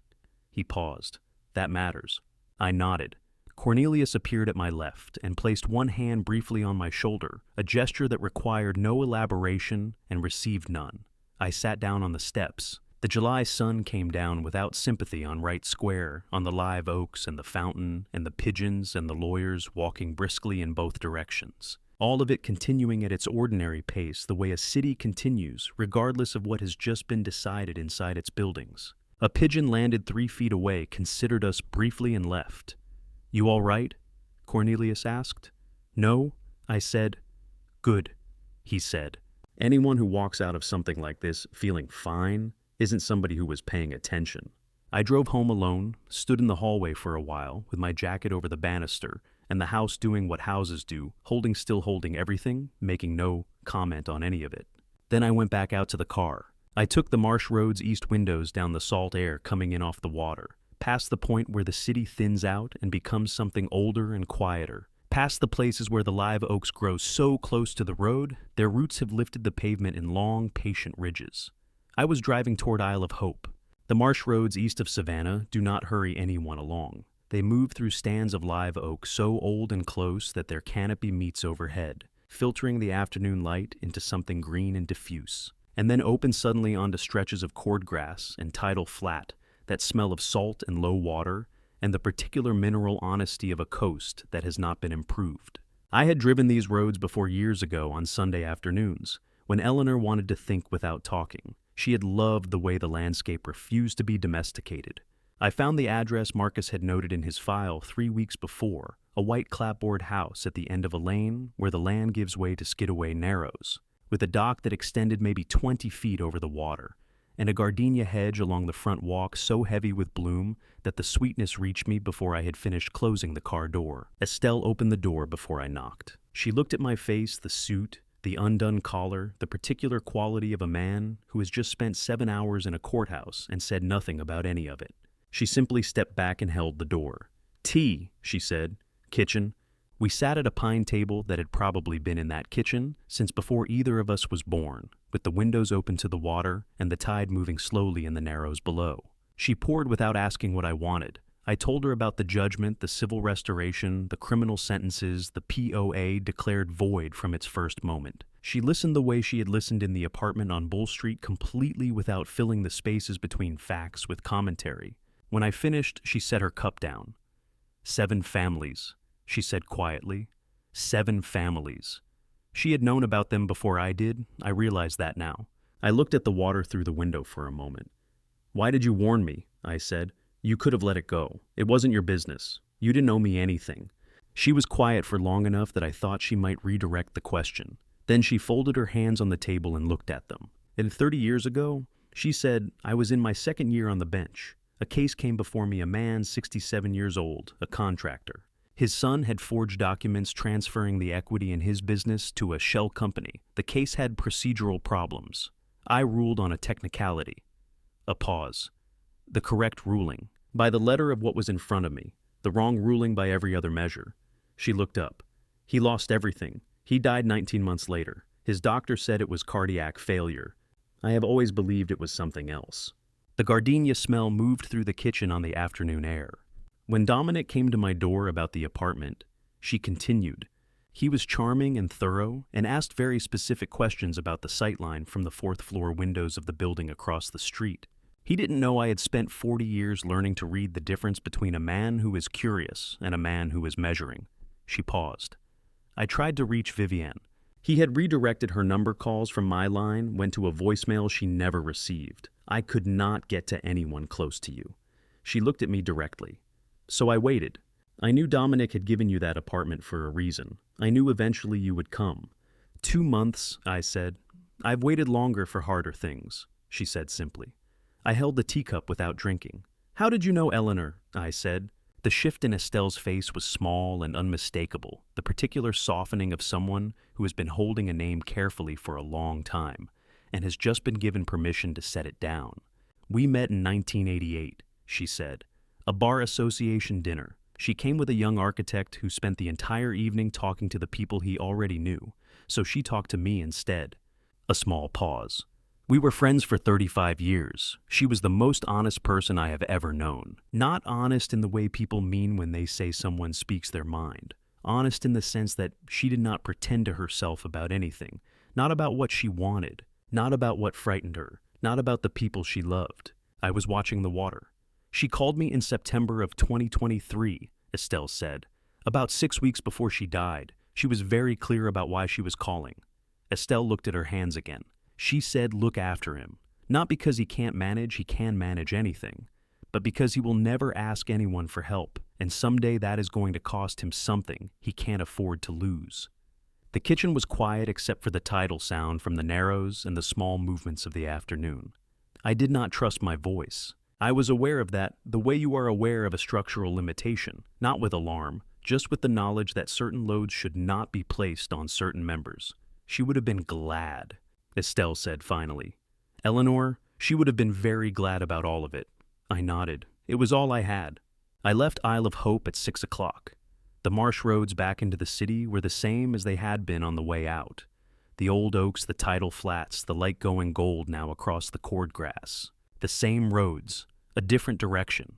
He paused. That matters. I nodded. Cornelius appeared at my left and placed one hand briefly on my shoulder, a gesture that required no elaboration and received none. I sat down on the steps. The July sun came down without sympathy on Wright Square, on the live oaks and the fountain and the pigeons and the lawyers walking briskly in both directions. All of it continuing at its ordinary pace, the way a city continues, regardless of what has just been decided inside its buildings. A pigeon landed 3 feet away, considered us briefly and left. "You all right?" Cornelius asked. "No," I said. "Good," he said. Anyone who walks out of something like this feeling fine isn't somebody who was paying attention. I drove home alone, stood in the hallway for a while, with my jacket over the banister, and the house doing what houses do, holding everything, making no comment on any of it. Then I went back out to the car. I took the Marsh Road's east windows down the salt air coming in off the water, past the point where the city thins out and becomes something older and quieter, past the places where the live oaks grow so close to the road, their roots have lifted the pavement in long, patient ridges. I was driving toward Isle of Hope. The marsh roads east of Savannah do not hurry anyone along. They move through stands of live oak so old and close that their canopy meets overhead, filtering the afternoon light into something green and diffuse, and then open suddenly onto stretches of cordgrass and tidal flat that smell of salt and low water and the particular mineral honesty of a coast that has not been improved. I had driven these roads before years ago on Sunday afternoons, when Eleanor wanted to think without talking. She had loved the way the landscape refused to be domesticated. I found the address Marcus had noted in his file 3 weeks before, a white clapboard house at the end of a lane where the land gives way to Skidaway Narrows, with a dock that extended maybe 20 feet over the water, and a gardenia hedge along the front walk so heavy with bloom that the sweetness reached me before I had finished closing the car door. Estelle opened the door before I knocked. She looked at my face, the suit, the undone collar, the particular quality of a man who has just spent 7 hours in a courthouse and said nothing about any of it. She simply stepped back and held the door. "Tea," she said. "Kitchen." We sat at a pine table that had probably been in that kitchen since before either of us was born, with the windows open to the water and the tide moving slowly in the narrows below. She poured without asking what I wanted. I told her about the judgment, the civil restoration, the criminal sentences, the POA declared void from its first moment. She listened the way she had listened in the apartment on Bull Street, completely without filling the spaces between facts with commentary. When I finished, she set her cup down. 7 families, she said quietly. 7 families. She had known about them before I did. I realized that now. I looked at the water through the window for a moment. "Why did you warn me?" I said. "You could have let it go. It wasn't your business. You didn't owe me anything." She was quiet for long enough that I thought she might redirect the question. Then she folded her hands on the table and looked at them. And 30 years ago, she said, I was in my 2nd year on the bench. A case came before me, a man 67 years old, a contractor. His son had forged documents transferring the equity in his business to a shell company. The case had procedural problems. I ruled on a technicality. A pause. The correct ruling, by the letter of what was in front of me, the wrong ruling by every other measure. She looked up. He lost everything. He died 19 months later. His doctor said it was cardiac failure. I have always believed it was something else. The gardenia smell moved through the kitchen on the afternoon air. When Dominic came to my door about the apartment, she continued. He was charming and thorough and asked very specific questions about the sightline from the 4th floor windows of the building across the street. He didn't know I had spent 40 years learning to read the difference between a man who is curious and a man who is measuring. She paused. I tried to reach Vivienne. He had redirected her number calls from my line, went to a voicemail she never received. I could not get to anyone close to you. She looked at me directly. So I waited. I knew Dominic had given you that apartment for a reason. I knew eventually you would come. 2 months, I said. I've waited longer for harder things, she said simply. I held the teacup without drinking. How did you know Eleanor? I said. The shift in Estelle's face was small and unmistakable, the particular softening of someone who has been holding a name carefully for a long time and has just been given permission to set it down. We met in 1988, she said. A bar association dinner. She came with a young architect who spent the entire evening talking to the people he already knew, so she talked to me instead. A small pause. We were friends for 35 years. She was the most honest person I have ever known. Not honest in the way people mean when they say someone speaks their mind. Honest in the sense that she did not pretend to herself about anything. Not about what she wanted. Not about what frightened her. Not about the people she loved. I was watching the water. She called me in September of 2023, Estelle said. About 6 weeks before she died, she was very clear about why she was calling. Estelle looked at her hands again. She said, look after him. Not because he can't manage, he can manage anything, but because he will never ask anyone for help, and someday that is going to cost him something he can't afford to lose. The kitchen was quiet except for the tidal sound from the Narrows and the small movements of the afternoon. I did not trust my voice. I was aware of that the way you are aware of a structural limitation, not with alarm, just with the knowledge that certain loads should not be placed on certain members. She would have been glad, Estelle said finally. Eleanor, she would have been very glad about all of it. I nodded. It was all I had. I left Isle of Hope at 6 o'clock. The marsh roads back into the city were the same as they had been on the way out. The old oaks, the tidal flats, the light going gold now across the cord grass. The same roads, a different direction.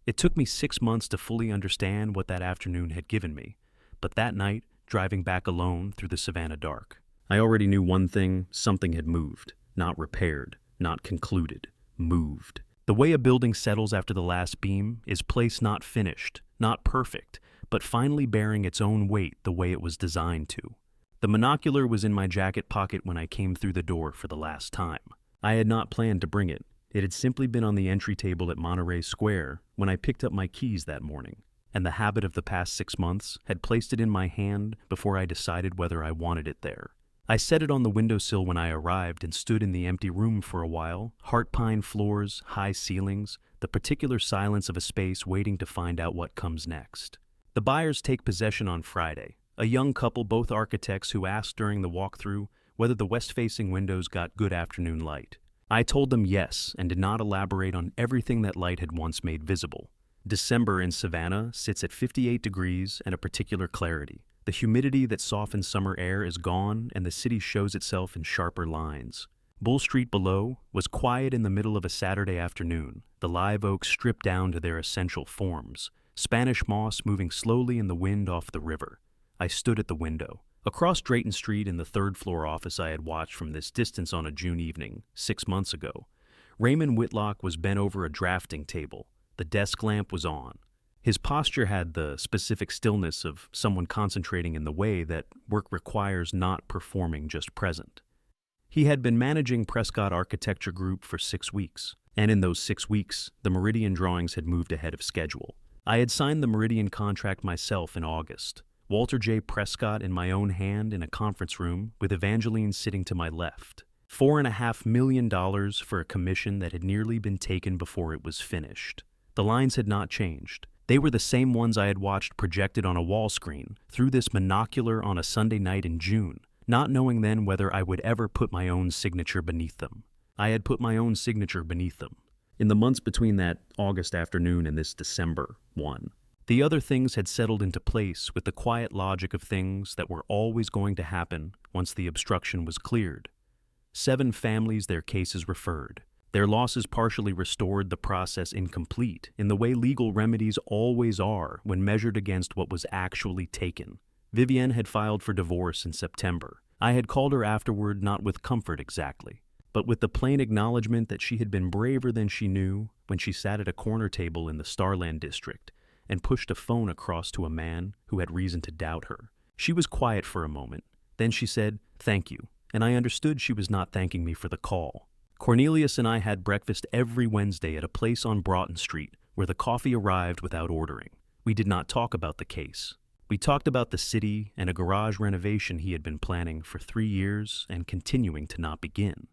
It took me 6 months to fully understand what that afternoon had given me, but that night, driving back alone through the Savannah dark, I already knew one thing: something had moved, not repaired, not concluded, moved. The way a building settles after the last beam is place not finished, not perfect, but finally bearing its own weight the way it was designed to. The monocular was in my jacket pocket when I came through the door for the last time. I had not planned to bring it. It had simply been on the entry table at Monterey Square when I picked up my keys that morning, and the habit of the past 6 months had placed it in my hand before I decided whether I wanted it there. I set it on the windowsill when I arrived and stood in the empty room for a while, heart pine floors, high ceilings, the particular silence of a space waiting to find out what comes next. The buyers take possession on Friday, a young couple, both architects, who asked during the walkthrough whether the west-facing windows got good afternoon light. I told them yes and did not elaborate on everything that light had once made visible. December in Savannah sits at 58 degrees and a particular clarity. The humidity that softens summer air is gone, and the city shows itself in sharper lines. Bull Street below was quiet in the middle of a Saturday afternoon, the live oaks stripped down to their essential forms, Spanish moss moving slowly in the wind off the river. I stood at the window. Across Drayton Street in the third-floor office I had watched from this distance on a June evening, 6 months ago, Raymond Whitlock was bent over a drafting table. The desk lamp was on. His posture had the specific stillness of someone concentrating in the way that work requires, not performing, just present. He had been managing Prescott Architecture Group for 6 weeks, and in those 6 weeks, the Meridian drawings had moved ahead of schedule. I had signed the Meridian contract myself in August. Walter J. Prescott in my own hand in a conference room with Evangeline sitting to my left. $4.5 million for a commission that had nearly been taken before it was finished. The lines had not changed. They were the same ones I had watched projected on a wall screen through this monocular on a Sunday night in June, not knowing then whether I would ever put my own signature beneath them. I had put my own signature beneath them. In the months between that August afternoon and this December one, the other things had settled into place with the quiet logic of things that were always going to happen once the obstruction was cleared. 7 families their cases referred. Their losses partially restored, the process incomplete, in the way legal remedies always are when measured against what was actually taken. Vivienne had filed for divorce in September. I had called her afterward, not with comfort exactly, but with the plain acknowledgement that she had been braver than she knew when she sat at a corner table in the Starland district and pushed a phone across to a man who had reason to doubt her. She was quiet for a moment. Then she said, "Thank you," and I understood she was not thanking me for the call. Cornelius and I had breakfast every Wednesday at a place on Broughton Street where the coffee arrived without ordering. We did not talk about the case. We talked about the city and a garage renovation he had been planning for 3 years and continuing to not begin.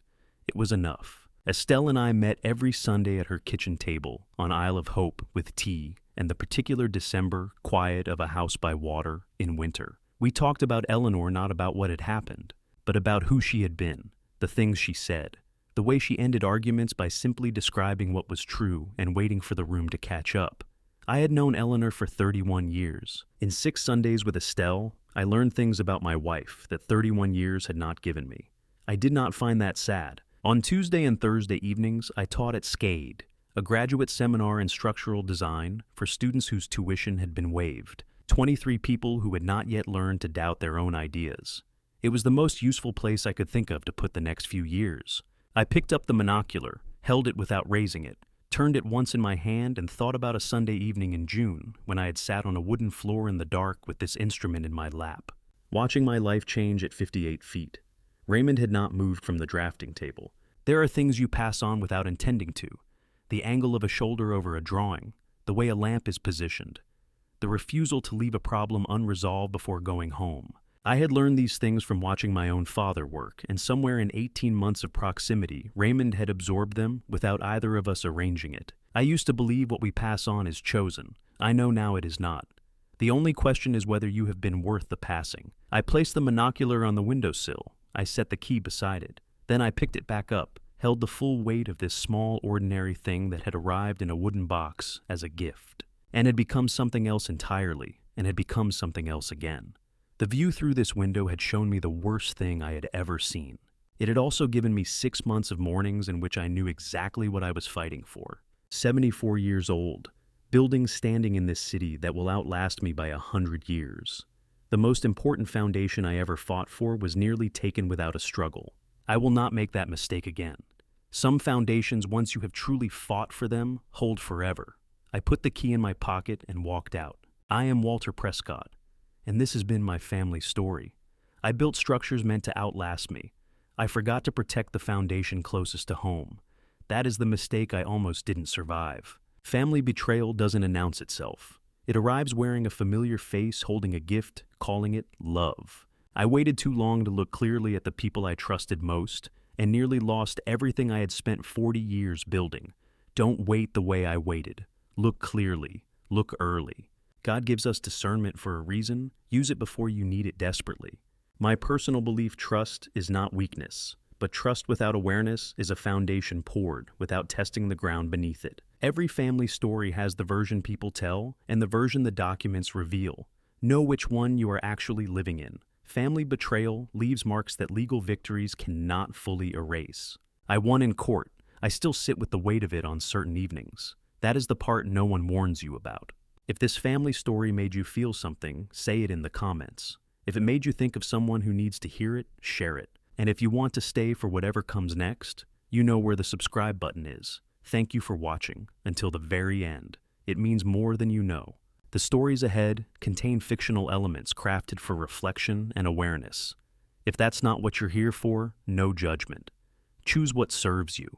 It was enough. Estelle and I met every Sunday at her kitchen table on Isle of Hope with tea and the particular December quiet of a house by water in winter. We talked about Eleanor, not about what had happened, but about who she had been, the things she said, the way she ended arguments by simply describing what was true and waiting for the room to catch up. I had known Eleanor for 31 years. In 6 Sundays with Estelle, I learned things about my wife that 31 years had not given me. I did not find that sad, On Tuesday and Thursday evenings, I taught at SCADE, a graduate seminar in structural design for students whose tuition had been waived, 23 people who had not yet learned to doubt their own ideas. It was the most useful place I could think of to put the next few years. I picked up the monocular, held it without raising it, turned it once in my hand, and thought about a Sunday evening in June when I had sat on a wooden floor in the dark with this instrument in my lap, watching my life change at 58 feet. Raymond had not moved from the drafting table. There are things you pass on without intending to. The angle of a shoulder over a drawing, the way a lamp is positioned, the refusal to leave a problem unresolved before going home. I had learned these things from watching my own father work, and somewhere in 18 months of proximity, Raymond had absorbed them without either of us arranging it. I used to believe what we pass on is chosen. I know now it is not. The only question is whether you have been worth the passing. I placed the monocular on the windowsill. I set the key beside it. Then I picked it back up, held the full weight of this small, ordinary thing that had arrived in a wooden box as a gift, and had become something else entirely, and had become something else again. The view through this window had shown me the worst thing I had ever seen. It had also given me 6 months of mornings in which I knew exactly what I was fighting for. 74 years old, buildings standing in this city that will outlast me by 100 years. The most important foundation I ever fought for was nearly taken without a struggle. I will not make that mistake again. Some foundations, once you have truly fought for them, hold forever. I put the key in my pocket and walked out. I am Walter Prescott, and this has been my family story. I built structures meant to outlast me. I forgot to protect the foundation closest to home. That is the mistake I almost didn't survive. Family betrayal doesn't announce itself. It arrives wearing a familiar face, holding a gift, calling it love. I waited too long to look clearly at the people I trusted most, and nearly lost everything I had spent 40 years building. Don't wait the way I waited. Look clearly. Look early. God gives us discernment for a reason. Use it before you need it desperately. My personal belief: trust is not weakness, but trust without awareness is a foundation poured without testing the ground beneath it. Every family story has the version people tell and the version the documents reveal. Know which one you are actually living in. Family betrayal leaves marks that legal victories cannot fully erase. I won in court. I still sit with the weight of it on certain evenings. That is the part no one warns you about. If this family story made you feel something, say it in the comments. If it made you think of someone who needs to hear it, share it. And if you want to stay for whatever comes next, you know where the subscribe button is. Thank you for watching until the very end. It means more than you know. The stories ahead contain fictional elements crafted for reflection and awareness. If that's not what you're here for, no judgment. Choose what serves you.